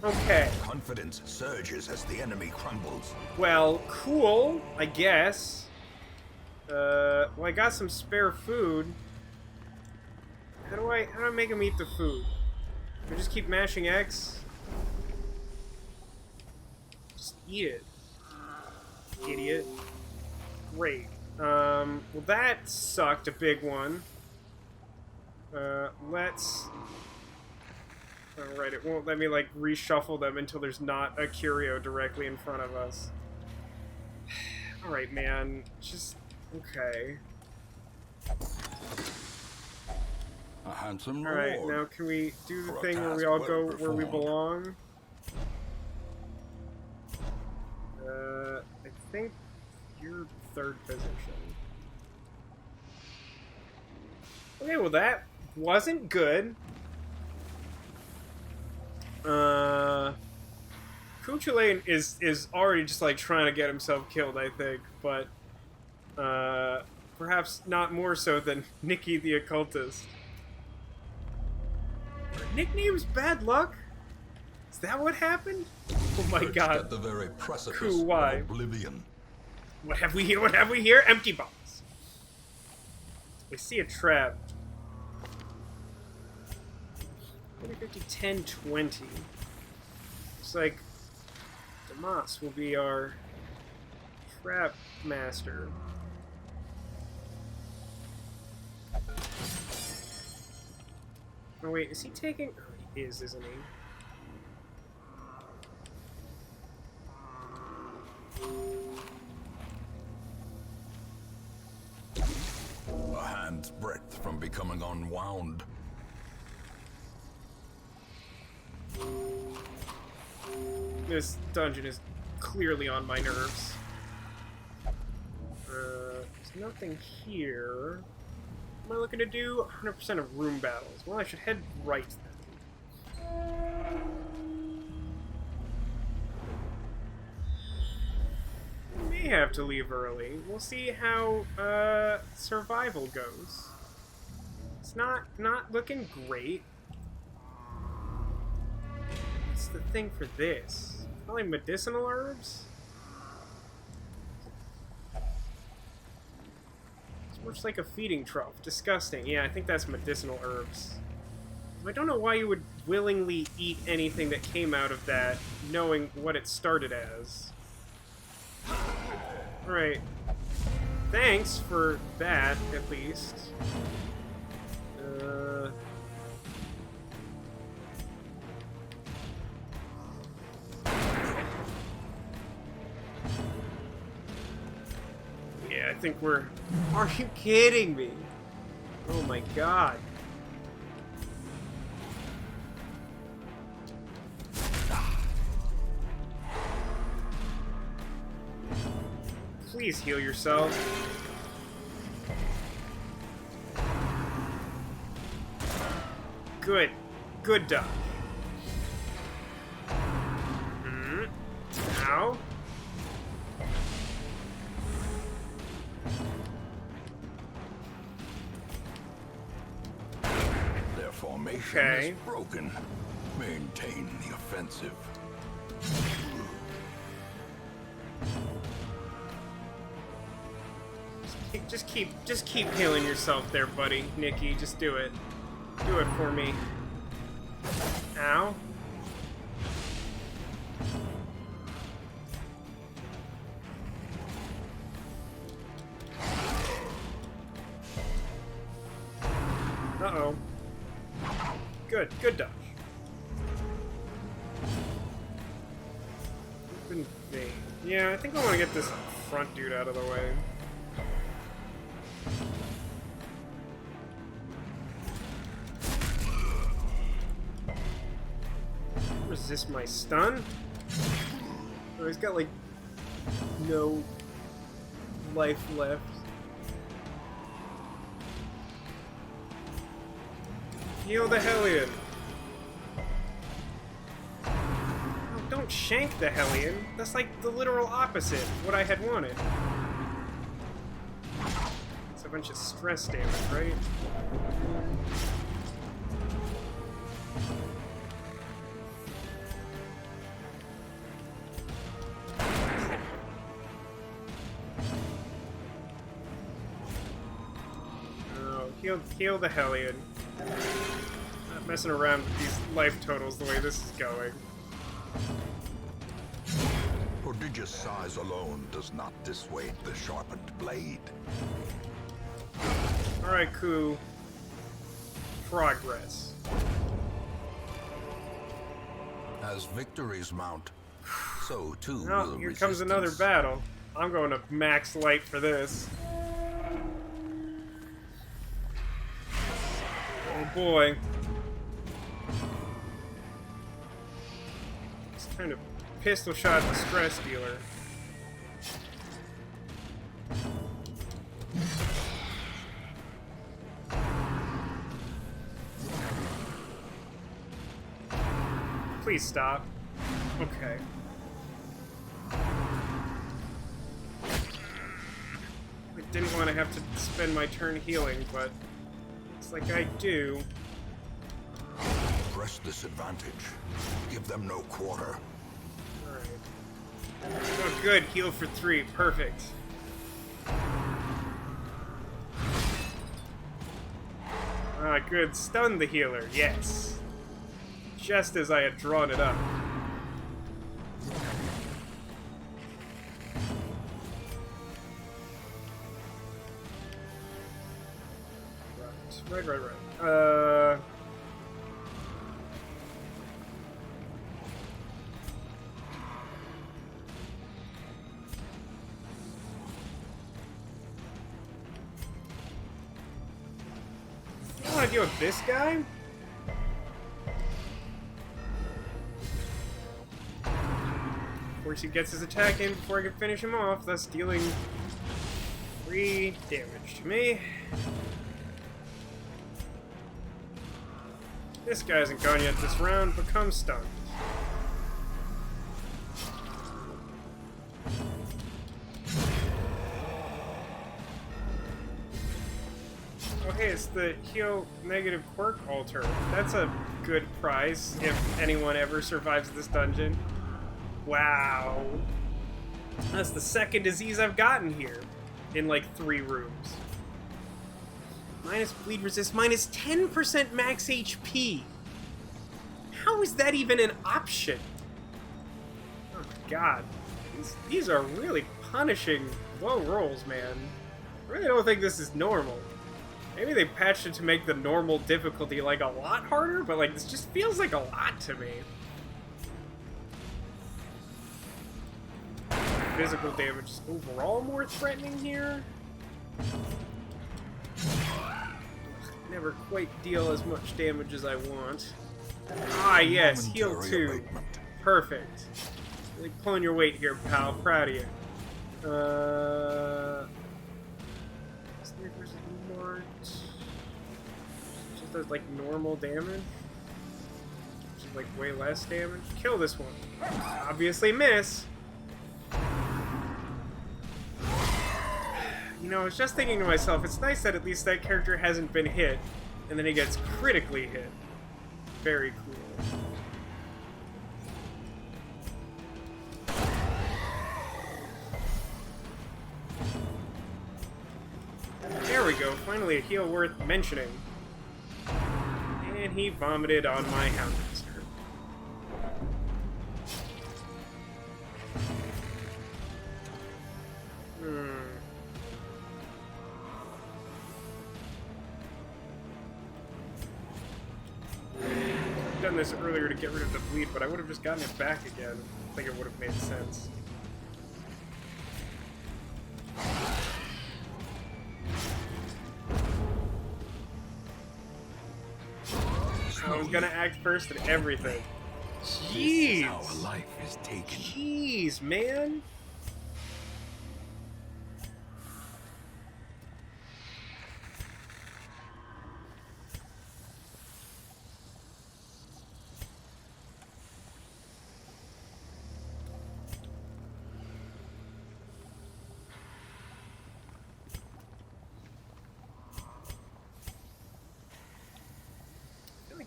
Speaker 1: Okay.
Speaker 2: Confidence surges as the enemy crumbles.
Speaker 1: Well, cool, I guess. Well, I got some spare food. How do I make him eat the food? Do I just keep mashing X? Just eat it. Idiot. Great. Well, that sucked, a big one. Let's... Alright, it won't let me, like, reshuffle them until there's not a curio directly in front of us. Alright, man. Just... Okay.
Speaker 2: A handsome
Speaker 1: Alright,
Speaker 2: reward.
Speaker 1: now can we do the
Speaker 2: for a
Speaker 1: thing where we
Speaker 2: task
Speaker 1: all
Speaker 2: well
Speaker 1: go where we
Speaker 2: performed.
Speaker 1: belong? I think you're 3rd position. Okay, well that wasn't good. Kuchulain is already just like trying to get himself killed, I think, but perhaps not more so than Nikki the Occultist. Are nicknames bad luck? Is that what happened? Oh my
Speaker 2: Perched
Speaker 1: god.
Speaker 2: At the very precipice
Speaker 1: Cool, why?
Speaker 2: of oblivion.
Speaker 1: What have we here? What have we here? Empty box. We see a trap. 40, 50, 10, 20. Looks like Damas will be our trap master. Oh wait, is he taking... Oh, he is, isn't he?
Speaker 2: A hand's breadth from becoming unwound.
Speaker 1: This dungeon is clearly on my nerves. There's nothing here. What am I looking to do? 100% of room battles. Well, I should head right then. May have to leave early. We'll see how survival goes. It's not looking great. What's the thing for this? Probably medicinal herbs? It's much like a feeding trough. Disgusting. Yeah, I think that's medicinal herbs. I don't know why you would willingly eat anything that came out of that, knowing what it started as. Alright. Thanks for that, at least. Yeah, I think we're... Are you kidding me? Oh my god. Please heal yourself. Good. Good dodge. Ow.
Speaker 2: Their formation
Speaker 1: Okay.
Speaker 2: is broken. Maintain the offensive.
Speaker 1: Just keep healing yourself there, buddy. Nikki, just do it. Do it for me. Ow. Uh-oh. Good dodge. Open vein. Yeah, I think I want to get this front dude out of the way. Resist my stun? Oh, he's got, like, no life left. Heal the Hellion! Oh, don't shank the Hellion. That's like the literal opposite of what I had wanted. It's a bunch of stress damage, right? Heal the Hellion. Not messing around with these life totals the way this is going.
Speaker 2: Prodigious size alone does not dissuade the sharpened blade.
Speaker 1: Alright, Ku. Progress.
Speaker 2: As victories mount, so too
Speaker 1: Oh,
Speaker 2: will
Speaker 1: here
Speaker 2: resistance.
Speaker 1: comes another battle. I'm going to max light for this. Oh boy. It's kind of pistol shot the stress dealer. Please stop. Okay. I didn't want to have to spend my turn healing, but looks like I do.
Speaker 2: Press this advantage. Give them no quarter.
Speaker 1: Alright. Oh, good. Heal for 3. Perfect. Ah, good. Stun the healer. Yes. Just as I had drawn it up. Right. You want to deal with this guy? Of course, he gets his attack in before I can finish him off, thus dealing 3 damage to me. This guy hasn't gone yet this round, becomes stunned. Oh hey, it's the heal negative quirk altar. That's a good prize if anyone ever survives this dungeon. Wow. That's the second disease I've gotten here in like 3 rooms. Minus bleed resist, minus 10% max HP. How is that even an option? Oh my god. These are really punishing low rolls, man. I really don't think this is normal. Maybe they patched it to make the normal difficulty like a lot harder, but like this just feels like a lot to me. Physical damage is overall more threatening here. Never quite deal as much damage as I want. Ah, yes, heal 2. Perfect. Really pulling your weight here, pal. Proud of you. Snake versus Mart. Just does like normal damage. Just like way less damage. Kill this one. Obviously miss. You know, I was just thinking to myself, it's nice that at least that character hasn't been hit, and then he gets critically hit. Very cool. There we go, finally a heal worth mentioning. And he vomited on my Houndmaster. Hmm. done this earlier to get rid of the bleed, but I would have just gotten it back again. I think it would have made sense. I was gonna act first at everything. Jeez!
Speaker 2: How a life is taken.
Speaker 1: Jeez, man!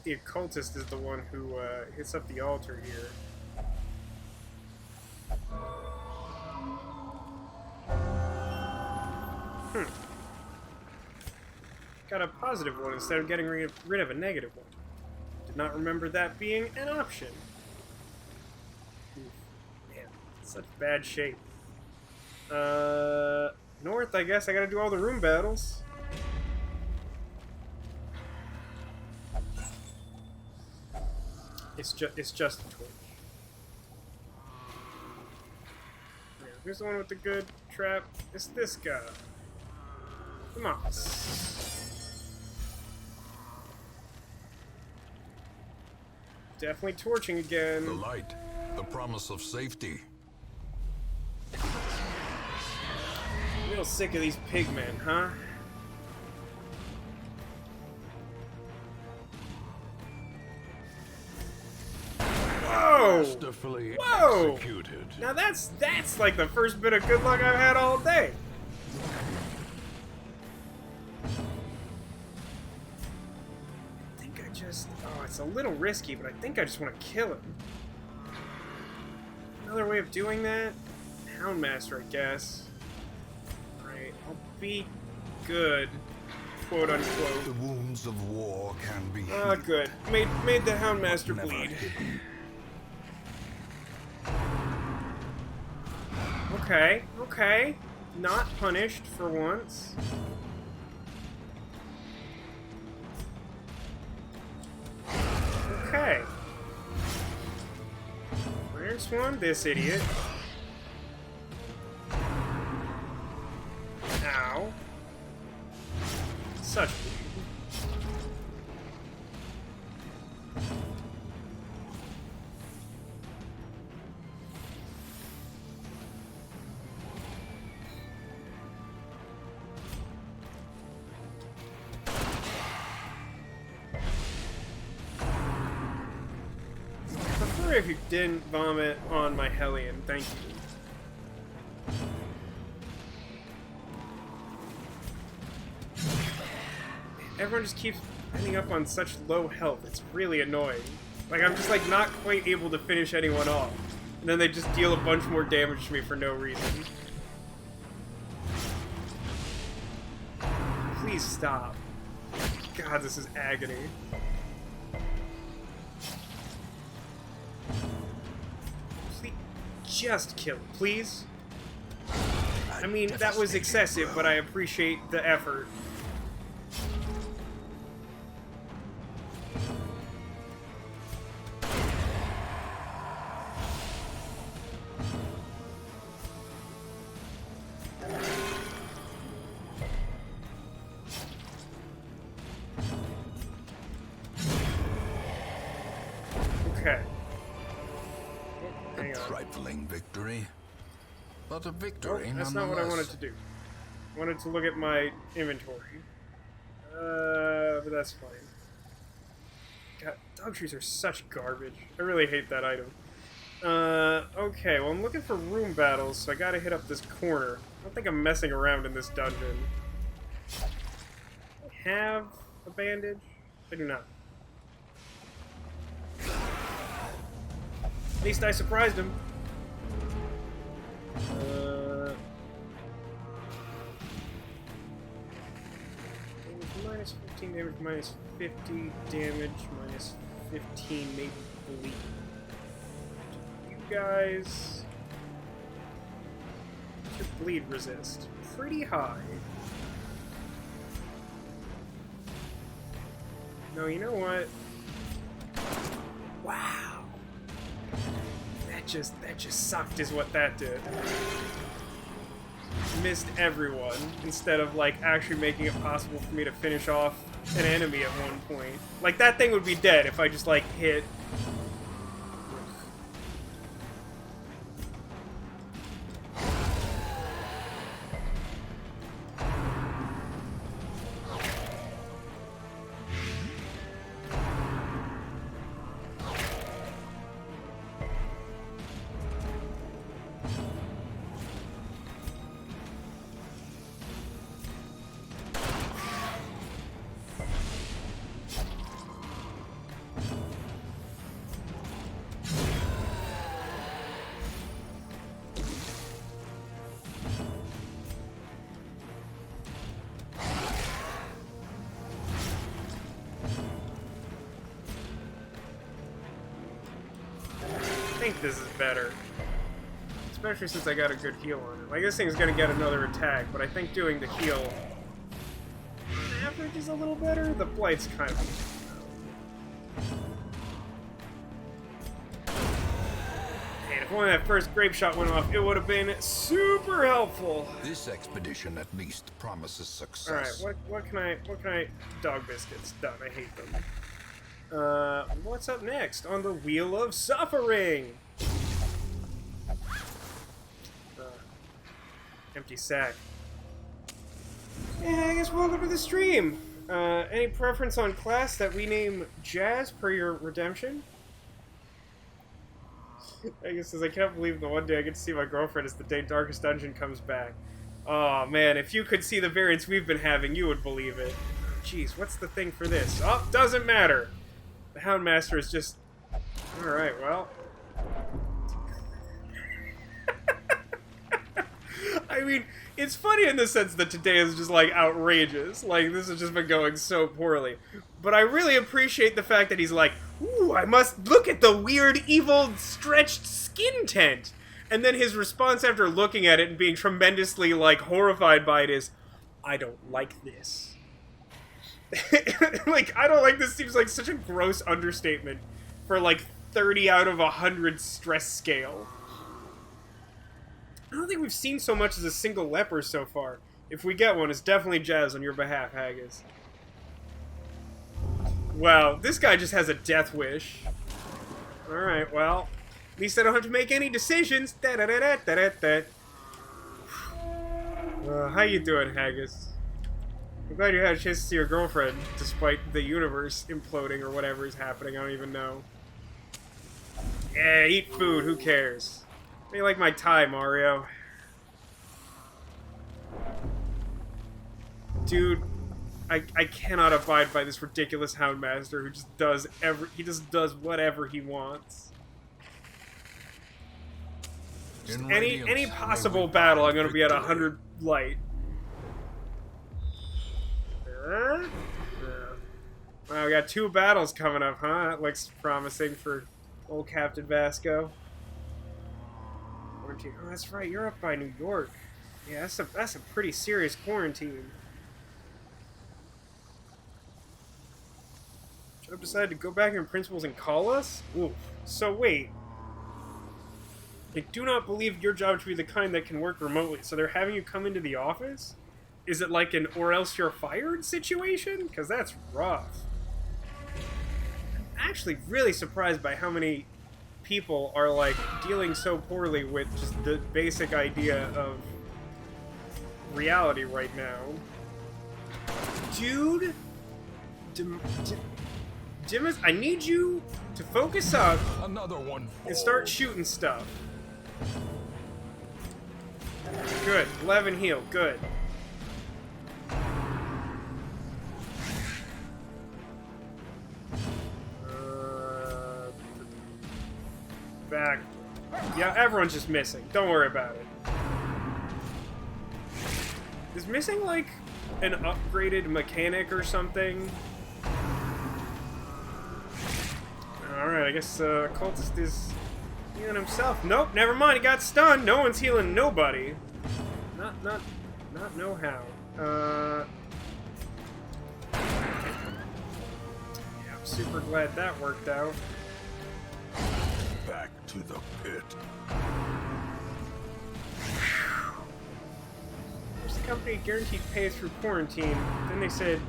Speaker 1: The occultist is the one who hits up the altar here. Got a positive one instead of getting rid of a negative one. Did not remember that being an option. Oof. Man, such bad shape. North, I guess I gotta do all the room battles. It's just a torch. Yeah, who's the one with the good trap? It's this guy. Come on. Definitely torching again.
Speaker 2: The light, the promise of safety.
Speaker 1: Real sick of these pigmen, huh?
Speaker 2: Masterfully executed.
Speaker 1: Now that's like the first bit of good luck I've had all day. I think I just... Oh, it's a little risky, but I think I just want to kill him. Another way of doing that? Houndmaster, I guess. Right, I'll be good. Quote unquote.
Speaker 2: The wounds of war can be
Speaker 1: Ah, good. Made the Houndmaster bleed.
Speaker 2: Hidden.
Speaker 1: Okay, okay. Not punished for once. Okay. Where's one? This idiot. Ow. Such bleed. If you didn't vomit on my Hellion, thank you. Everyone just keeps ending up on such low health. It's really annoying. Like, I'm just like not quite able to finish anyone off. And then they just deal a bunch more damage to me for no reason. Please stop. God, this is agony. Just kill him, please. I mean, that was excessive, but I appreciate the effort. Okay.
Speaker 2: A trifling victory, but a victory
Speaker 1: that's not what I wanted to do. I wanted to look at my inventory. But that's fine. God, dog trees are such garbage. I really hate that item. Okay, well I'm looking for room battles, so I gotta hit up this corner. I don't think I'm messing around in this dungeon. I have a bandage? I do not. At least I surprised him. Minus 15 damage, minus 50 damage, minus 15 maybe bleed. You guys... what's your bleed resist? Pretty high. No, you know what? Wow. That just sucked is what that did. Missed everyone instead of like actually making it possible for me to finish off an enemy at one point. Like that thing would be dead if I just like hit. I think this is better. Especially since I got a good heal on it. Like, this thing's gonna get another attack, but I think doing the heal on average is a little better. The blight's kind of... Man, if only that first grape shot went off, it would have been super helpful.
Speaker 2: This expedition at least promises success.
Speaker 1: Alright, what can I... Dog biscuits. Done. I hate them. What's up next on the Wheel of Suffering? Empty sack. Yeah, I guess welcome to the stream. Any preference on class that we name Jazz per your redemption? I guess I can't believe the one day I get to see my girlfriend is the day Darkest Dungeon comes back. Oh man, if you could see the variants we've been having, you would believe it. Jeez, what's the thing for this? Oh, doesn't matter. The Houndmaster is just... Alright, well... I mean, it's funny in the sense that today is just, like, outrageous. Like, this has just been going so poorly. But I really appreciate the fact that he's like, ooh, I must look at the weird, evil, stretched skin tent. And then his response after looking at it and being tremendously, like, horrified by it is, I don't like this. Like, I don't like this seems like such a gross understatement for, like, 30 out of 100 stress scale. I don't think we've seen so much as a single leper so far. If we get one, it's definitely Jazz on your behalf, Haggis. Wow, this guy just has a death wish. Alright, well, at least I don't have to make any decisions. How you doing, Haggis? I'm glad you had a chance to see your girlfriend, despite the universe imploding or whatever is happening. I don't even know. Yeah, eat food. Who cares? How you like my tie, Mario? Dude, I cannot abide by this ridiculous Houndmaster who just does whatever he wants. Just any possible battle, I'm gonna be at 100 light. Wow, we got 2 battles coming up, huh? That looks promising for old Captain Vasco. Quarantine. Oh, that's right. You're up by New York. Yeah, that's a pretty serious quarantine. Should I decide to go back in principals and call us? Oof. So wait. I do not believe your job to be the kind that can work remotely. So they're having you come into the office? Is it like an or else you're fired situation? Because that's rough. I'm actually really surprised by how many people are like dealing so poorly with just the basic idea of reality right now. Dude, Dimas, I need you to focus up
Speaker 2: Another one
Speaker 1: and start shooting stuff. Good, 11 heal, good. Back. Yeah, everyone's just missing. Don't worry about it. Is missing, like, an upgraded mechanic or something? Alright, I guess, Cultist is healing himself. Nope, never mind, he got stunned. No one's healing nobody. Not know how. Yeah, I'm super glad that worked out.
Speaker 2: back to the pit.
Speaker 1: First, the company guaranteed pay through quarantine. Then they said,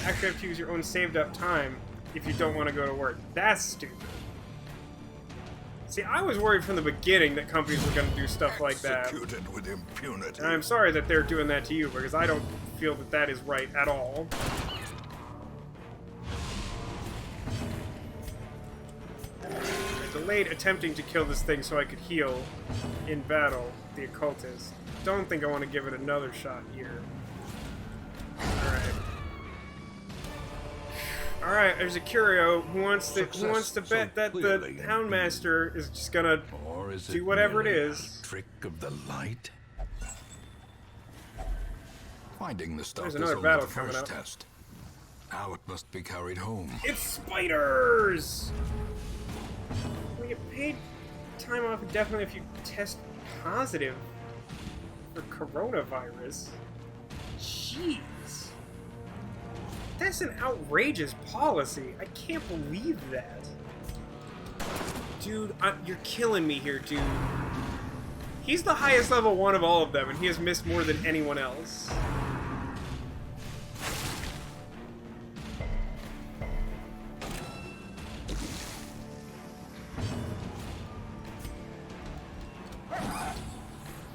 Speaker 1: actually have to use your own saved up time if you don't want to go to work. That's stupid. See, I was worried from the beginning that companies were going to do stuff like that.
Speaker 2: Executed with impunity.
Speaker 1: And I'm sorry that they're doing that to you, because I don't feel that that is right at all. I delayed attempting to kill this thing so I could heal in battle the occultist. Don't think I want to give it another shot here. Alright. Alright, there's a curio who wants to bet that the Houndmaster is just gonna do whatever it is.
Speaker 2: Trick of the light. Finding the stuff
Speaker 1: There's
Speaker 2: is
Speaker 1: another
Speaker 2: only
Speaker 1: battle
Speaker 2: the
Speaker 1: coming
Speaker 2: first
Speaker 1: up.
Speaker 2: test. Now it must be carried home.
Speaker 1: It's spiders! We get paid time off indefinitely if you test positive for coronavirus. Jeez. That's an outrageous policy. I can't believe that. Dude, you're killing me here, dude. He's the highest level one of all of them, and he has missed more than anyone else.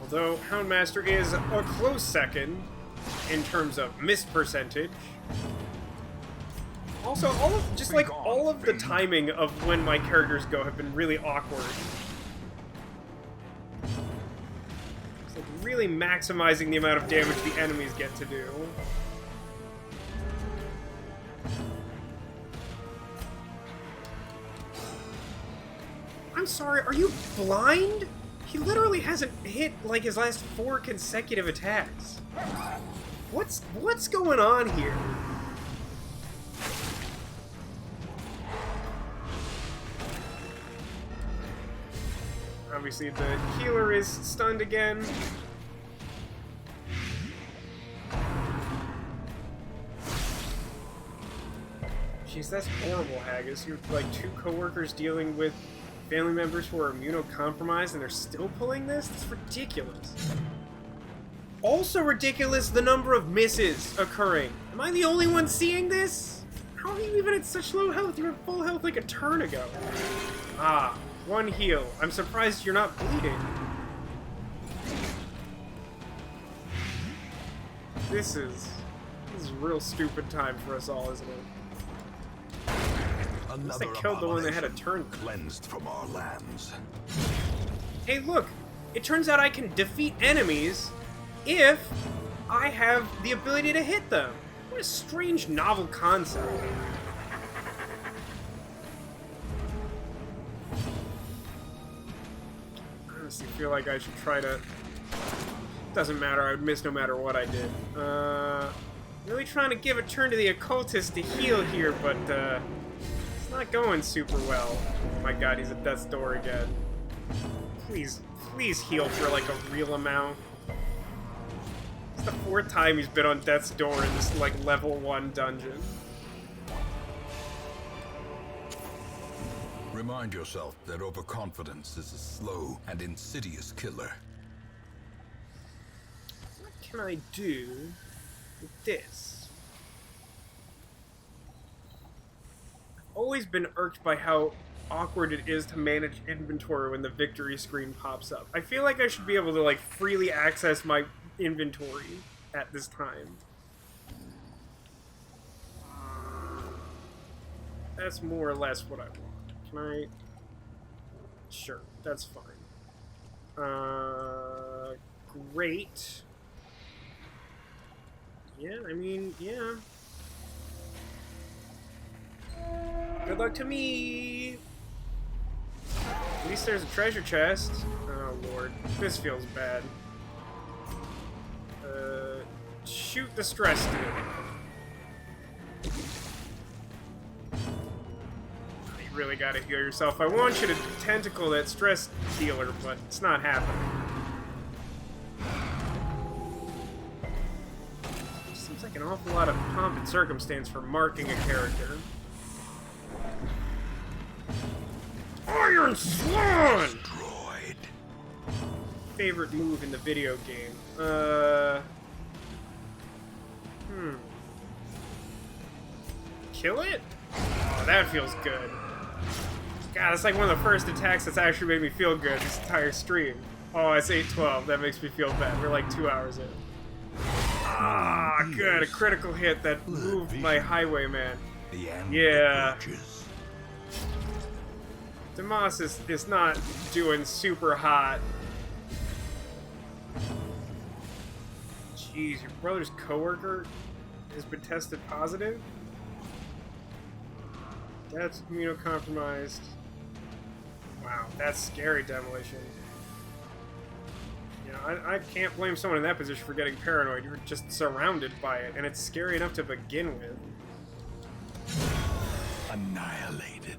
Speaker 1: Although Houndmaster is a close second in terms of miss percentage. Also, all of the timing of when my characters go have been really awkward. It's like really maximizing the amount of damage the enemies get to do. I'm sorry, are you blind? He literally hasn't hit, like, his last 4 consecutive attacks. What's going on here? Obviously, the healer is stunned again. Jeez, that's horrible, Haggis. You're like 2 coworkers dealing with family members who are immunocompromised and they're still pulling this? That's ridiculous. Also ridiculous, the number of misses occurring. Am I the only one seeing this? How are you even at such low health? You were at full health like a turn ago. Ah, 1 heal. I'm surprised you're not bleeding. This is a real stupid time for us all, isn't it? At least I killed the one that had a turn.
Speaker 2: Cleansed from our lands.
Speaker 1: Hey, look! It turns out I can defeat enemies if I have the ability to hit them. What a strange, novel concept. I honestly feel like I should try to... Doesn't matter, I would miss no matter what I did. Really trying to give a turn to the occultist to heal here, but it's not going super well. Oh my god, he's at death's door again. Please heal for like a real amount. It's the 4th time he's been on death's door in this like level 1 dungeon.
Speaker 2: Remind yourself that overconfidence is a slow and insidious killer.
Speaker 1: What can I do with this? I've always been irked by how awkward it is to manage inventory when the victory screen pops up. I feel like I should be able to like freely access my inventory at this time. That's more or less what I want. Can I? Sure, that's fine. Great. Yeah, I mean, yeah. Good luck to me! At least there's a treasure chest. Oh lord, this feels bad. Shoot the stress dude. You really gotta heal yourself. I want you to tentacle that stress dealer, but it's not happening. Seems like an awful lot of pomp and circumstance for marking a character. Iron Swan!
Speaker 2: Destroyed.
Speaker 1: Favorite move in the video game. Kill it? Oh, that feels good. God, that's like one of the first attacks that's actually made me feel good this entire stream. Oh, it's 8:12. That makes me feel bad. We're like 2 hours in. Ah, good. A critical hit that moved my highwayman. Yeah. Demas is not doing super hot. Jeez, your brother's coworker has been tested positive? That's immunocompromised. Wow, that's scary, Demolition. You know, I can't blame someone in that position for getting paranoid. You're just surrounded by it, and it's scary enough to begin with.
Speaker 2: Annihilated.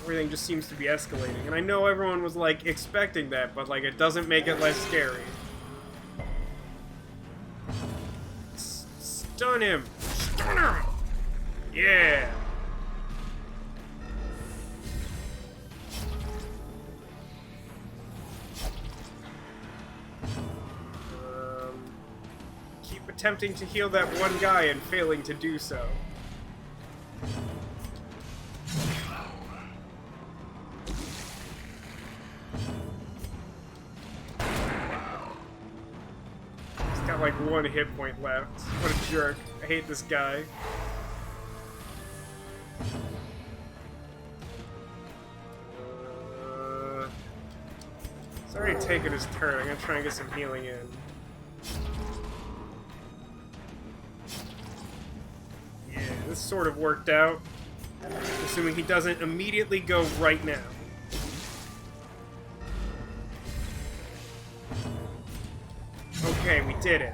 Speaker 1: Everything just seems to be escalating, and I know everyone was, like, expecting that, but, like, it doesn't make it less scary. Stun him! Stun him! Yeah! Keep attempting to heal that one guy and failing to do so. He's got like 1 hit point left. What a jerk. I hate this guy. He's already taken his turn. I'm gonna try and get some healing in. Yeah, this sort of worked out. Assuming he doesn't immediately go right now. Okay, we did it.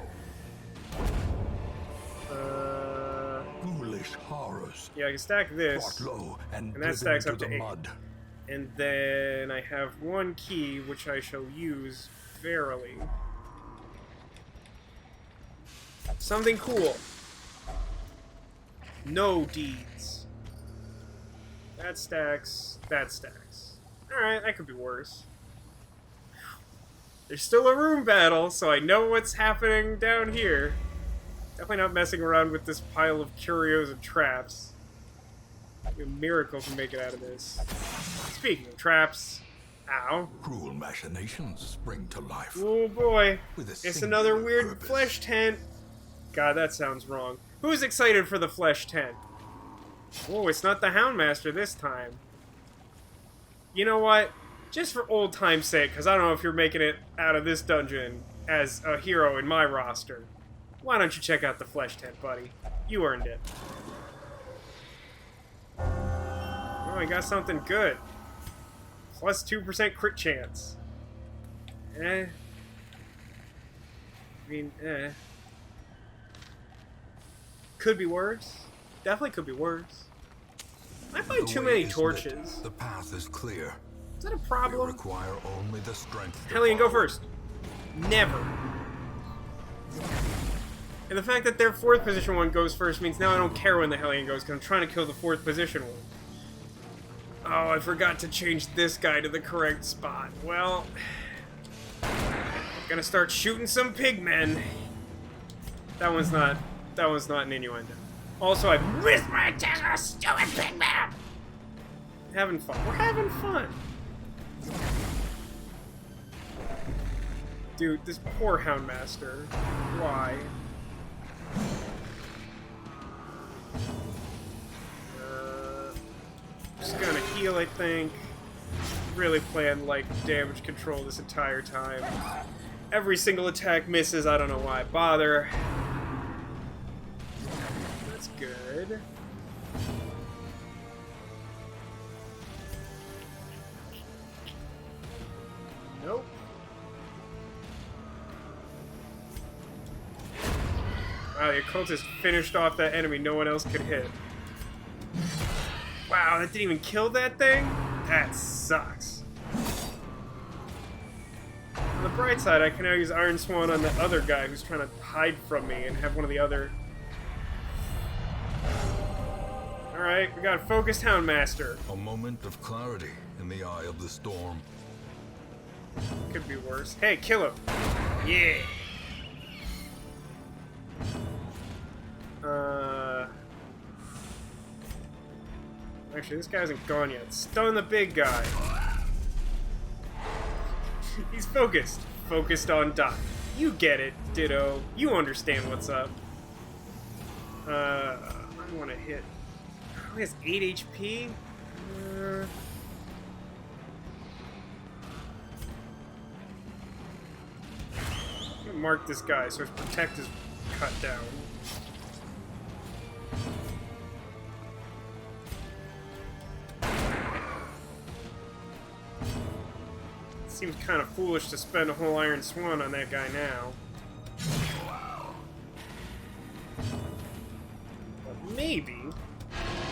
Speaker 2: Foolish horrors.
Speaker 1: Yeah, I can stack this.
Speaker 2: Low and
Speaker 1: that stacks up to 8.
Speaker 2: Mud.
Speaker 1: And then I have 1 key, which I shall use verily. Something cool. No deeds. That stacks. That stacks. Alright, that could be worse. There's still a room battle, so I know what's happening down here. Definitely not messing around with this pile of curios and traps. A miracle can make it out of this. Speaking of traps, ow.
Speaker 2: Cruel machinations spring to life.
Speaker 1: Oh boy,
Speaker 2: With a
Speaker 1: it's another
Speaker 2: singular
Speaker 1: weird
Speaker 2: purpose.
Speaker 1: flesh tent. God, that sounds wrong. Who's excited for the flesh tent? Oh, it's not the Houndmaster this time. You know what? Just for old time's sake, because I don't know if you're making it out of this dungeon as a hero in my roster. Why don't you check out the flesh tent, buddy? You earned it. Oh, I got something good. Plus 2% crit chance. I mean, Could be worse. Definitely could be worse. I find too many torches.
Speaker 2: The path is clear.
Speaker 1: Is that a
Speaker 2: We
Speaker 1: problem?
Speaker 2: require only the strength. to
Speaker 1: Hellion, go
Speaker 2: follow.
Speaker 1: first. Never. And the fact that their 4th position one goes first means now I don't care when the Hellion goes, because I'm trying to kill the 4th position one. Oh, I forgot to change this guy to the correct spot. Well, I'm gonna start shooting some pigmen. That one's not an innuendo. Also, I missed my attack on a stupid pigman! Having fun. We're having fun. Dude, this poor Houndmaster. Why? Just gonna heal, I think. Really playing like damage control this entire time. Every single attack misses, I don't know why I bother. That's good. Nope. Wow, the occultist finished off that enemy no one else could hit. Wow, that didn't even kill that thing? That sucks. On the bright side, I can now use Iron Swan on the other guy who's trying to hide from me and have one of the other... Alright, we got a focused Houndmaster.
Speaker 2: A moment of clarity in the eye of the storm.
Speaker 1: Could be worse. Hey, kill him! Yeah! Actually, this guy hasn't gone yet. Stun the big guy. He's focused. Focused on Doc. You get it, Ditto. You understand what's up. I want to hit... Oh, he has 8 HP? I'm gonna mark this guy so his protect is cut down. Seems kind of foolish to spend a whole Iron Swan on that guy now. But maybe.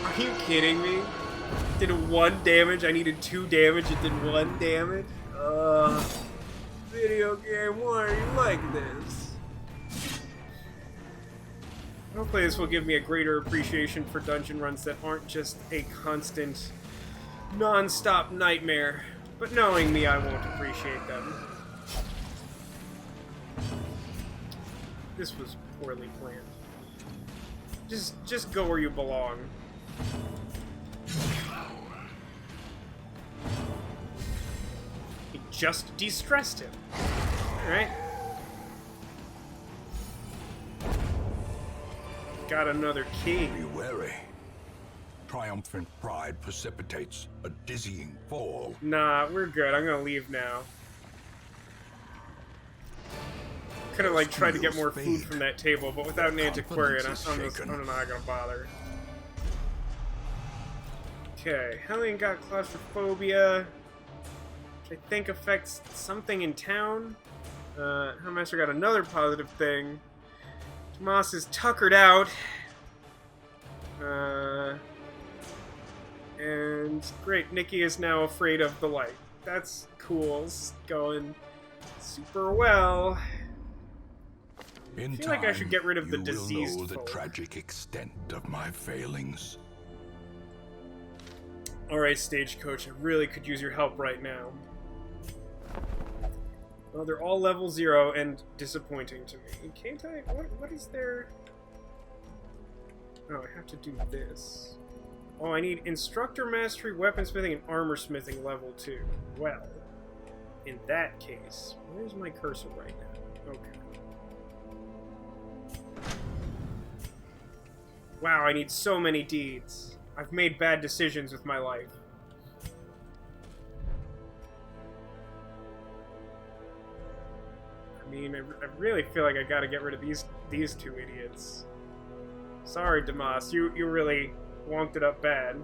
Speaker 1: Are you kidding me? Did 1 damage? I needed 2 damage. It did 1 damage? Video game, why are you like this? Hopefully this will give me a greater appreciation for dungeon runs that aren't just a constant, non-stop nightmare. But knowing me, I won't appreciate them. This was poorly planned. Just go where you belong. He just de-stressed him. Alright. Got another key.
Speaker 2: Be wary. Triumphant pride precipitates a dizzying fall.
Speaker 1: Nah, we're good. I'm gonna leave now. Could have like tried to get more food from that table, but without an antiquarian, I'm not gonna bother. Okay, Hellion got claustrophobia, which I think affects something in town. Hellmaster got another positive thing. Tomas is tuckered out. And great, Nikki is now afraid of the light. That's cool. It's going super well. I feel like I should get rid of the diseased
Speaker 2: You will know
Speaker 1: folk.
Speaker 2: the tragic extent of my failings.
Speaker 1: Alright, Stagecoach, I really could use your help right now. Well, they're all level 0 and disappointing to me. Can't I? What is there? Oh, I have to do this. Oh, I need Instructor Mastery, Weaponsmithing, and Armor Smithing level 2. Well, in that case, where's my cursor right now? Okay. Wow, I need so many deeds. I've made bad decisions with my life. I mean, I really feel like I gotta get rid of these 2 idiots. Sorry, Damas, you really wonked it up bad.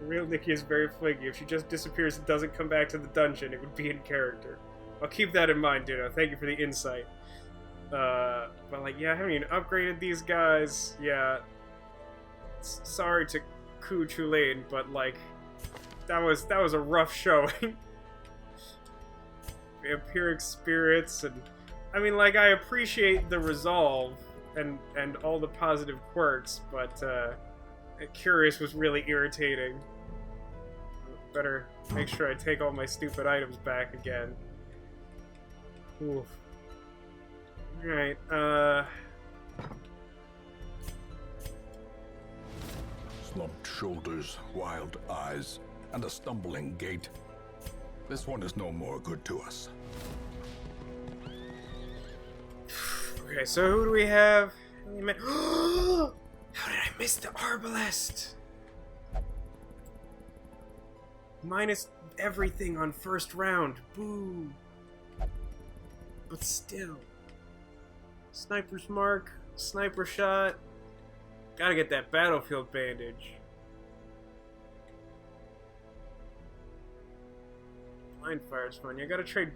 Speaker 1: The real Nikki is very flaky. If she just disappears and doesn't come back to the dungeon, it would be in character. I'll keep that in mind, Ditto. Thank you for the insight. But like, yeah, I haven't even upgraded these guys. Yeah. Sorry to Ku Chulain, but like, that was a rough showing. Vampiric spirits, and I mean, like, I appreciate the resolve and all the positive quirks, but Curious was really irritating. Better make sure I take all my stupid items back again. Oof. Alright,
Speaker 2: Slumped shoulders, wild eyes, and a stumbling gait. This one is no more good to us.
Speaker 1: Okay, so who do we have? How did I miss the Arbalest? Minus everything on first round. Boo. But still. Sniper's mark, sniper shot. Gotta get that battlefield bandage. Blind fire's fun. I gotta trade.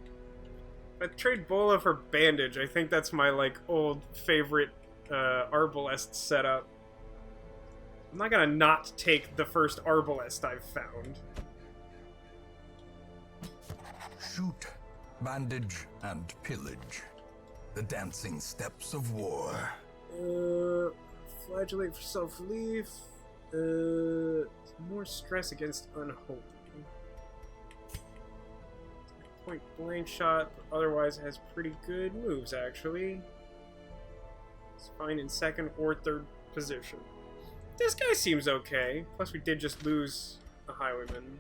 Speaker 1: If I trade Bola for bandage, I think that's my like old favorite Arbalest setup. I'm not gonna not take the first Arbalest I've found.
Speaker 2: Shoot, bandage, and pillage. The dancing steps of war.
Speaker 1: Flagellate for self-relief. More stress against unholy. Point blank shot, but otherwise it has pretty good moves actually. It's fine in second or third position. This guy seems okay. Plus we did just lose a highwayman.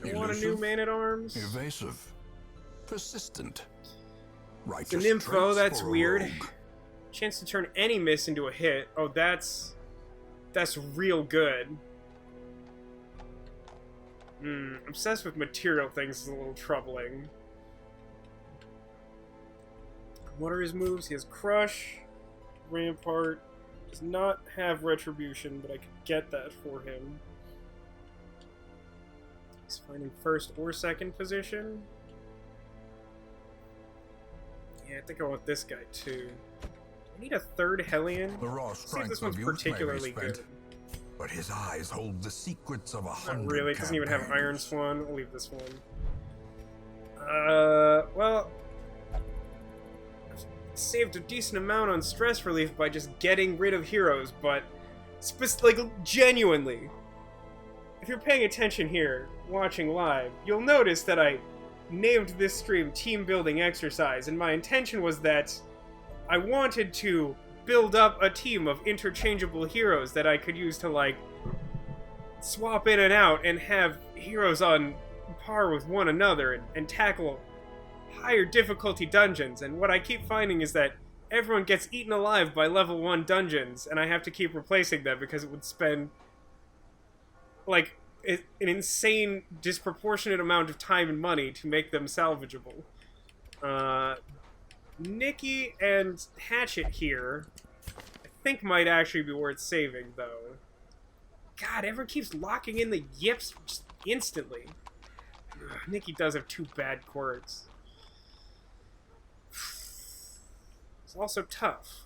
Speaker 1: I want a new man-at-arms.
Speaker 2: Evasive. Persistent.
Speaker 1: It's an nympho, that's weird. Chance to turn any miss into a hit. Oh, that's real good. Obsessed with material things is a little troubling. What are his moves? He has Crush, Rampart, does not have Retribution, but I could get that for him. He's fine in first or second position. Yeah, I think I want this guy too. I need a third Hellion.
Speaker 2: The raw
Speaker 1: Let's see if
Speaker 2: strength
Speaker 1: this
Speaker 2: of
Speaker 1: one's
Speaker 2: youth
Speaker 1: particularly
Speaker 2: may be spent,
Speaker 1: good.
Speaker 2: but his eyes hold the secrets of 100
Speaker 1: Not really, it doesn't even have
Speaker 2: campaigns.
Speaker 1: Iron Swan. I'll leave this one. Well, I've saved a decent amount on stress relief by just getting rid of heroes, but genuinely, if you're paying attention here, watching live, you'll notice that I named this stream Team Building Exercise, and my intention was that I wanted to build up a team of interchangeable heroes that I could use to, like, swap in and out and have heroes on par with one another and tackle higher difficulty dungeons. And what I keep finding is that everyone gets eaten alive by level 1 dungeons, and I have to keep replacing them because it would spend, like, an insane, disproportionate amount of time and money to make them salvageable. Nikki and Hatchet here, I think might actually be worth saving, though. God, everyone keeps locking in the yips just instantly. Ugh, Nikki does have 2 bad quirks. It's also tough.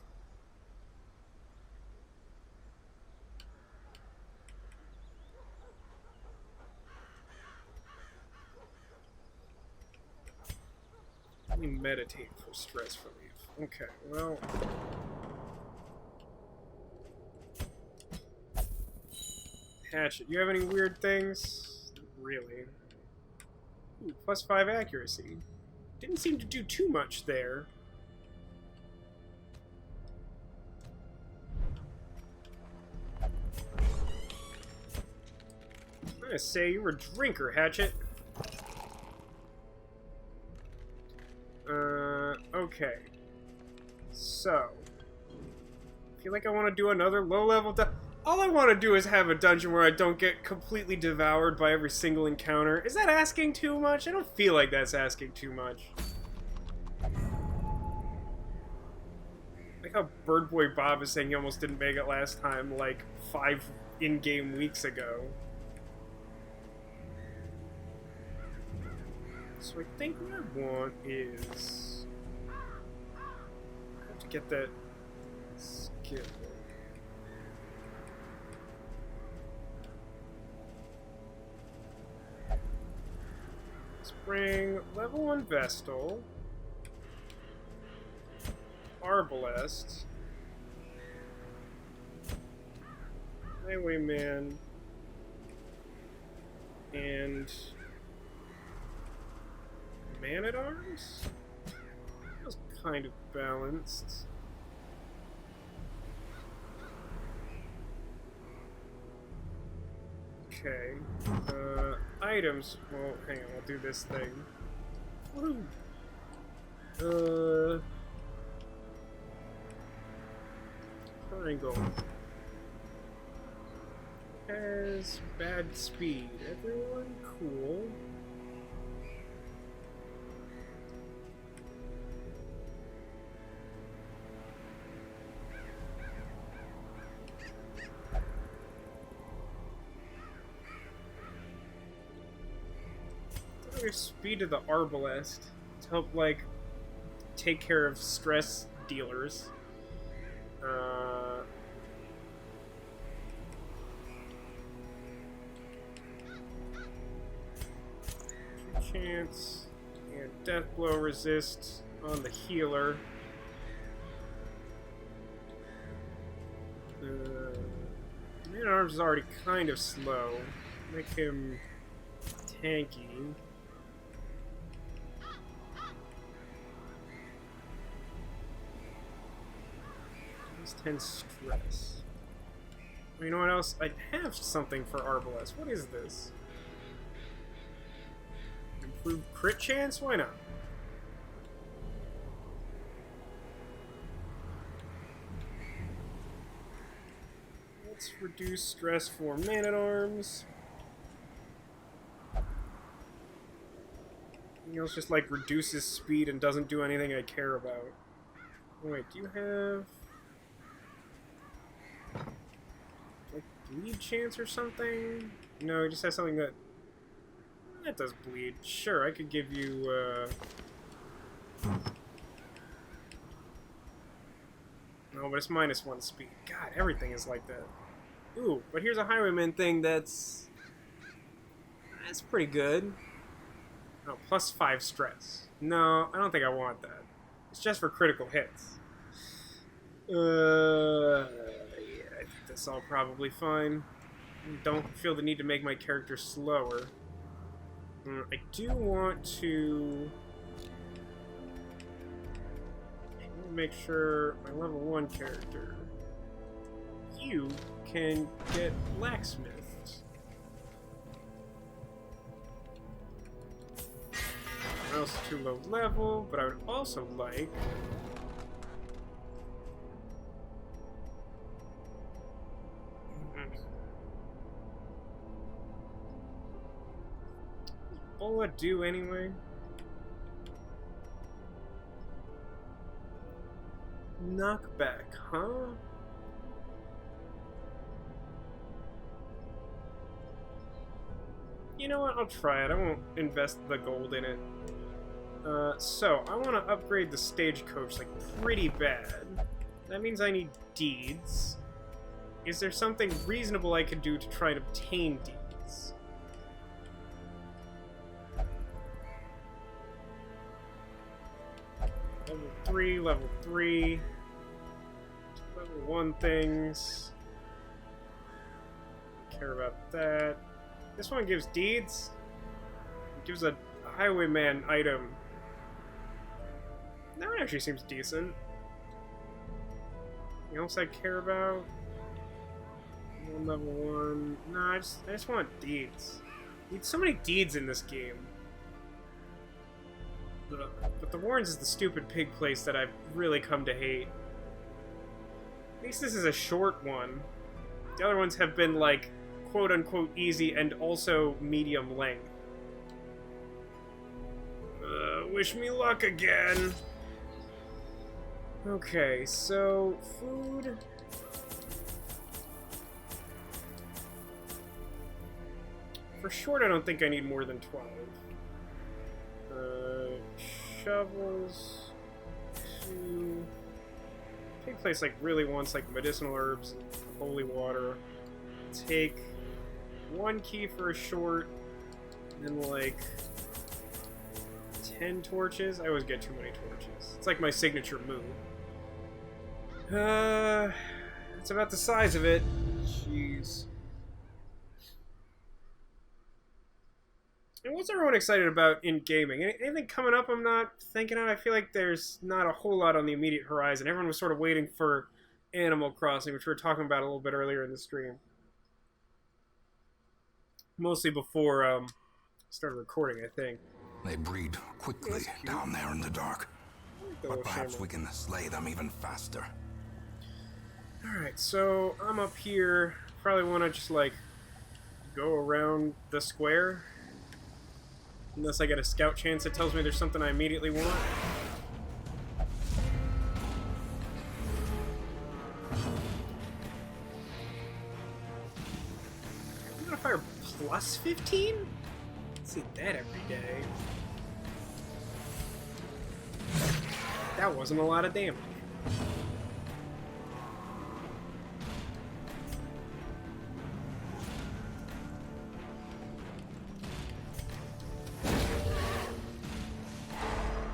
Speaker 1: Let me meditate for stress relief. Okay, well... Hatchet, you have any weird things? Really? Ooh, +5 accuracy. Didn't seem to do too much there. I'm gonna say you were a drinker, Hatchet. Okay. So, I feel like I want to do another low-level all I want to do is have a dungeon where I don't get completely devoured by every single encounter. Is that asking too much? I don't feel like that's asking too much. Like how Bird Boy Bob is saying he almost didn't make it last time, like 5 in-game weeks ago. So I think what I want is... I have to get that skill. Spring, level 1 Vestal. Arbalest. Highwayman. And... Man-at-Arms? That was kind of balanced. Okay. Items. Well, hang on, I'll do this thing. Woohoo! Triangle. Has bad speed. Everyone? Cool. Speed of the Arbalest to help, like, take care of stress dealers. Chance and death blow resist on the healer. Man-at-Arms is already kind of slow. Make him tanky. He's 10 stress. Well, you know what else? I have something for Arbalest. What is this? Improved crit chance? Why not? Let's reduce stress for Man-at-Arms. Anything else just like reduces speed and doesn't do anything I care about. Oh, wait, do you have like bleed chance or something? No, it just has something that does bleed. Sure, I could give you no, but it's -1 speed. God, everything is like that. Ooh, but here's a Highwayman thing that's pretty good. Oh, +5 stress. No, I don't think I want that. It's just for critical hits. Yeah, I think that's all probably fine. Don't feel the need to make my character slower. I do want to make sure my level 1 character, you can get blacksmithed. Or else too low level, but I would also like Bola do anyway? Knockback, huh? You know what? I'll try it. I won't invest the gold in it. So, I want to upgrade the stagecoach, like, pretty bad. That means I need deeds. Is there something reasonable I could do to try to obtain deeds? Level 3, level 3. Level 1 things. Care about that. This one gives deeds. It gives a Highwayman item. That one actually seems decent. Anything else I care about? Level 1. Nah, I just want deeds. Need so many deeds in this game. But the Warrens is the stupid pig place that I've really come to hate. At least this is a short one. The other ones have been like quote-unquote easy and also medium length. Wish me luck again. Okay, so food. For short, I don't think I need more than 12. Shovels. 2. Pig place like really wants like medicinal herbs and holy water. Take 1 key for a short, and then like 10 torches. I always get too many torches. It's like my signature move. That's about the size of it. Jeez. And what's everyone excited about in gaming? Anything coming up I'm not thinking of? I feel like there's not a whole lot on the immediate horizon. Everyone was sort of waiting for Animal Crossing, which we were talking about a little bit earlier in the stream. Mostly before I started recording, I think.
Speaker 2: They breed quickly down there in the dark. But perhaps we can slay them even faster.
Speaker 1: Alright, so I'm up here. Probably want to just, like, go around the square. Unless I get a scout chance that tells me there's something I immediately want. Modifier plus 15? See that every day. That wasn't a lot of damage.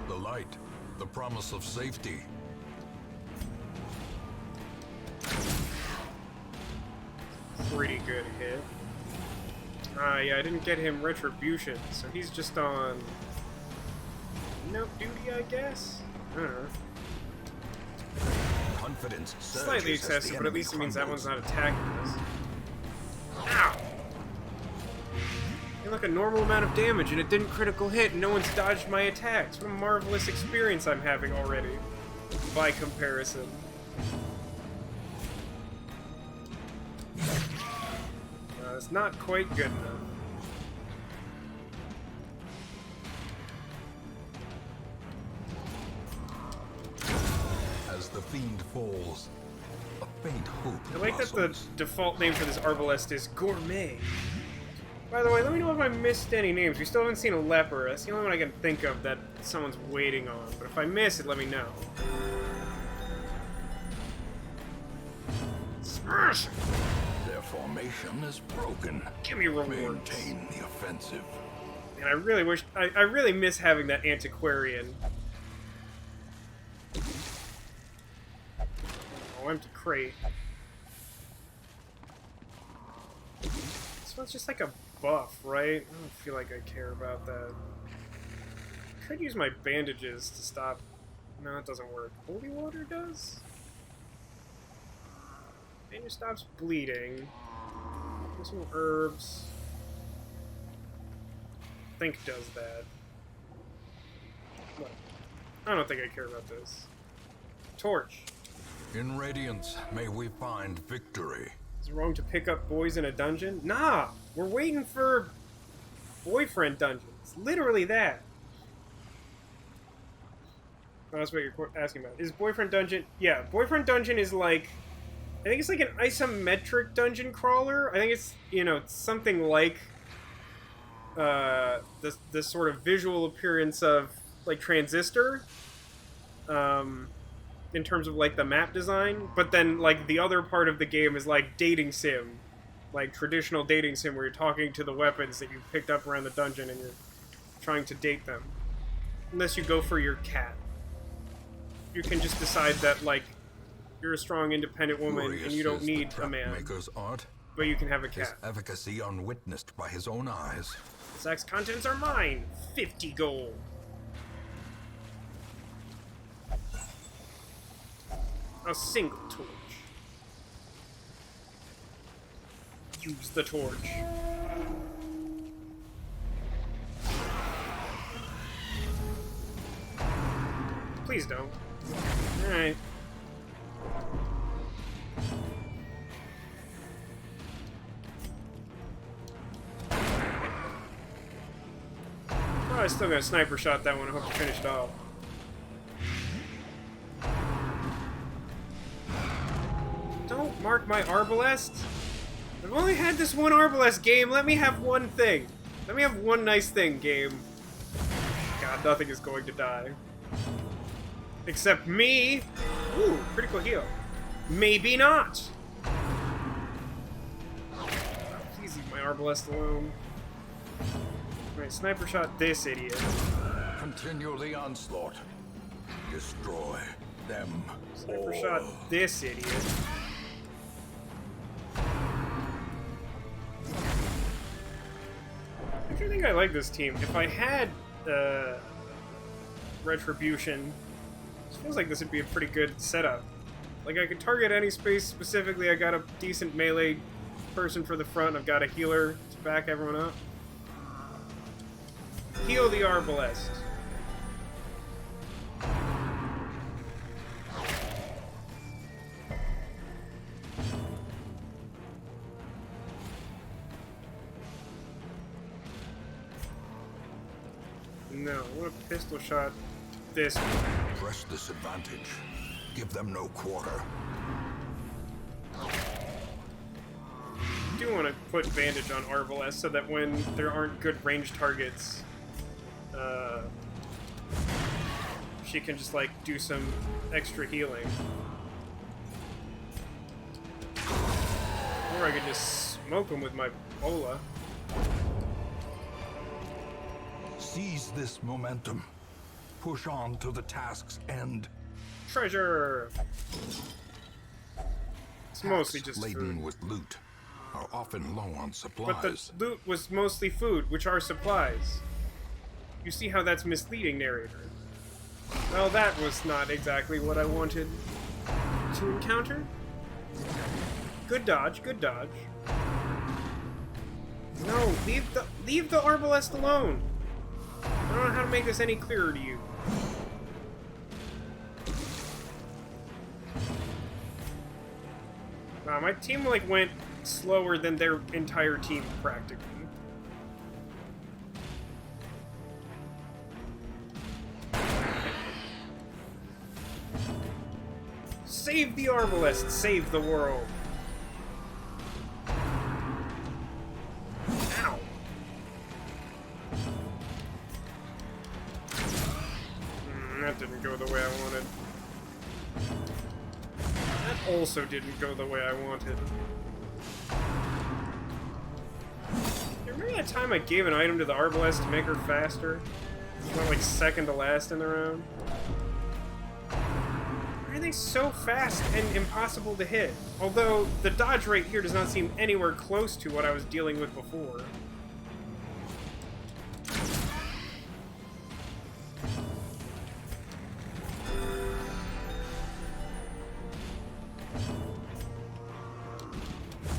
Speaker 2: The light, the promise of safety.
Speaker 1: pretty good hit. Yeah, I didn't get him retribution, so he's just on note duty, I guess? I don't know.
Speaker 2: Confidence
Speaker 1: Slightly excessive, but at least it means that one's not attacking us. Ow! And like a normal amount of damage, and it didn't critical hit, and no one's dodged my attacks. What a marvelous experience I'm having already, by comparison. It's not quite good enough.
Speaker 2: As the fiend falls, a faint hope
Speaker 1: I like that the
Speaker 2: blossoms.
Speaker 1: default name for this arbalest is Gourmet. By the way, let me know if I missed any names. We still haven't seen a leper. That's the only one I can think of that someone's waiting on. But if I miss it, let me know. Smash!
Speaker 2: Their formation is broken.
Speaker 1: Give me rewards.
Speaker 2: Maintain the offensive.
Speaker 1: And I really wish... I really miss having that Antiquarian. Oh, empty crate. This one's just like a buff, right? I don't feel like I care about that. Could use my bandages to stop... No, it doesn't work. Holy water does? Bandage stops bleeding. There's some herbs. I think does that. Well, I don't think I care about this. Torch.
Speaker 2: In Radiance, may we find victory.
Speaker 1: Is it wrong to pick up boys in a dungeon? Nah! We're waiting for boyfriend dungeons. Literally that. Oh, that's what you're asking about. Is boyfriend dungeon... Yeah, boyfriend dungeon is like... I think it's like an isometric dungeon crawler. I think it's, you know, something like the sort of visual appearance of, like, Transistor. In terms of, like, the map design. But then, like, the other part of the game is, like, dating sim. Like, traditional dating sim where you're talking to the weapons that you've picked up around the dungeon and you're trying to date them. Unless you go for your cat. You can just decide that, like, you're a strong, independent woman
Speaker 2: Glorious
Speaker 1: and you don't
Speaker 2: is the
Speaker 1: need a man.
Speaker 2: Trapmaker's art,
Speaker 1: But you can have a
Speaker 2: his
Speaker 1: cat.
Speaker 2: efficacy unwitnessed by his own eyes.
Speaker 1: Sack's contents are mine. 50 gold. A single torch. Use the torch. Please don't. Alright. Oh, I still got a sniper shot that one. I hope to finish it off. Don't mark my arbalest. I've only had this one arbalest game. Let me have one thing. Let me have one nice thing, game. God, nothing is going to die. Except me. Ooh, critical heal. Maybe not. Oh, please leave my arbalest alone. Alright, sniper shot this idiot.
Speaker 2: Continue the onslaught. Destroy them
Speaker 1: Sniper
Speaker 2: all.
Speaker 1: shot this idiot. I actually think I like this team. If I had Retribution, it feels like this would be a pretty good setup. Like, I could target any space specifically. I got a decent melee person for the front. I've got a healer to back everyone up. Heal the arbalest. No, I want a pistol shot this one.
Speaker 2: Press this advantage. Give them no quarter.
Speaker 1: I do want to put bandage on Arbalest so that when there aren't good ranged targets, she can just, like, do some extra healing. Or I could just smoke him with my bola.
Speaker 2: Seize this momentum. Push on to the task's end.
Speaker 1: Treasure! It's mostly just
Speaker 2: laden
Speaker 1: food.
Speaker 2: with loot. are often low on
Speaker 1: But the
Speaker 2: supplies.
Speaker 1: loot was mostly food, which are supplies. You see how that's misleading, narrator. Well, that was not exactly what I wanted to encounter. Good dodge, good dodge. No, leave the arbalest alone. I don't know how to make this any clearer to you. Wow, my team like went slower than their entire team practically. Save the arbalest, save the world. Ow. That didn't go the way I wanted. That also didn't go the way I wanted. Remember that time I gave an item to the arbalest to make her faster? She went like second to last in the round. Why are they so fast and impossible to hit? Although the dodge rate here does not seem anywhere close to what I was dealing with before.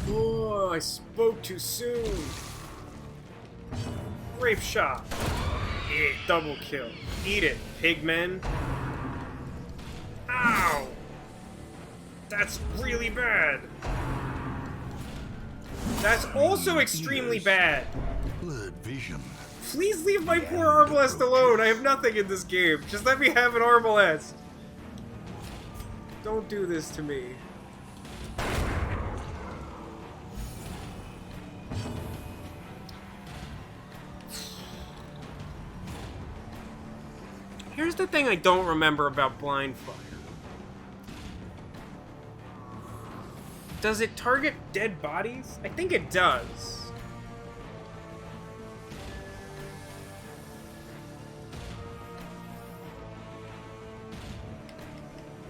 Speaker 1: Oh, I spoke too soon. Grape shot. Yeah, double kill. Eat it, pigmen. Ow! That's really bad. That's also extremely bad.
Speaker 2: Blurred vision.
Speaker 1: Please leave my poor arbalest alone. I have nothing in this game. Just let me have an arbalest. Don't do this to me. Here's the thing I don't remember about blind fire. Does it target dead bodies? I think it does.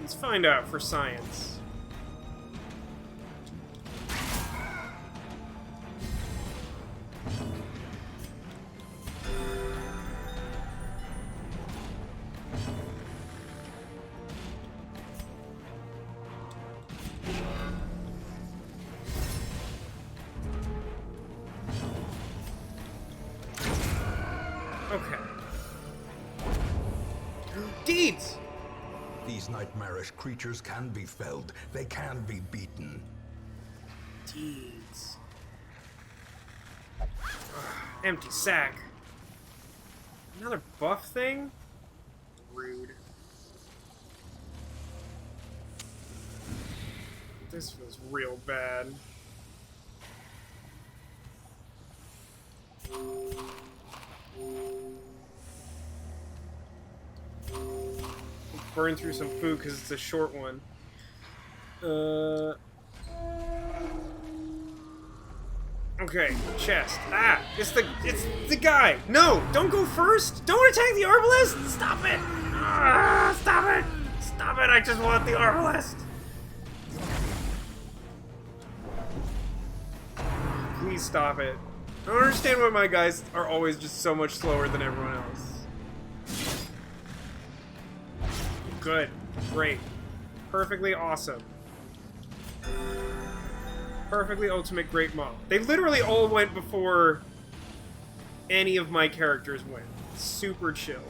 Speaker 1: Let's find out for science. Okay. Deeds!
Speaker 2: These nightmarish creatures can be felled. They can be beaten.
Speaker 1: Deeds. Empty sack. Another buff thing? Rude. This feels real bad. Burn through some food because it's a short one. Okay, chest. Ah, it's the guy. No, don't go first. Don't attack the arbalest. Stop it. Ah, stop it. Stop it. I just want the arbalest. Please stop it. I don't understand why my guys are always just so much slower than everyone else. Good. Great. Perfectly awesome. Perfectly ultimate great model. They literally all went before any of my characters went. Super chill.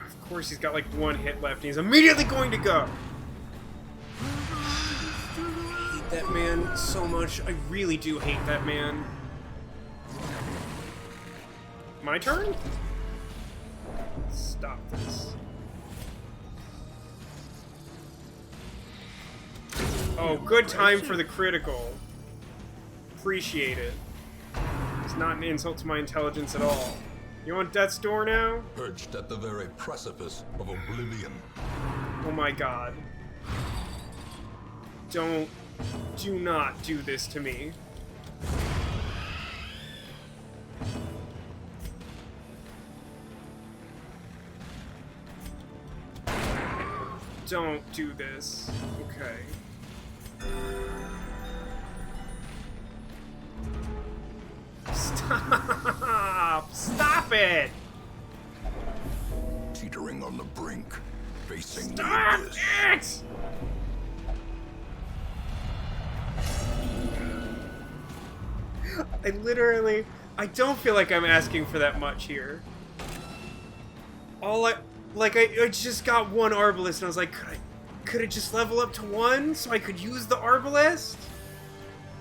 Speaker 1: Of course he's got like one hit left and he's immediately going to go. I hate that man so much. I really do hate that man. My turn? Stop this. Oh, good time for the critical. Appreciate it. It's not an insult to my intelligence at all. You want death's door now?
Speaker 2: Perched at the very precipice of oblivion.
Speaker 1: Oh my god. Do not do this to me. don't do this. Okay. Stop! Stop it!
Speaker 2: Teetering on the brink, facing
Speaker 1: Stop
Speaker 2: the abyss.
Speaker 1: it! I don't feel like I'm asking for that much here. I just got one Arbalest and I was like, could it just level up to 1 so I could use the Arbalest?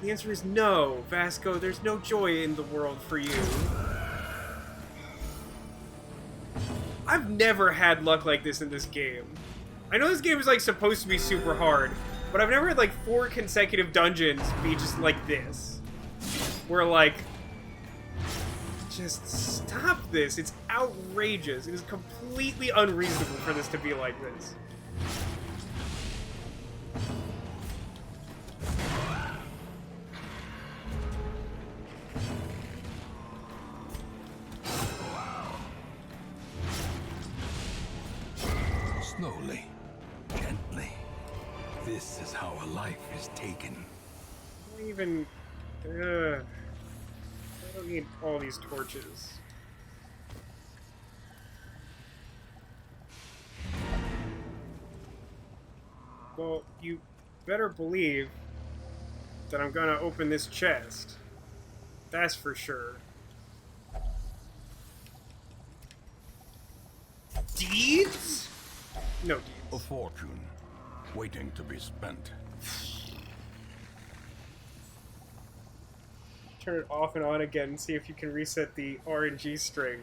Speaker 1: The answer is no, Vasco, there's no joy in the world for you. I've never had luck like this in this game. I know this game is like supposed to be super hard, but I've never had like 4 consecutive dungeons be just like this. Where like, just stop this. It's outrageous. It is completely unreasonable for this to be like this.
Speaker 2: Slowly, gently. This is how a life is taken.
Speaker 1: I don't even... I don't need all these torches. Well, you better believe that I'm gonna open this chest. That's for sure. Deeds? No deeds.
Speaker 2: A fortune, waiting to be spent.
Speaker 1: Turn it off and on again and see if you can reset the RNG string.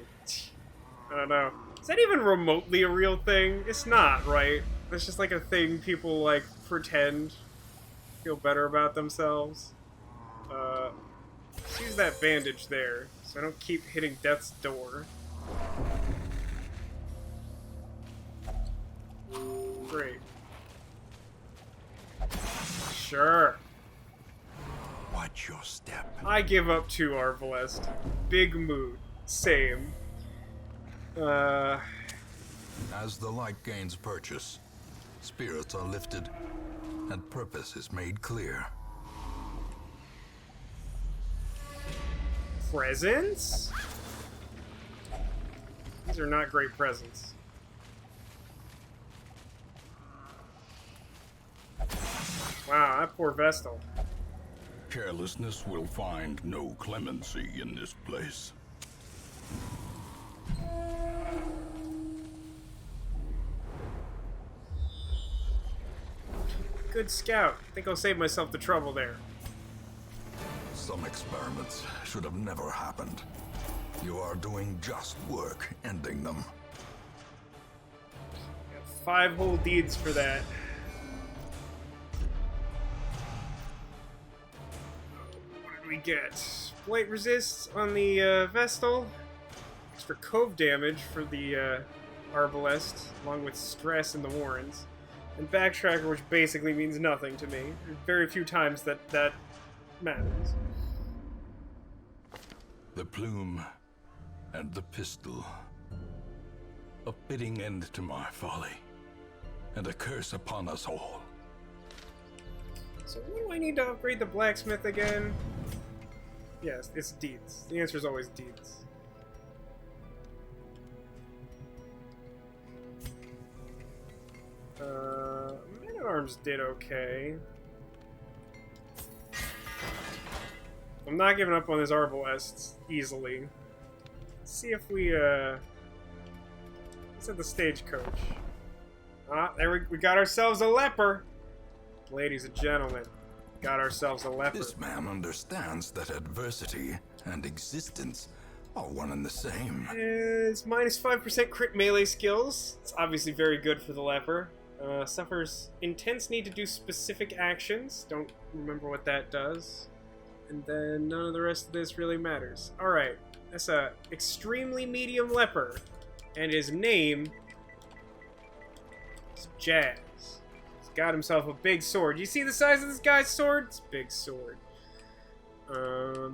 Speaker 1: I don't know. Is that even remotely a real thing? It's not, right? It's just like a thing people, like, pretend feel better about themselves. Let's use that bandage there, so I don't keep hitting death's door. Great. Sure.
Speaker 2: Watch your step.
Speaker 1: I give up 2 Arbalest. Big mood. Same.
Speaker 2: As the light gains purchase, spirits are lifted, and purpose is made clear.
Speaker 1: Presents? These are not great presents. Wow, that poor Vestal.
Speaker 2: Carelessness will find no clemency in this place.
Speaker 1: Good scout. I think I'll save myself the trouble there.
Speaker 2: Some experiments should have never happened. You are doing just work ending them.
Speaker 1: Got 5 whole deeds for that. What did we get? Blight resists on the Vestal. Extra cove damage for the Arbalest, along with stress in the Warrens. And Backtracker, which basically means nothing to me. There's very few times that matters.
Speaker 2: The plume and the pistol. A fitting end to my folly, and a curse upon us all.
Speaker 1: So what do I need to upgrade the blacksmith again? Yes, it's deeds. The answer is always deeds. Man-at-Arms did okay. I'm not giving up on this Arbalest easily. Let's see if we, let's at the stagecoach. Ah, there we got ourselves a leper! Ladies and gentlemen, got ourselves a leper.
Speaker 2: This man understands that adversity and existence are one and the same.
Speaker 1: It's minus 5% crit melee skills. It's obviously very good for the leper. Suffers intense need to do specific actions. Don't remember what that does. And then none of the rest of this really matters. Alright, that's a extremely medium leper. And his name is Jazz. He's got himself a big sword. You see the size of this guy's sword? It's a big sword. So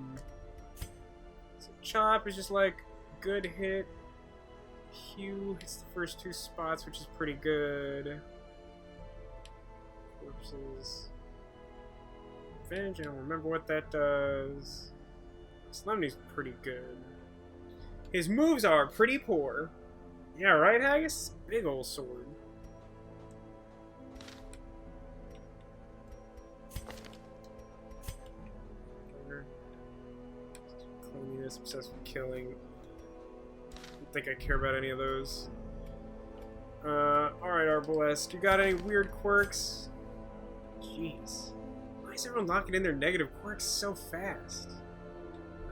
Speaker 1: Chop is just like good hit. Hugh hits the first 2 spots, which is pretty good. Corpses. Advantage, I don't remember what that does. Solemnity's pretty good. His moves are pretty poor. Yeah, right, Haggis? Big ol' sword. Cleanliness, obsessed with killing. I don't think I care about any of those. Alright, Arbalest. You got any weird quirks? Jeez. Why is everyone locking in their negative quirks so fast?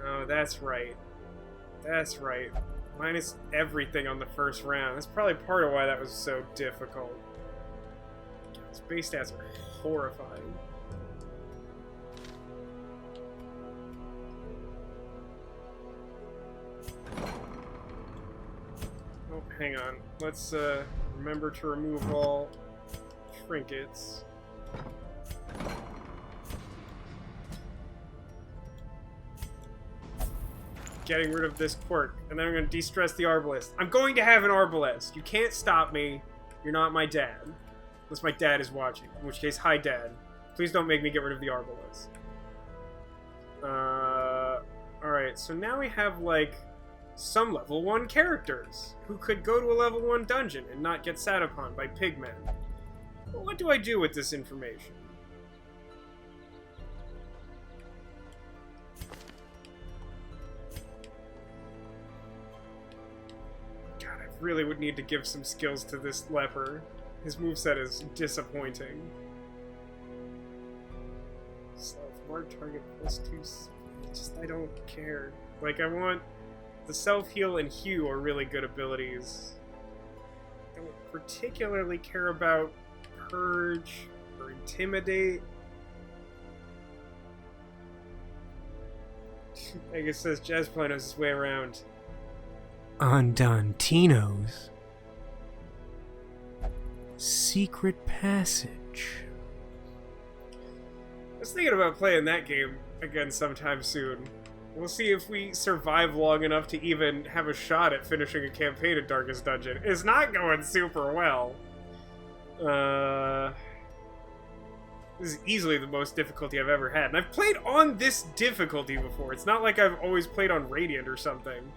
Speaker 1: Oh, that's right. That's right. Minus everything on the first round. That's probably part of why that was so difficult. His base stats are horrifying. Oh, hang on. Let's remember to remove all trinkets. Getting rid of this quirk, and then I'm going to de-stress the Arbalest. I'm going to have an Arbalest. You can't stop me. You're not my dad. Unless my dad is watching. In which case, hi, Dad. Please don't make me get rid of the Arbalest. Alright, so now we have, like, some level 1 characters who could go to a level 1 dungeon and not get sat upon by pigmen. But what do I do with this information? Really would need to give some skills to this leper. His moveset is disappointing. Self-mark target +2. I don't care. Like, I want the self-heal and hew are really good abilities. I don't particularly care about purge or intimidate. I guess says Jazzplan knows his way around. Andantino's Secret Passage. I was thinking about playing that game again sometime soon. We'll see if we survive long enough to even have a shot at finishing a campaign in Darkest Dungeon. It's not going super well. This is easily the most difficulty I've ever had. And I've played on this difficulty before. It's not like I've always played on Radiant or something.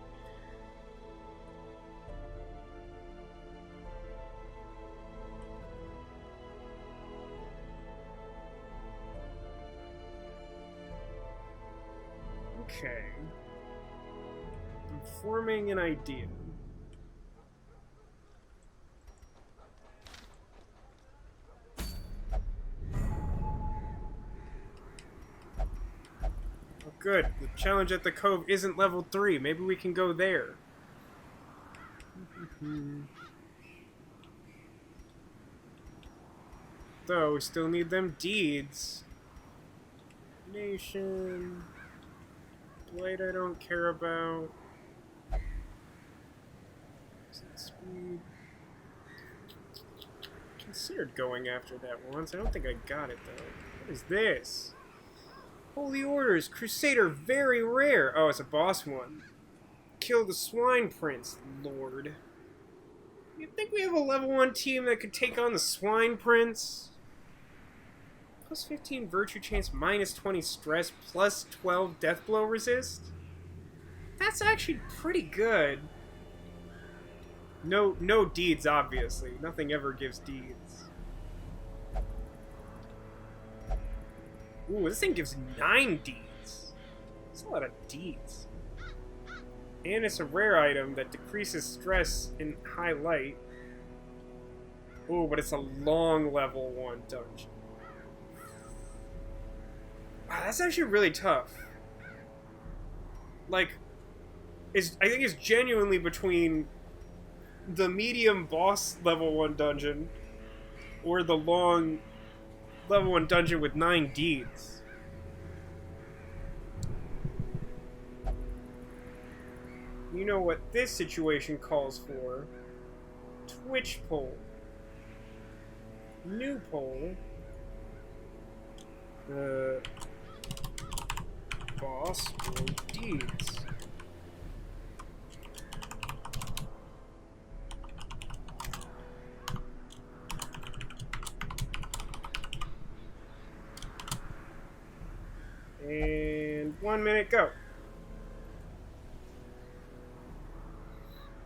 Speaker 1: Okay. I'm forming an idea. Oh, good. The challenge at the Cove isn't level 3. Maybe we can go there. Though, we still need them deeds. Nation... Light I don't care about. Speed. Considered going after that once. I don't think I got it though. What is this? Holy Orders, Crusader, very rare. Oh, it's a boss one. Kill the Swine Prince, Lord. You think we have a level 1 team that could take on the Swine Prince? +15 virtue chance, -20 stress, +12 death blow resist? That's actually pretty good. No deeds, obviously. Nothing ever gives deeds. Ooh, this thing gives 9 deeds. That's a lot of deeds. And it's a rare item that decreases stress in high light. Ooh, but it's a long level 1 dungeon. Wow, that's actually really tough. Like, I think it's genuinely between the medium boss level 1 dungeon or the long level 1 dungeon with 9 deeds. You know what this situation calls for? Twitch poll. New poll. Boss or deeds? And 1 minute, go.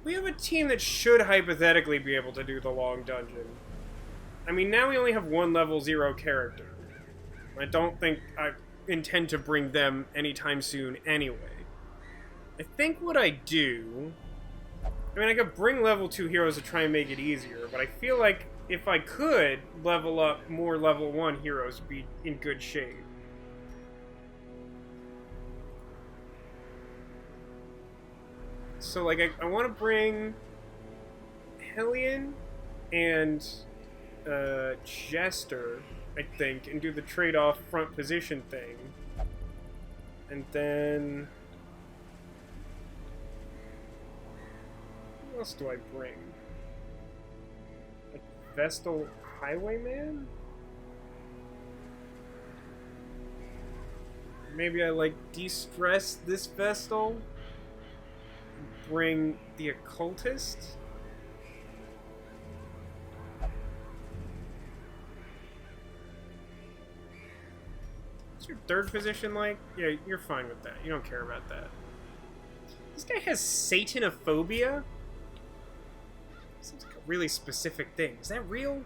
Speaker 1: We have a team that should hypothetically be able to do the long dungeon. I mean, now we only have one level 0 character. I don't think I intend to bring them anytime soon anyway. I think what I do... I mean, I could bring level 2 heroes to try and make it easier, but I feel like if I could level up more level 1 heroes to be in good shape. So, like, I want to bring Hellion and Jester, I think, and do the trade-off front position thing. And then... What else do I bring? Like Vestal Highwayman? Maybe I, like, de-stress this Vestal? Bring the Occultist? What's your third position like? Yeah, you're fine with that. You don't care about that. This guy has Satanophobia? Seems like a really specific thing. Is that real?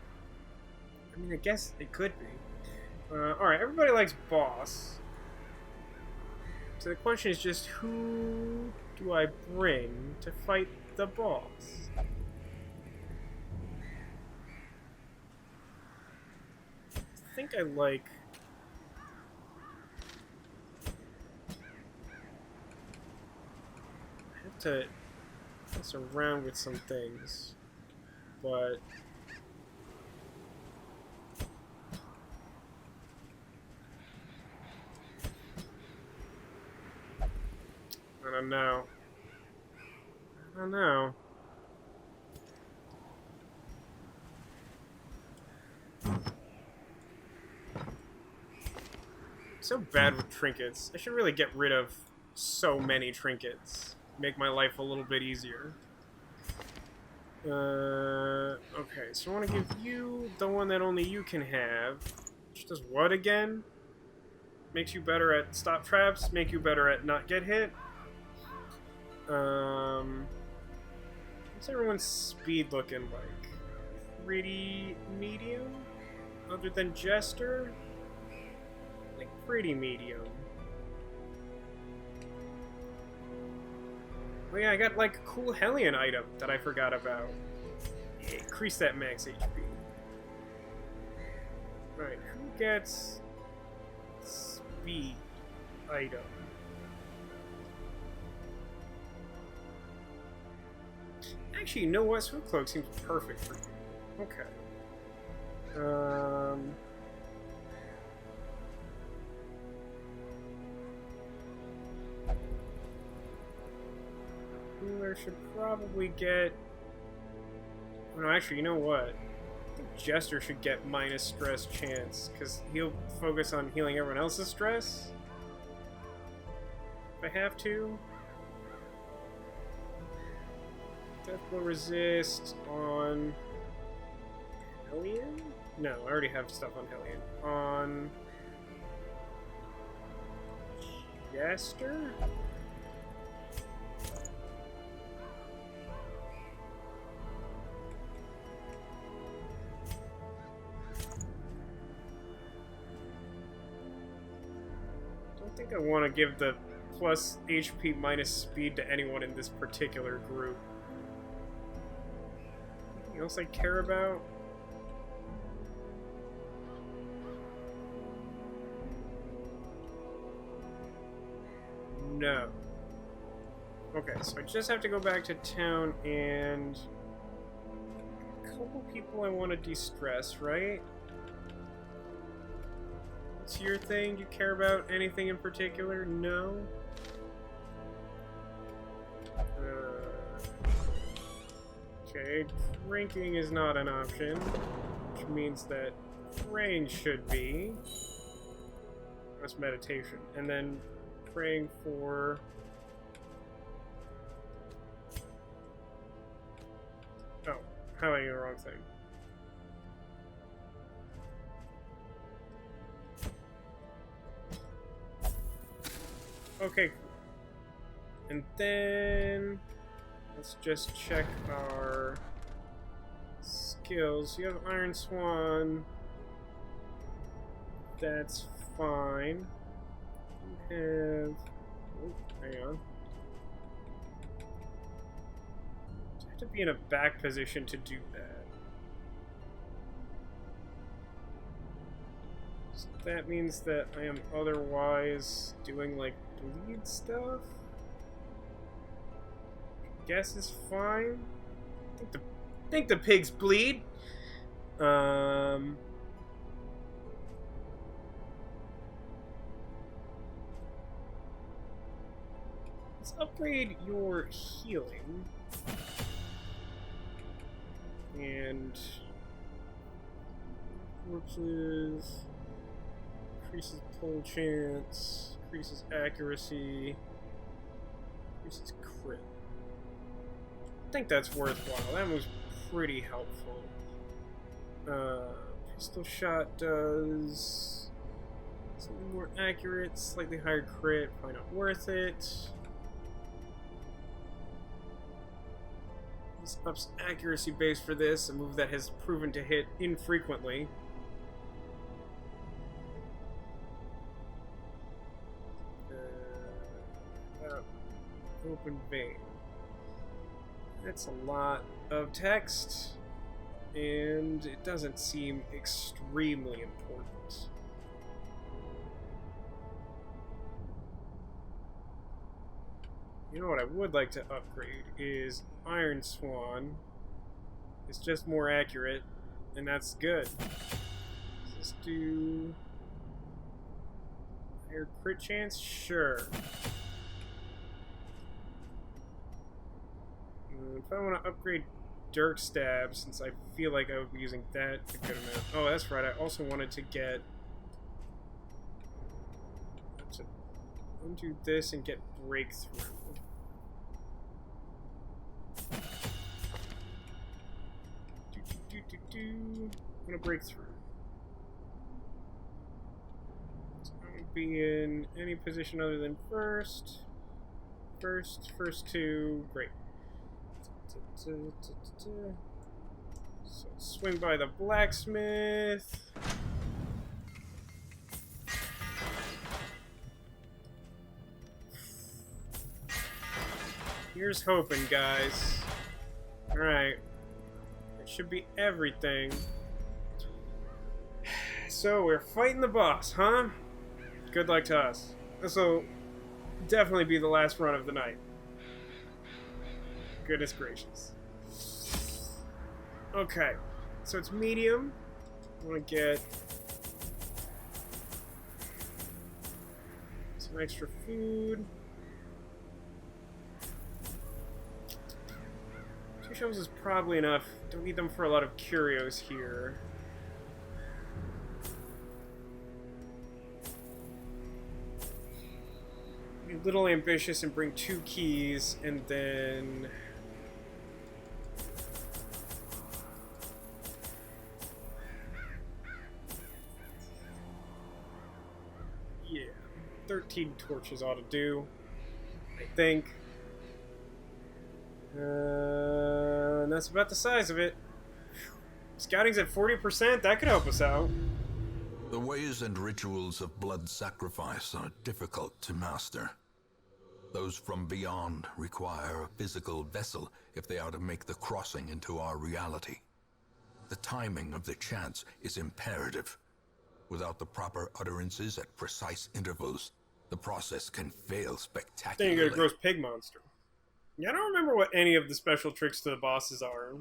Speaker 1: I mean, I guess it could be. Alright, everybody likes boss. So the question is just, who do I bring to fight the boss? I think I like... I have to mess around with some things, but... I don't know. I don't know. So bad with trinkets. I should really get rid of so many trinkets. Make my life a little bit easier. Okay, so I want to give you the one that only you can have. Which does what again? Makes you better at stop traps, make you better at not get hit. What's everyone's speed looking like? Pretty medium? Other than Jester? Like, pretty medium. Oh yeah, I got, like, a cool Hellion item that I forgot about. Yeah, increase that max HP. Alright, who gets... speed item? Actually, you know what? Swift Cloak seems perfect for you. Okay. Healer should probably get... Oh, no, actually, you know what? I think Jester should get minus stress chance, because he'll focus on healing everyone else's stress. If I have to. Death will resist on Hellion? No, I already have stuff on Hellion. On Jester? Don't think I want to give the plus HP minus speed to anyone in this particular group. Anything else I care about? No. Okay, so I just have to go back to town and... a couple people I want to de-stress, right? What's your thing? Do you care about anything in particular? No? Okay, drinking is not an option, which means that praying should be. That's meditation. And then praying for... Oh, highlighting the wrong thing. Okay, cool. And then let's just check our skills. You have Iron Swan. That's fine. You have... Oh, hang on. I have to be in a back position to do that. So that means that I am otherwise doing, like, bleed stuff? Guess is fine. I think the pigs bleed. Let's upgrade your healing. And corpses, increases pull chance, increases accuracy, increases crit. I think that's worthwhile. That was pretty helpful. Pistol shot does something more accurate, slightly higher crit, probably not worth it. This ups accuracy base for this, a move that has proven to hit infrequently. Open vein. That's a lot of text, and it doesn't seem extremely important. You know what I would like to upgrade is Iron Swan. It's just more accurate, and that's good. Let's do higher crit chance? Sure. If I want to upgrade Dirk Stab, since I feel like I would be using that a good amount. Oh, that's right. I also wanted to get... to undo this and get Breakthrough. I'm gonna break through. So I would be in any position other than first. First two, great. So swing by the blacksmith. Here's hoping, guys. Alright. It should be everything. So, we're fighting the boss, huh? Good luck to us. This will definitely be the last run of the night. Goodness gracious. Okay. So it's medium. I want to get some extra food. 2 shells is probably enough. Don't need them for a lot of curios here. Be a little ambitious and bring 2 keys, and then... yeah, 13 torches ought to do, I think. And that's about the size of it. Scouting's at 40%. That could help us out.
Speaker 2: The ways and rituals of blood sacrifice are difficult to master. Those from beyond require a physical vessel if they are to make the crossing into our reality. The timing of the chants is imperative. Without the proper utterances at precise intervals, the process can fail spectacularly.
Speaker 1: Then you get a gross pig monster. Yeah, I don't remember what any of the special tricks to the bosses are.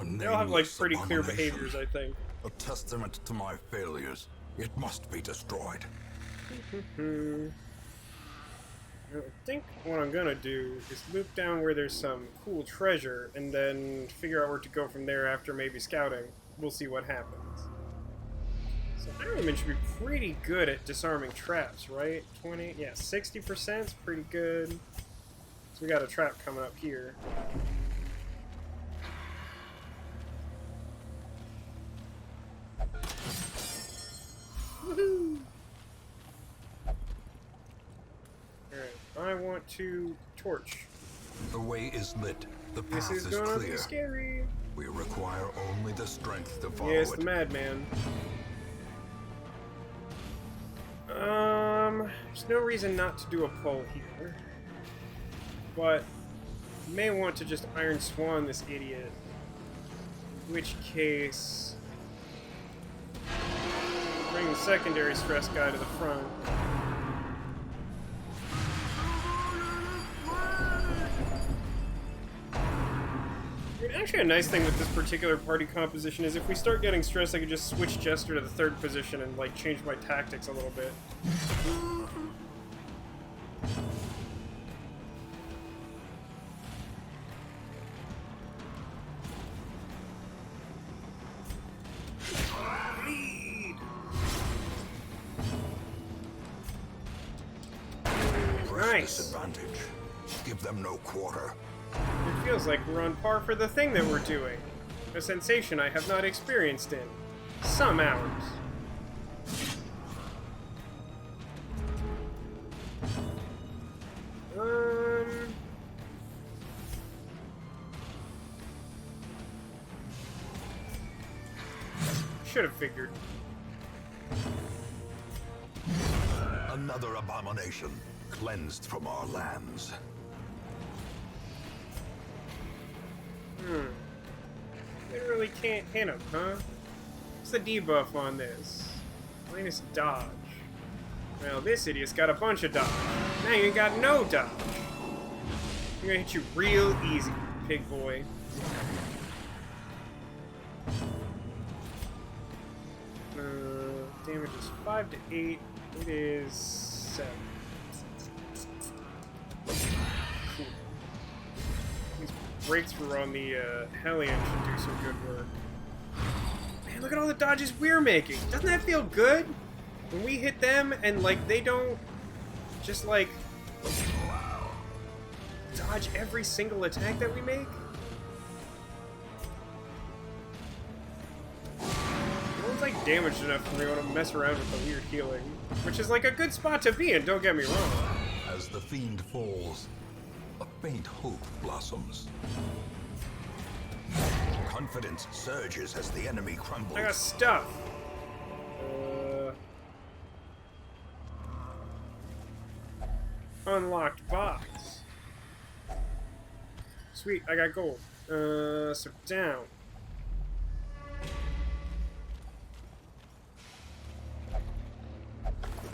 Speaker 1: They all have, like, pretty clear behaviors, I think.
Speaker 2: A testament to my failures. It must be destroyed.
Speaker 1: I think what I'm gonna do is loop down where there's some cool treasure, and then figure out where to go from there after maybe scouting. We'll see what happens. So Ironman should be pretty good at disarming traps, right? 20, yeah, 60% is pretty good. So we got a trap coming up here. Woohoo! Alright. want to torch.
Speaker 2: The way is lit. The
Speaker 1: This
Speaker 2: path
Speaker 1: is
Speaker 2: is
Speaker 1: gonna
Speaker 2: clear.
Speaker 1: be scary.
Speaker 2: We require only the strength to follow
Speaker 1: Yes,
Speaker 2: it.
Speaker 1: the madman. There's no reason not to do a pull here. But you may want to just Iron Swan this idiot. In which case, bring the secondary stress guy to the front. Actually, a nice thing with this particular party composition is if we start getting stressed, I can just switch Jester to the third position and, like, change my tactics a little bit. Nice.
Speaker 2: Disadvantage. Give them no quarter.
Speaker 1: It feels like we're on par for the thing that we're doing. A sensation I have not experienced in some hours. Should have figured.
Speaker 2: Another abomination, cleansed from our lands.
Speaker 1: Literally can't hit him, huh? What's the debuff on this? Minus dodge. Well, this idiot's got a bunch of dodge. Now you ain't got no dodge. I'm gonna hit you real easy, pig boy. Damage is 5 to 8. It is 7. Cool. These breakthrough on the Hellion should do some good work. Man, look at all the dodges we're making. Doesn't that feel good? When we hit them and, like, they don't just, like, dodge every single attack that we make? No one's, like, damaged enough for me to mess around with the weird healing. Which is, like, a good spot to be in, don't get me wrong.
Speaker 2: As the fiend falls, a faint hope blossoms. Confidence surges as the enemy crumbles.
Speaker 1: I got stuff. Unlocked box. Sweet, I got gold. So down.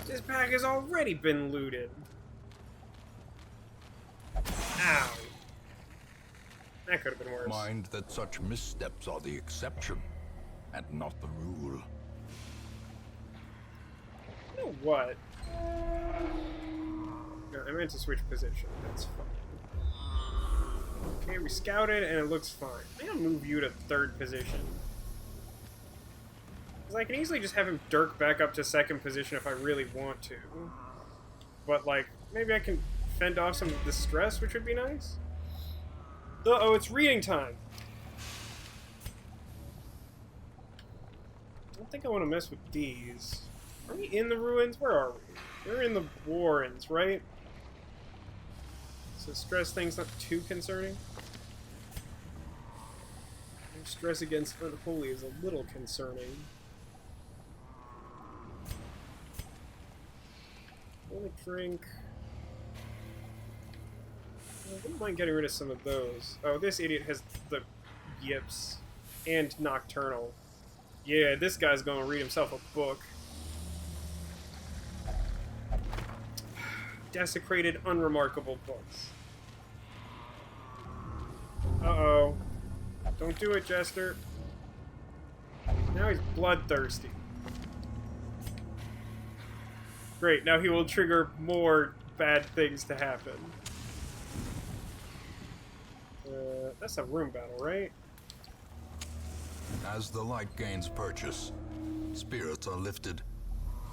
Speaker 1: This pack has already been looted. Ow. That could have been worse.
Speaker 2: Mind that such missteps are the exception, and not the rule.
Speaker 1: You know what? No, I meant to switch position. That's fine. Okay, we scouted and it looks fine. I'm gonna move you to third position. Because I can easily just have him dirk back up to second position if I really want to. But, like, maybe I can fend off some of the stress, which would be nice. Uh-oh, it's reading time! I don't think I want to mess with these. Are we in the ruins? Where are we? We're in the warrens, right? So stress thing's not too concerning. Stress against unholy is a little concerning. Only drink. I wouldn't mind getting rid of some of those. Oh, this idiot has the yips and nocturnal. Yeah, this guy's gonna read himself a book. Desecrated, unremarkable books. Uh-oh. Don't do it, Jester. Now he's bloodthirsty. Great, now he will trigger more bad things to happen. That's a room battle, right?
Speaker 2: As the light gains purchase, spirits are lifted,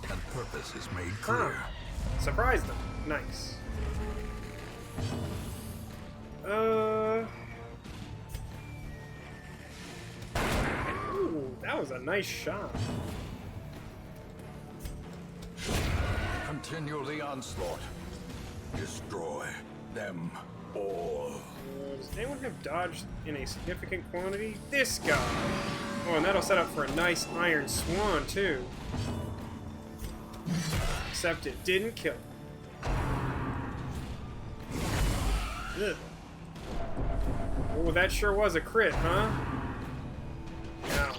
Speaker 2: and purpose is made clear.
Speaker 1: Surprise them. Nice. Ooh, that was a nice shot.
Speaker 2: Continue the onslaught. Destroy them all.
Speaker 1: Does anyone have dodge in a significant quantity? This guy! Oh, and that'll set up for a nice Iron Swan, too. Except it didn't kill him. Ugh. Oh, that sure was a crit, huh? Ow.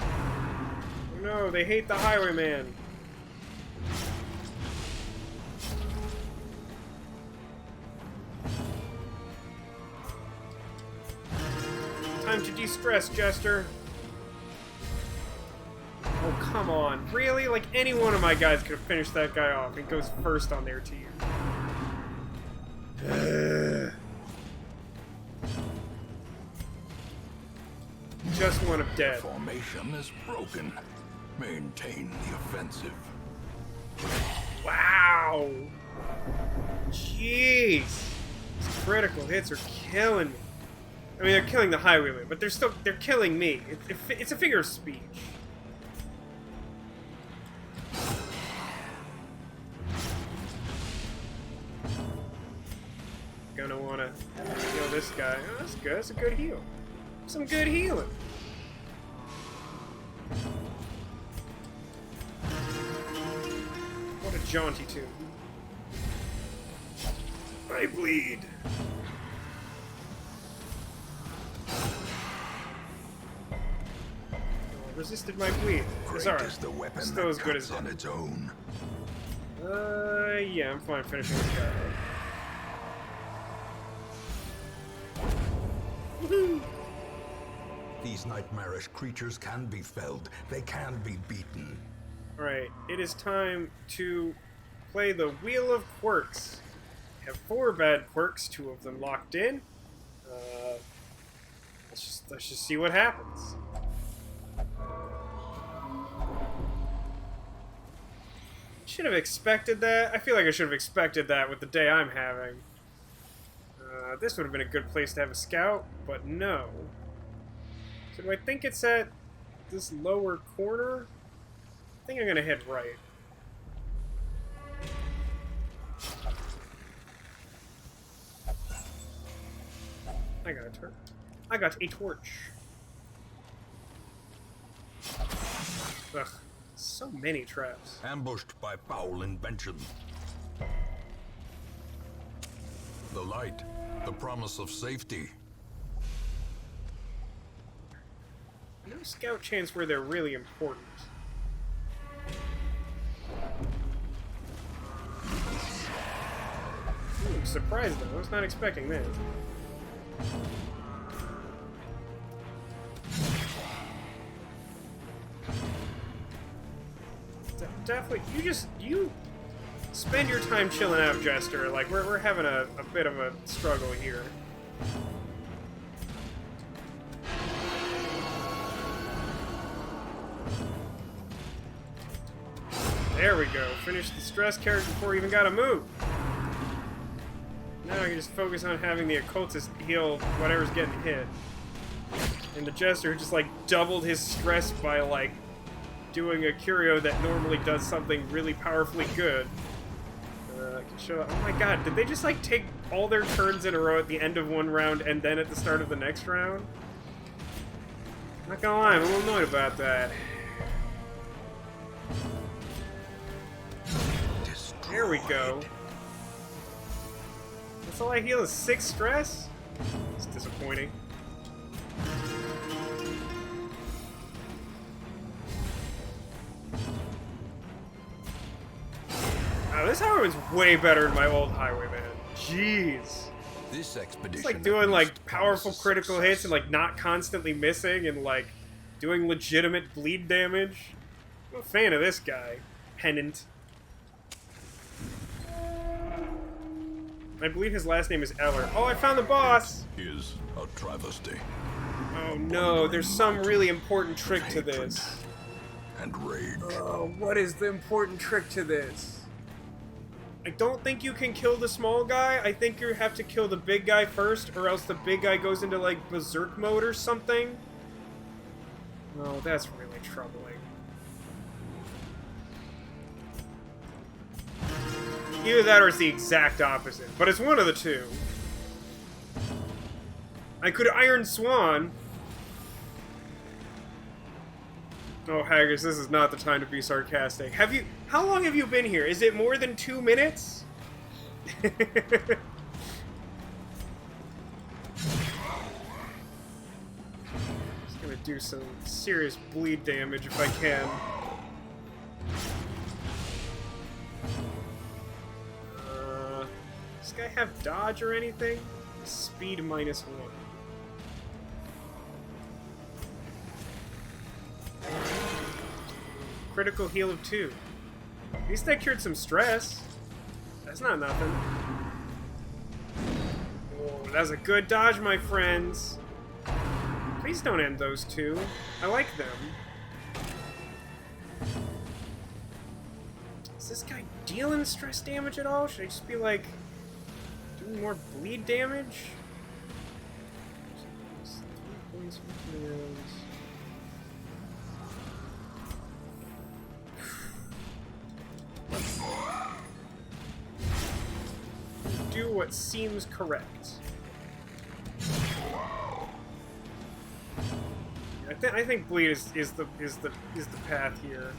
Speaker 1: Oh no, they hate the Highwayman. Time to de-stress, Jester. Oh, come on. Really? Like, any one of my guys could have finished that guy off. It goes first on their tier. Just one of dead.
Speaker 2: Formation is broken. Maintain the offensive.
Speaker 1: Wow! Jeez! These critical hits are killing me. I mean, they're killing the Highwayman, but they're killing me. It's a figure of speech. Gonna wanna heal this guy. Oh, that's good. That's a good heal. Some good healing. What a jaunty tune. I bleed. Resisted my bleed.
Speaker 2: Great
Speaker 1: Sorry.
Speaker 2: is the weapon
Speaker 1: Still as
Speaker 2: that
Speaker 1: good as
Speaker 2: cuts on its own.
Speaker 1: Yeah, I'm fine finishing this guy. Woohoo!
Speaker 2: These nightmarish creatures can be felled. They can be beaten.
Speaker 1: Alright, it is time to play the Wheel of Quirks. I have 4 bad quirks, 2 of them locked in. Let's just see what happens. Should have expected that. I feel like I should have expected that with the day I'm having. This would have been a good place to have a scout, but no. So do I think it's at this lower corner? I think I'm gonna head right. I got a torch. I got a torch. Ugh, so many traps.
Speaker 2: Ambushed by foul invention. The light, the promise of safety.
Speaker 1: No scout chance where they're really important. Ooh, surprised though. I was not expecting that. Definitely, you spend your time chilling out, Jester. Like, we're having a bit of a struggle here. There we go. Finish the stress character before he even got a move. Now I can just focus on having the occultist heal whatever's getting hit. And the Jester just, like, doubled his stress by, like, doing a curio that normally does something really powerfully good. I can show. Oh my god, did they just, like, take all their turns in a row at the end of one round and then at the start of the next round? Not gonna lie, I'm a little annoyed about that. There we go. That's all I heal is 6 stress? It's disappointing. Wow, this Highwayman's way better than my old Highwayman. Jeez.
Speaker 2: This expedition.
Speaker 1: It's like doing like powerful critical hits and like not constantly missing and like doing legitimate bleed damage. I'm a fan of this guy. Pennant. I believe his last name is Eller. Oh, I found the boss!
Speaker 2: Is a travesty.
Speaker 1: Oh no, there's some really important trick to this.
Speaker 2: And rage.
Speaker 1: Oh, what is the important trick to this? I don't think you can kill the small guy. I think you have to kill the big guy first, or else the big guy goes into, like, berserk mode or something. Oh, that's really troubling. Either that or it's the exact opposite. But it's one of the two. I could Iron Swan. Oh, Haggis, this is not the time to be sarcastic. How long have you been here? Is it more than 2 minutes? Just gonna do some serious bleed damage if I can. Does this guy have dodge or anything? Speed -1. Critical heal of 2. At least that cured some stress. That's not nothing. Oh, that's a good dodge, my friends. Please don't end those two. I like them. Is this guy dealing stress damage at all? Should I just be like doing more bleed damage? Do what seems correct. I think bleed is the path here.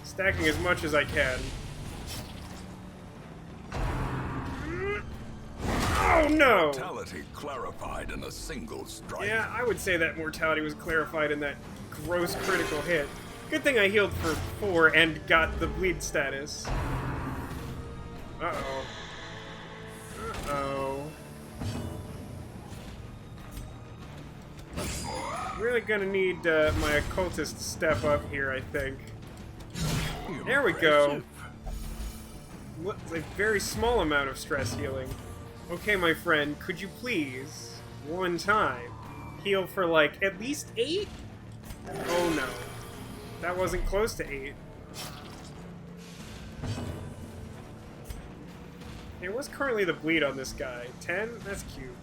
Speaker 1: Stacking as much as I can. Oh no!
Speaker 2: Mortality clarified in a single strike.
Speaker 1: Yeah, I would say that mortality was clarified in that gross critical hit. Good thing I healed for 4 and got the bleed status. Uh-oh. Uh-oh. Really gonna need my occultist to step up here, I think. There we go. A very small amount of stress healing. Okay, my friend, could you please, one time, heal for, like, at least 8? Oh no. That wasn't close to 8. Hey, what's currently the bleed on this guy? 10? That's cute.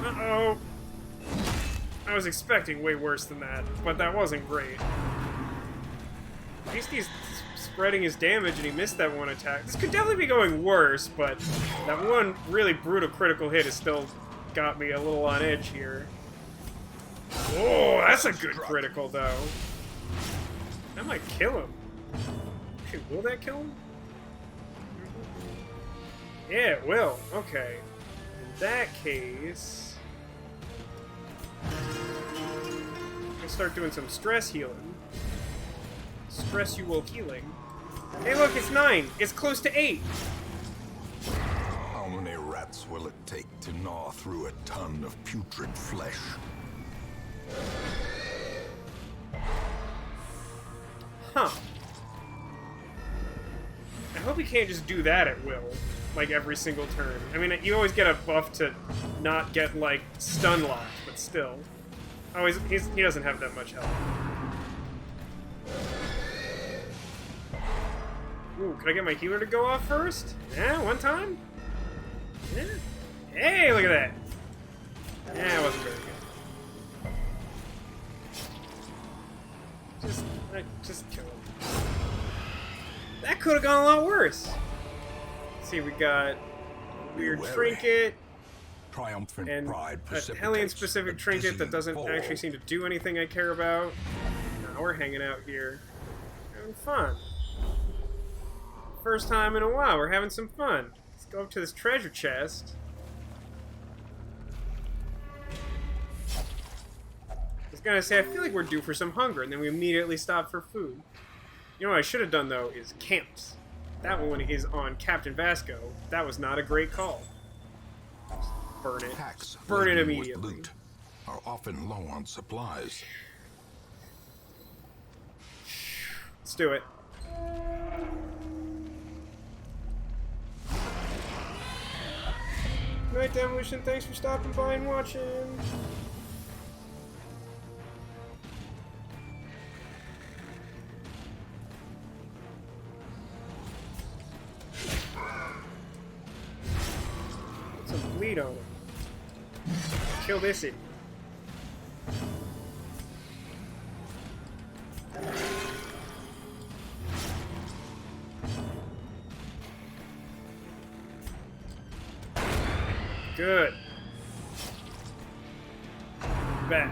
Speaker 1: Uh-oh. I was expecting way worse than that, but that wasn't great. At least he's spreading his damage and he missed that one attack. This could definitely be going worse, but that one really brutal critical hit has still got me a little on edge here. Oh, that's a good critical, though. That might kill him. Actually, will that kill him? Yeah, it will. Okay. In that case... I can start doing some stress healing. Stress you will healing. Hey, look, it's 9. It's close to 8.
Speaker 2: How many rats will it take to gnaw through a ton of putrid flesh?
Speaker 1: Huh. I hope he can't just do that at will, like every single turn. I mean, you always get a buff to not get, like, stun locked, but still. Oh, he doesn't have that much health. Ooh, could I get my healer to go off first? Yeah, one time? Yeah. Hey, look at that! Yeah, it wasn't very good. Just kill him. That could have gone a lot worse. Let's see, we got a weird trinket.
Speaker 2: Triumphant
Speaker 1: and
Speaker 2: pride
Speaker 1: a Hellion-specific trinket that doesn't actually seem to do anything I care about. No, we're hanging out here. Having fun. First time in a while, we're having some fun. Let's go up to this treasure chest. I was gonna say, I feel like we're due for some hunger, and then we immediately stop for food. You know what I should have done, though, is camps. That one is on Captain Vasco. That was not a great call. Just burn it.
Speaker 2: Packs
Speaker 1: Burn it
Speaker 2: laden with
Speaker 1: immediately.
Speaker 2: loot are often low on supplies.
Speaker 1: Let's do it. Good night, Demolition. Thanks for stopping by and watching. Put some bleed on him. Kill this idiot. Good. Bad.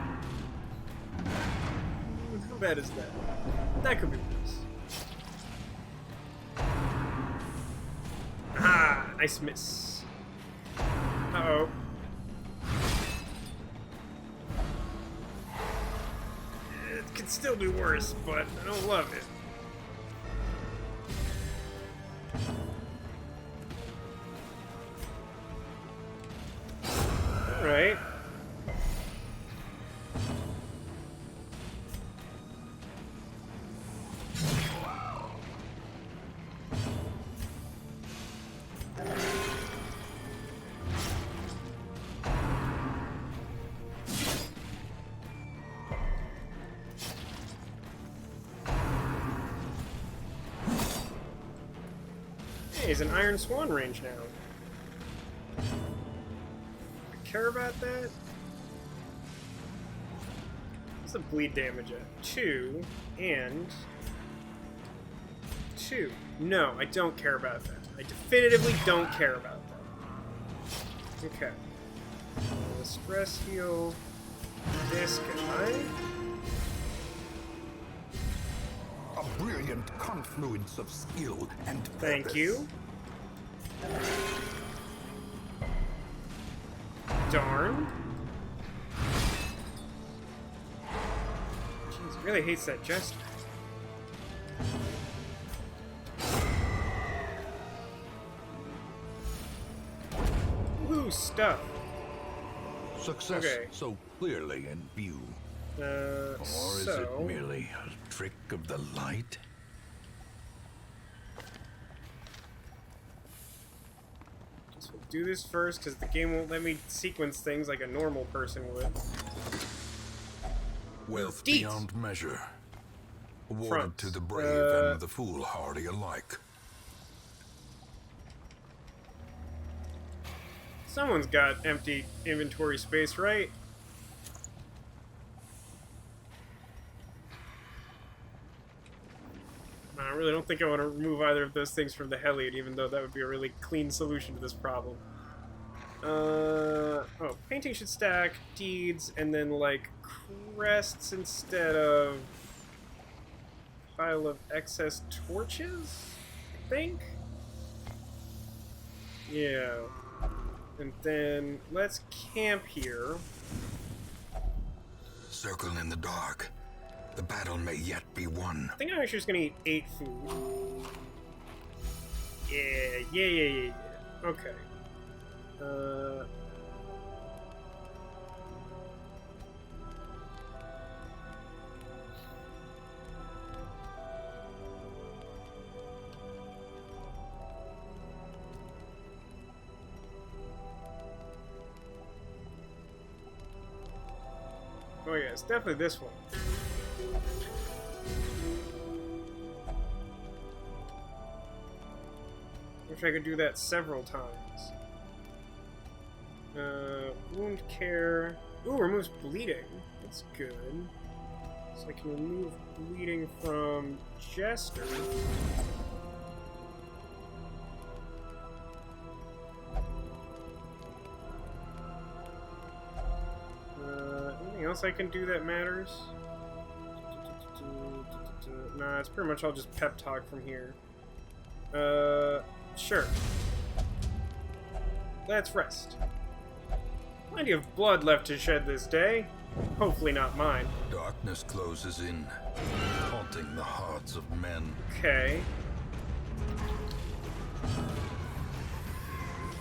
Speaker 1: How bad is that? That could be worse. Ah, nice miss. Uh-oh. It could still do worse, but I don't love it. Alright. Hey, he's an Iron Swan range now. Care about that? What's the bleed damage at? 2 and 2. No, I don't care about that. I definitively don't care about that. Okay. Stress heal this guy.
Speaker 2: A brilliant confluence of skill and purpose.
Speaker 1: Thank you. Darn. Jeez, really hates that jester. Ooh, stuff.
Speaker 2: Success
Speaker 1: Okay.
Speaker 2: so clearly in view. Or is
Speaker 1: So...
Speaker 2: it merely a trick of the light?
Speaker 1: Guess we'll do this first, because the game won't let me sequence things like a normal person would.
Speaker 2: Wealth
Speaker 1: Deeds.
Speaker 2: beyond measure. Awarded
Speaker 1: Front.
Speaker 2: to the brave and the foolhardy alike.
Speaker 1: Someone's got empty inventory space, right? I really don't think I want to remove either of those things from the Hellion, even though that would be a really clean solution to this problem. Oh, painting should stack, deeds, and then, like, crests instead of pile of excess torches, I think? Yeah. And then, let's camp here.
Speaker 2: Circle in the dark. The battle may yet be won.
Speaker 1: I think I'm actually just gonna eat 8 food. Yeah. Okay. Oh yeah, it's definitely this one. Wish I could do that several times. Wound care. Ooh, removes bleeding. That's good. So I can remove bleeding from Jester. Anything else I can do that matters? Nah, it's pretty much all just pep talk from here. Sure. Let's rest. Plenty of blood left to shed this day. Hopefully not mine.
Speaker 2: Darkness closes in, haunting the hearts of men.
Speaker 1: Okay.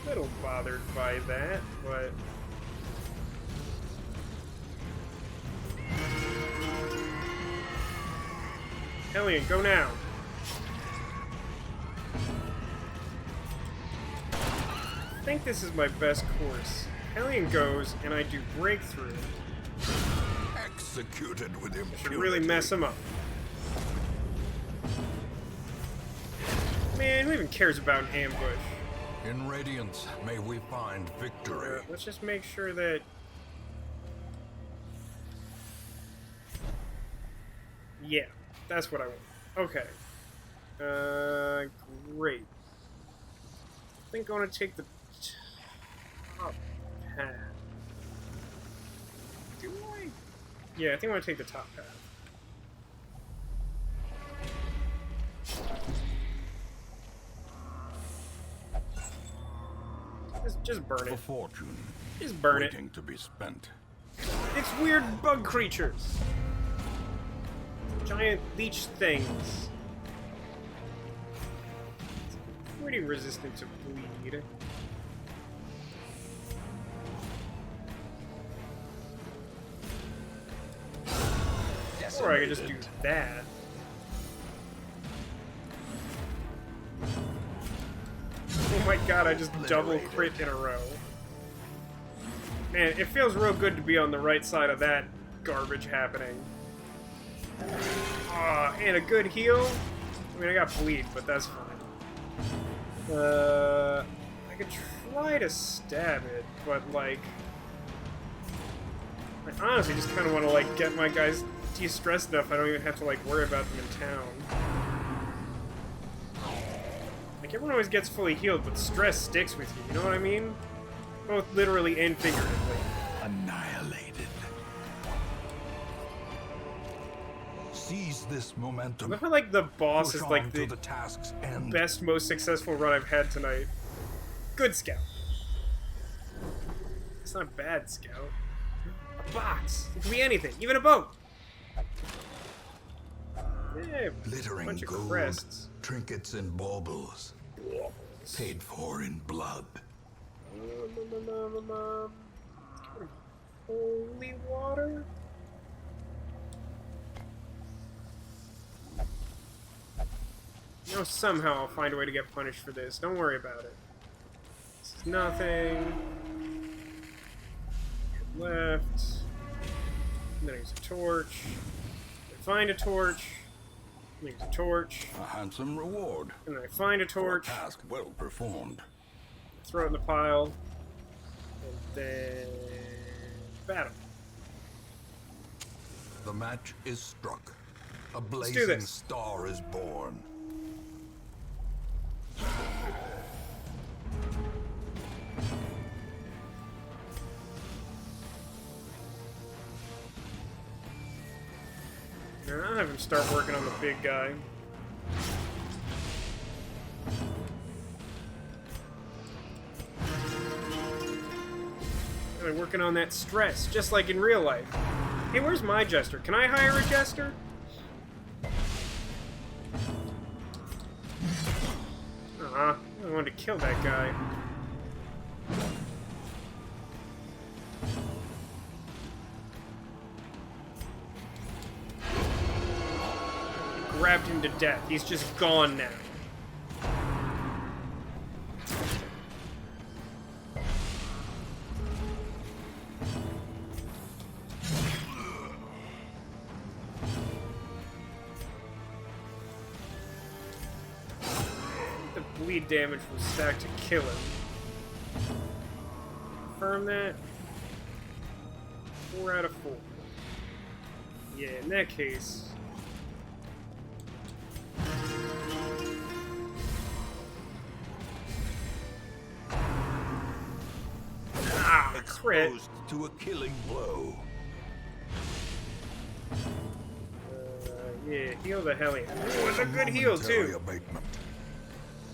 Speaker 1: A little bothered by that, but... Hellion, go now! I think this is my best course. Hellion goes, and I do breakthrough.
Speaker 2: Executed with impunity.
Speaker 1: Should really mess him up. Man, who even cares about an ambush?
Speaker 2: In Radiance, may we find victory.
Speaker 1: Let's just make sure that... Yeah, that's what I want. Okay. Great. I think I want to take the top path. Do I? Yeah, I think I want to take the top path. Just burn
Speaker 2: A
Speaker 1: it.
Speaker 2: fortune
Speaker 1: Just burn it.
Speaker 2: waiting to be spent.
Speaker 1: It's weird bug creatures. Giant leech things. Pretty resistant to bleed. Or I could just do that. Oh my god, I just double crit in a row. Man, it feels real good to be on the right side of that garbage happening. And a good heal? I mean, I got bleed, but that's fine. I could try to stab it, but, like... I honestly just kind of want to, like, get my guys de-stressed enough I don't even have to, like, worry about them in town. Like, everyone always gets fully healed, but stress sticks with you, you know what I mean? Both literally and figuratively.
Speaker 2: Annihilated. Seize this momentum.
Speaker 1: I feel like the boss
Speaker 2: Push
Speaker 1: is like
Speaker 2: on
Speaker 1: the
Speaker 2: to the task's end.
Speaker 1: best, most successful run I've had tonight. Good scout. It's not bad scout. A box. It could be anything, even a boat. Yeah,
Speaker 2: Glittering
Speaker 1: bunch of
Speaker 2: gold,
Speaker 1: crests.
Speaker 2: trinkets and baubles, paid for in blood.
Speaker 1: Holy water? You know, somehow I'll find a way to get punished for this. Don't worry about it. This is nothing. Left. And then I use a torch. I find a torch. And I use a torch.
Speaker 2: A handsome reward.
Speaker 1: And then I find a
Speaker 2: For a
Speaker 1: torch.
Speaker 2: task well performed.
Speaker 1: Throw it in the pile. And then... battle.
Speaker 2: The match is struck. A
Speaker 1: do
Speaker 2: blazing
Speaker 1: this.
Speaker 2: star is born.
Speaker 1: I'll have him start working on the big guy. Really working on that stress, just like in real life. Hey, where's my jester? Can I hire a jester? I wanted to kill that guy. Grabbed him to death. He's just gone now. The bleed damage was stacked to kill him. Confirm that. 4 out of 4. Yeah, in that case... crit.
Speaker 2: Exposed to a killing blow.
Speaker 1: Yeah, heal the hell yeah. Ooh, it's a good heal, too.
Speaker 2: Abatement.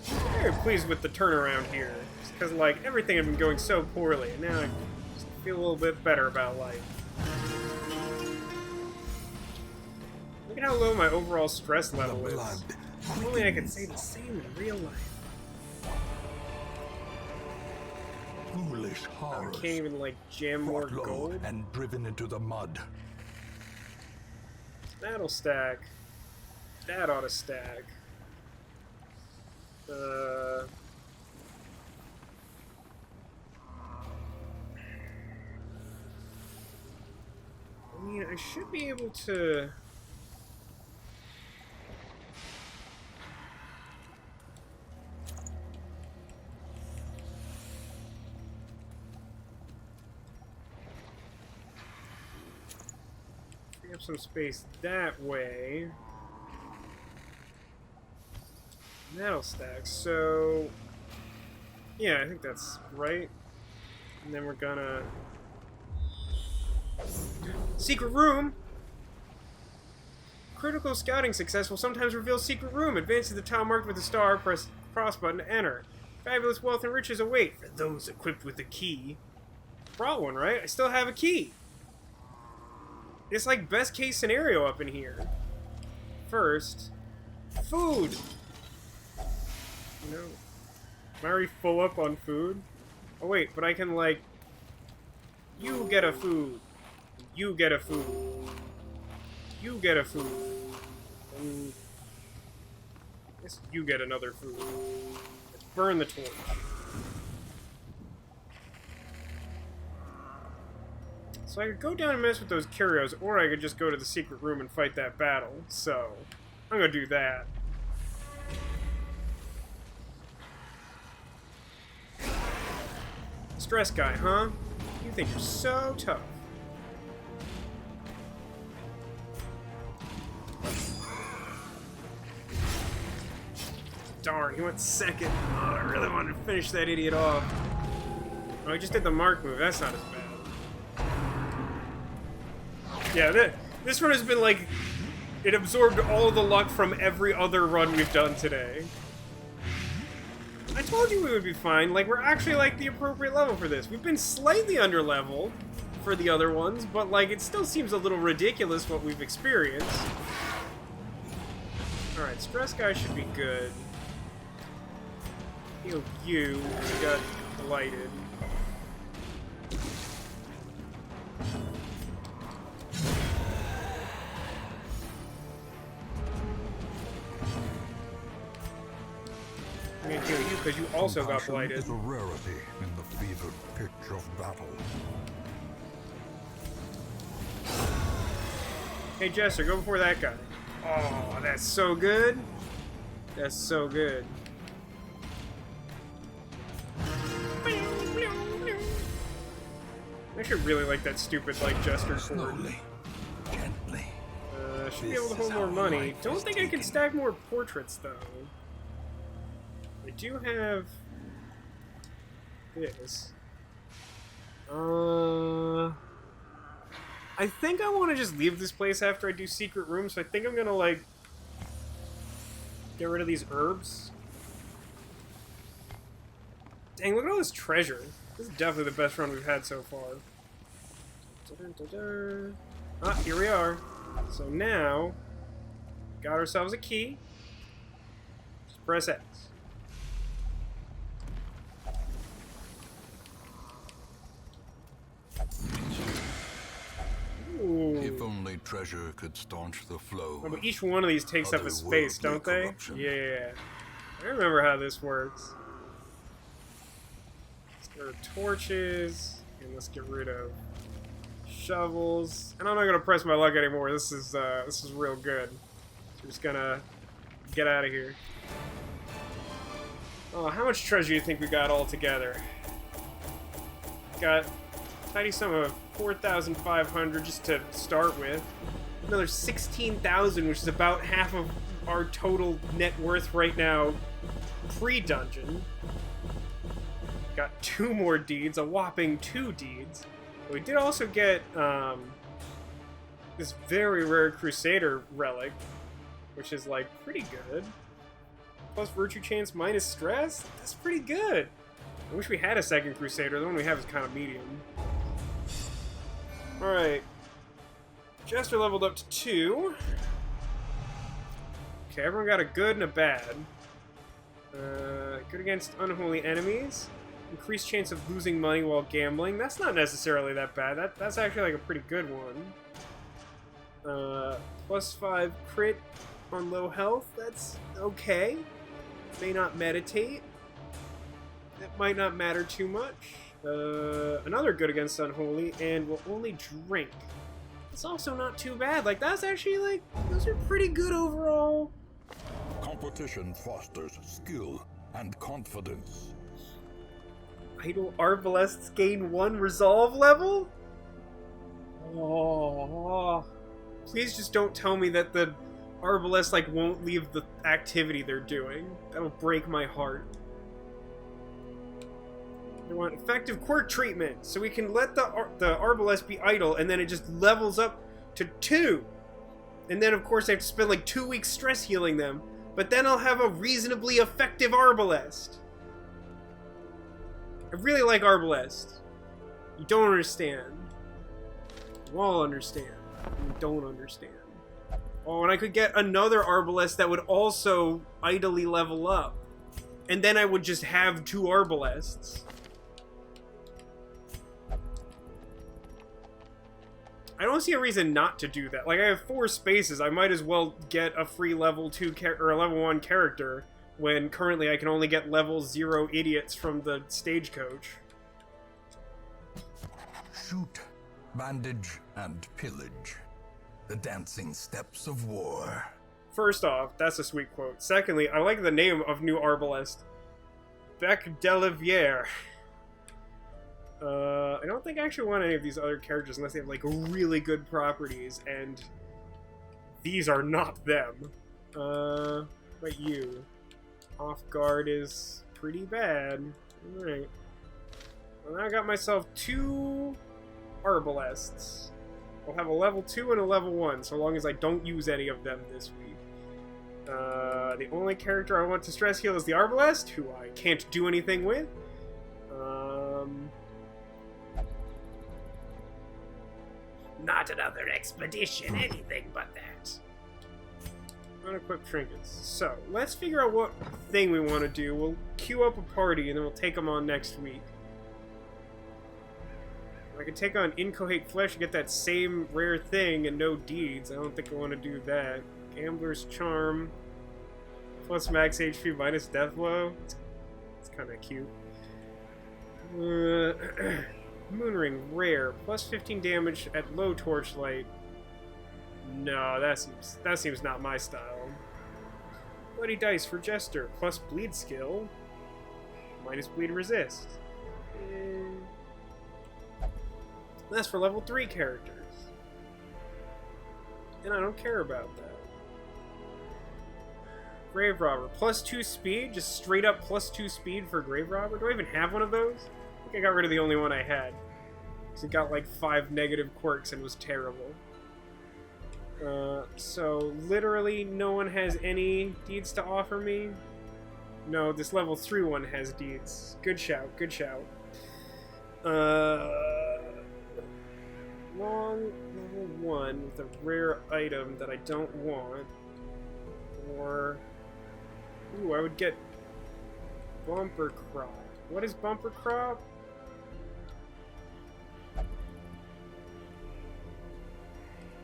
Speaker 1: Very pleased with the turnaround here. Just because, like, everything had been going so poorly, and now I just feel a little bit better about life. Look at how low my overall stress level is. If only I could say the same in real life.
Speaker 2: Foolish horrors.
Speaker 1: I can't even, like, jam more
Speaker 2: Brought low
Speaker 1: gold.
Speaker 2: and driven into the mud.
Speaker 1: That'll stack. That ought to stack. I mean, I should be able to... free up some space that way. That'll stack, so... yeah, I think that's right. And then we're gonna... Secret room! Critical scouting success will sometimes reveal secret room. Advance to the tile marked with a star, press cross button to enter. Fabulous wealth and riches await for those equipped with a key. Brought one, right? I still have a key. It's like best case scenario up in here. First, food. No. Am I already full up on food? Oh wait, but I can like... You get a food. You get a food. You get a food. And I guess you get another food. Let's burn the torch. So I could go down and mess with those curios, or I could just go to the secret room and fight that battle. So, I'm gonna do that. Stress guy, huh? You think you're so tough. Darn, he went second. Oh, I really wanted to finish that idiot off. Oh, he just did the mark move. That's not as bad. Yeah, this run has been like... It absorbed all the luck from every other run we've done today. I told you we would be fine. Like, we're actually, like, the appropriate level for this. We've been slightly under-leveled for the other ones, but, like, it still seems a little ridiculous what we've experienced. Alright, Stress Guy should be good. Heal you. We got blighted. I'm gonna heal you because you also got blighted.
Speaker 2: Is a rarity in the fevered pitch of battle.
Speaker 1: Hey Jester, go before that guy. Oh, that's so good. That's so good. I actually really like that stupid, like, Jester chord.
Speaker 2: Slowly, gently.
Speaker 1: Should be able to hold more money. Don't think I can stack more portraits, though. I do have... this. I think I want to just leave this place after I do secret room, so I think I'm gonna, like, get rid of these herbs. Dang, look at all this treasure. This is definitely the best run we've had so far. Ah, here we are. So now, got ourselves a key. Just press X. Ooh.
Speaker 2: If only treasure could staunch the flow.
Speaker 1: Oh, but each one of these takes up a space, don't they?
Speaker 2: Corruption.
Speaker 1: Yeah. I remember how this works. Let's get rid of torches, and let's get rid of shovels. And I'm not gonna press my luck anymore. This is real good. So we're just gonna get out of here. Oh, how much treasure do you think we got all together? Got a tidy sum of 4,500 just to start with. Another 16,000, which is about half of our total net worth right now pre-dungeon. Got 2 more deeds, a whopping 2 deeds. But we did also get this very rare Crusader relic, which is like pretty good. Plus Virtue Chance minus Stress? That's pretty good. I wish we had a second Crusader. The one we have is kind of medium. Alright. Jester leveled up to 2. Okay, everyone got a good and a bad. Good against unholy enemies. Increased chance of losing money while gambling. That's not necessarily that bad. That's actually like a pretty good one. Plus 5 crit on low health. That's okay. May not meditate. That might not matter too much. Another good against unholy, and will only drink. It's also not too bad. Like, that's actually, like, those are pretty good overall.
Speaker 2: Competition fosters skill and confidence.
Speaker 1: Idle Arbalests gain 1 resolve level? Oh. Please just don't tell me that the Arbalest, like, won't leave the activity they're doing. That'll break my heart. I want effective quirk treatment, so we can let the Arbalest be idle, and then it just levels up to 2. And then, of course, I have to spend like 2 weeks stress healing them, but then I'll have a reasonably effective Arbalest. I really like Arbalest. You don't understand. You all understand. You don't understand. Oh, and I could get another Arbalest that would also idly level up. And then I would just have 2 Arbalests. I don't see a reason not to do that. Like, I have 4 spaces. I might as well get a free level 2 or a level 1 character when currently I can only get level 0 idiots from the stagecoach.
Speaker 2: Shoot, bandage, and pillage. The dancing steps of war.
Speaker 1: First off, that's a sweet quote. Secondly, I like the name of new Arbalest. Bec d'Olivier. I don't think I actually want any of these other characters unless they have, like, really good properties, and these are not them. But you. Off guard is pretty bad. Alright. Well, now I got myself 2 Arbalests. I'll have a level 2 and a level 1, so long as I don't use any of them this week. The only character I want to stress heal is the Arbalest, who I can't do anything with. Not another expedition, anything but that. Unequipped trinkets. So, let's figure out what thing we want to do. We'll queue up a party, and then we'll take them on next week. I can take on Incohate Flesh and get that same rare thing and no deeds. I don't think I want to do that. Gambler's Charm. Plus max HP minus death blow. It's kind of cute. Moonring rare. Plus 15 damage at low torchlight. No, that seems not my style. Bloody Dice for Jester. Plus bleed skill. Minus bleed resist. That's for level 3 characters. And I don't care about that. Grave Robber. Plus 2 speed? Just straight up plus 2 speed for Grave Robber? Do I even have one of those? I think I got rid of the only one I had. Because it got like 5 negative quirks and was terrible. So literally no one has any deeds to offer me? No, this level 3 one has deeds. Good shout, good shout. Long level 1 with a rare item that I don't want. Or... ooh, I would get Bumper Crop. What is Bumper Crop?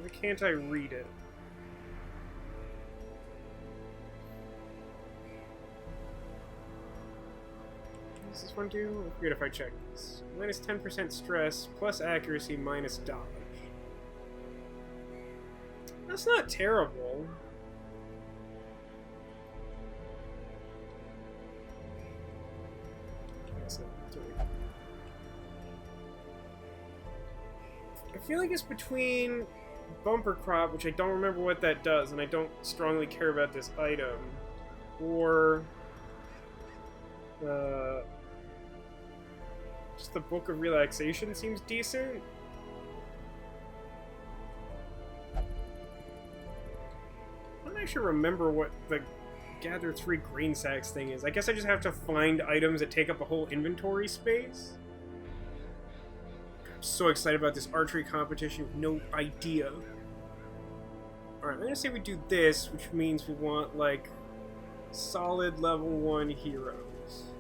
Speaker 1: Why can't I read it? What does this one do? I forget if I check this. Minus 10% stress, plus accuracy, minus dodge. That's not terrible. I feel like it's between Bumper Crop, which I don't remember what that does, and I don't strongly care about this item, or just the Book of Relaxation seems decent. I don't actually remember what the Gather 3 Green Sacks thing is. I guess I just have to find items that take up a whole inventory space. I'm so excited about this archery competition with no idea. Alright, I'm gonna say we do this, which means we want, like, solid level 1 heroes.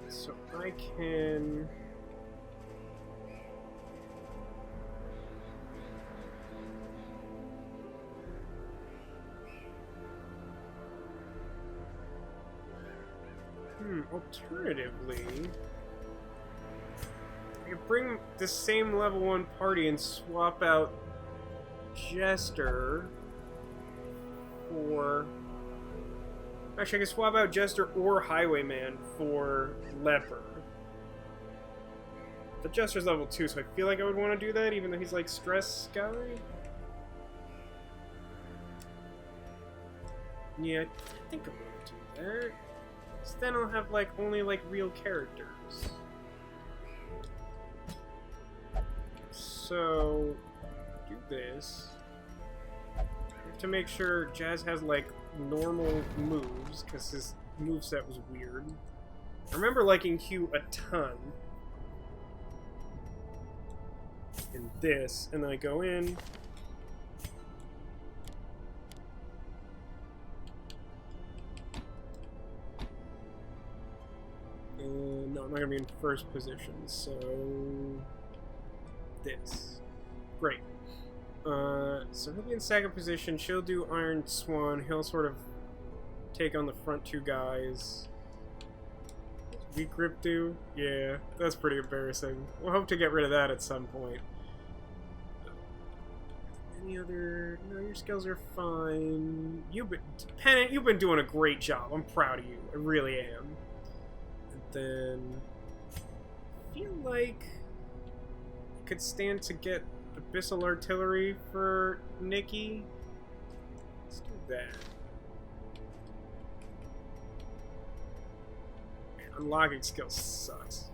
Speaker 1: So I can... alternatively, I could bring the same level 1 party and swap out Jester for... actually, I could swap out Jester or Highwayman for Leper. The Jester's level 2, so I feel like I would want to do that, even though he's like Stress Guy. Yeah, I think I'm going to do that. So then I'll have like only like real characters. So do this. I have to make sure Jazz has like normal moves because his moveset was weird. I remember liking Q a ton. In this, and then I go in. No, I'm not gonna be in first position, so this. Great. So he'll be in second position. She'll do Iron Swan. He'll sort of take on the front two guys. Weak grip do? Yeah, that's pretty embarrassing. We'll hope to get rid of that at some point. Any other... No, your skills are fine. Pennant, you've been doing a great job. I'm proud of you. I really am. And then... I feel like... I could stand to get Abyssal Artillery for Nikki. Let's do that. Unlocking skill sucks.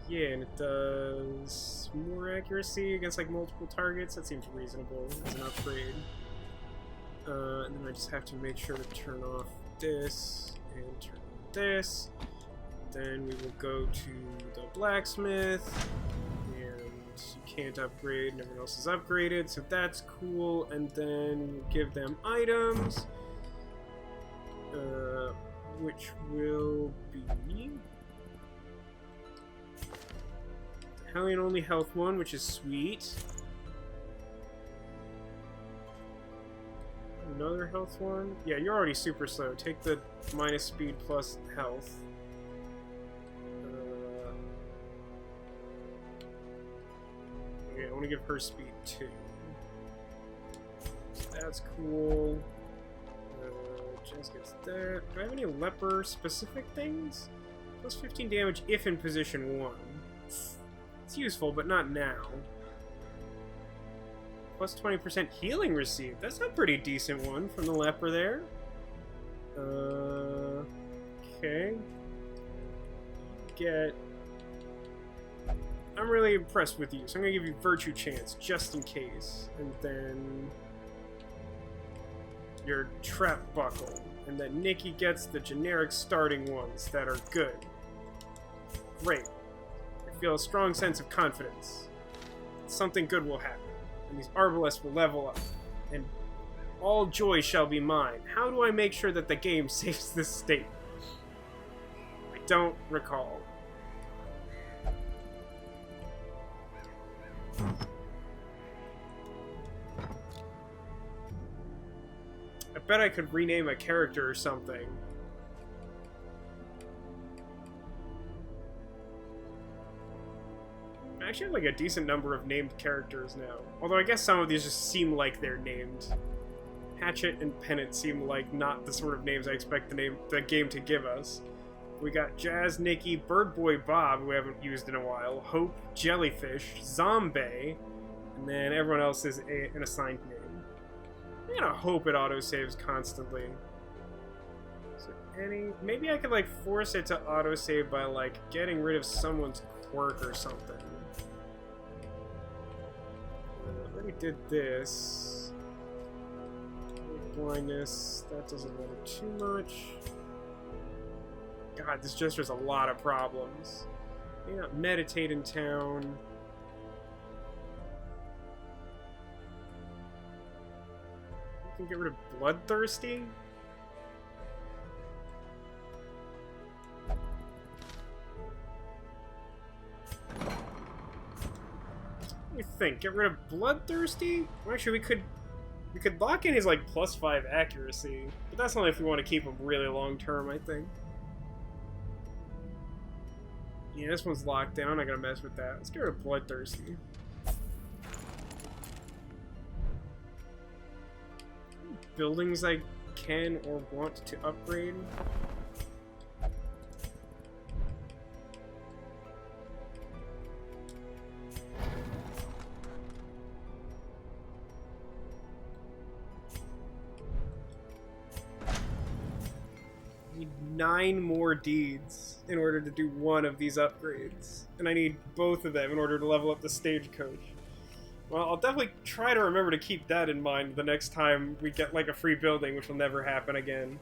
Speaker 1: Yeah, and it does more accuracy against like multiple targets. That seems reasonable as an upgrade. And then I just have to make sure to turn off this and turn on this. Then we will go to the blacksmith, and you can't upgrade, and everyone else is upgraded, so that's cool. And then we'll give them items. Which will be the Hellion only health one, which is sweet. Another health one. Yeah, you're already super slow. Take the minus speed plus health. Okay, I want to give her speed too. So that's cool. Just gets that. Do I have any leper specific things? Plus 15 damage if in position 1. It's useful, but not now. Plus 20% healing received. That's a pretty decent one from the leper there. Okay. I'm really impressed with you, so I'm gonna give you Virtue Chance just in case. And then your Trap Buckle, and then Nikki gets the generic starting ones that are good. Great. I feel a strong sense of confidence. Something good will happen, and these Arbalests will level up, and all joy shall be mine. How do I make sure that the game saves this state? I don't recall. I bet I could rename a character or something. I actually have like a decent number of named characters now. Although I guess some of these just seem like they're named. Hatchet and Pennant seem like not the sort of names I expect the game to give us. We got Jazz, Nikki, Bird Boy Bob, who we haven't used in a while, Hope, Jellyfish, Zombie, and then everyone else is an assigned name. I'm gonna hope it autosaves constantly. So maybe I could like force it to autosave by like getting rid of someone's quirk or something. I already did this. Blindness, that doesn't matter too much. God, this just has a lot of problems. May not meditate in town. We can get rid of Bloodthirsty. What do you think? Get rid of Bloodthirsty? Well, actually, we could lock in his like +5 accuracy, but that's only if we want to keep him really long term, I think. Yeah, this one's locked down. I gotta mess with that. Let's get rid of Bloodthirsty. Buildings I can or want to upgrade. need 9 more deeds in order to do one of these upgrades. And I need both of them in order to level up the stagecoach. Well, I'll definitely try to remember to keep that in mind the next time we get, like, a free building, which will never happen again.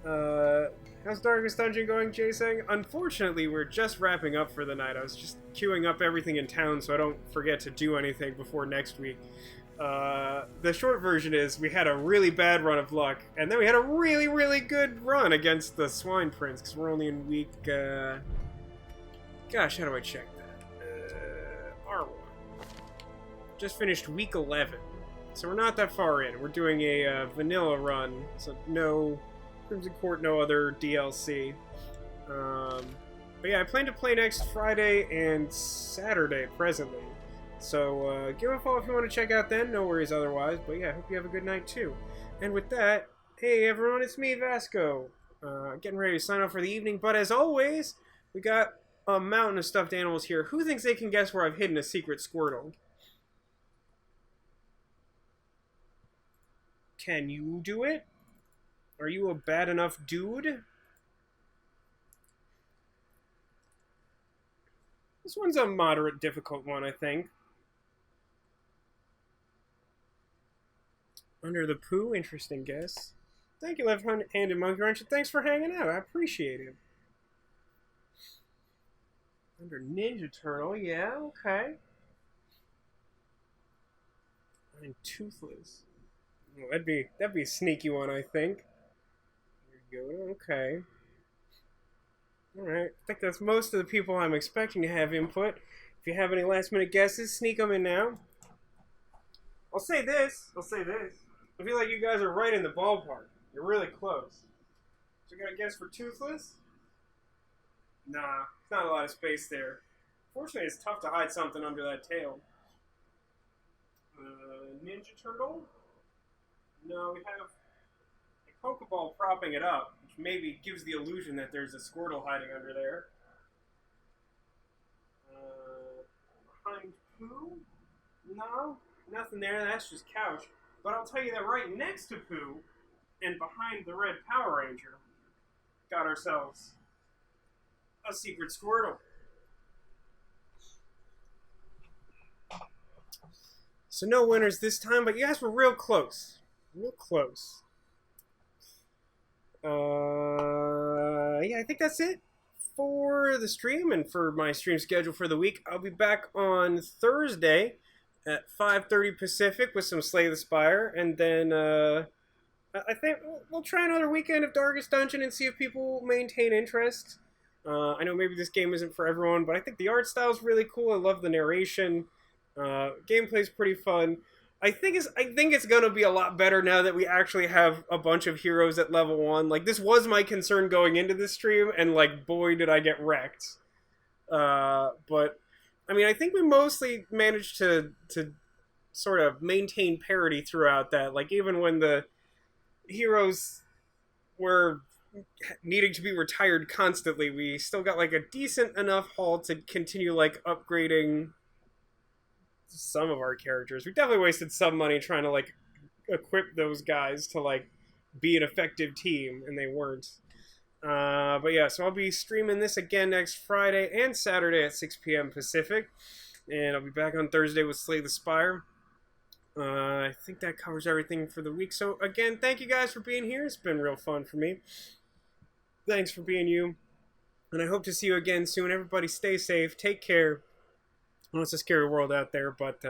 Speaker 1: How's Darkest Dungeon going, Jay-Sang? Unfortunately, we're just wrapping up for the night. I was just queuing up everything in town so I don't forget to do anything before next week. The short version is we had a really bad run of luck, and then we had a really, really good run against the Swine Prince, because we're only in week, gosh, how do I check that? R1. Just finished week 11, so we're not that far in. We're doing a vanilla run, so no Crimson Court, no other DLC. But yeah, I plan to play next Friday and Saturday presently. So give a follow if you want to check out then. No worries otherwise. But yeah, I hope you have a good night too. And with that, hey everyone, it's me, Vasco. Getting ready to sign off for the evening. But as always, we got a mountain of stuffed animals here. Who thinks they can guess where I've hidden a secret Squirtle? Can you do it? Are you a bad enough dude? This one's a moderate difficult one, I think. Under the poo, interesting guess. Thank you, left-handed monkey wrench, and thanks for hanging out. I appreciate it. Under Ninja Turtle, yeah, okay. And Toothless. Oh, that'd be a sneaky one, I think. There you go. Okay. Alright, I think that's most of the people I'm expecting to have input. If you have any last-minute guesses, sneak them in now. I'll say this. I feel like you guys are right in the ballpark. You're really close. So you got a guess for Toothless? Nah, not a lot of space there. Fortunately, it's tough to hide something under that tail. Ninja Turtle? No, we have a Pokeball propping it up, which maybe gives the illusion that there's a Squirtle hiding under there. Behind Pooh? No, nothing there. That's just couch. But I'll tell you that right next to Pooh, and behind the red Power Ranger, got ourselves a secret Squirtle. So no winners this time, but you guys were real close. Real close. Yeah, I think that's it for the stream and for my stream schedule for the week. I'll be back on Thursday at 5:30 Pacific with some Slay the Spire, and then I think we'll try another weekend of Darkest Dungeon and see if people maintain interest. I know maybe this game isn't for everyone, but I think the art style's really cool. I love the narration. Gameplay's pretty fun. I think it's gonna be a lot better now that we actually have a bunch of heroes at level 1. Like, this was my concern going into this stream, and like, boy did I get wrecked. But I mean, I think we mostly managed to sort of maintain parity throughout that. Like, even when the heroes were needing to be retired constantly, we still got like a decent enough haul to continue like upgrading some of our characters. We definitely wasted some money trying to like equip those guys to like be an effective team, and they weren't. But yeah, so I'll be streaming this again next Friday and Saturday at 6 p.m. Pacific, and I'll be back on Thursday with Slay the Spire. I think that covers everything for the week. So again, thank you guys for being here. It's been real fun for me. Thanks for being you, and I hope to see you again soon. Everybody stay safe, take care. I know it's a scary world out there, but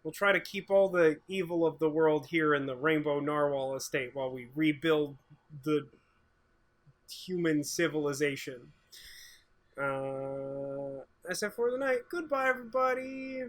Speaker 1: we'll try to keep all the evil of the world here in the Rainbow Narwhal estate while we rebuild the human civilization. That's it for the night. Goodbye, everybody.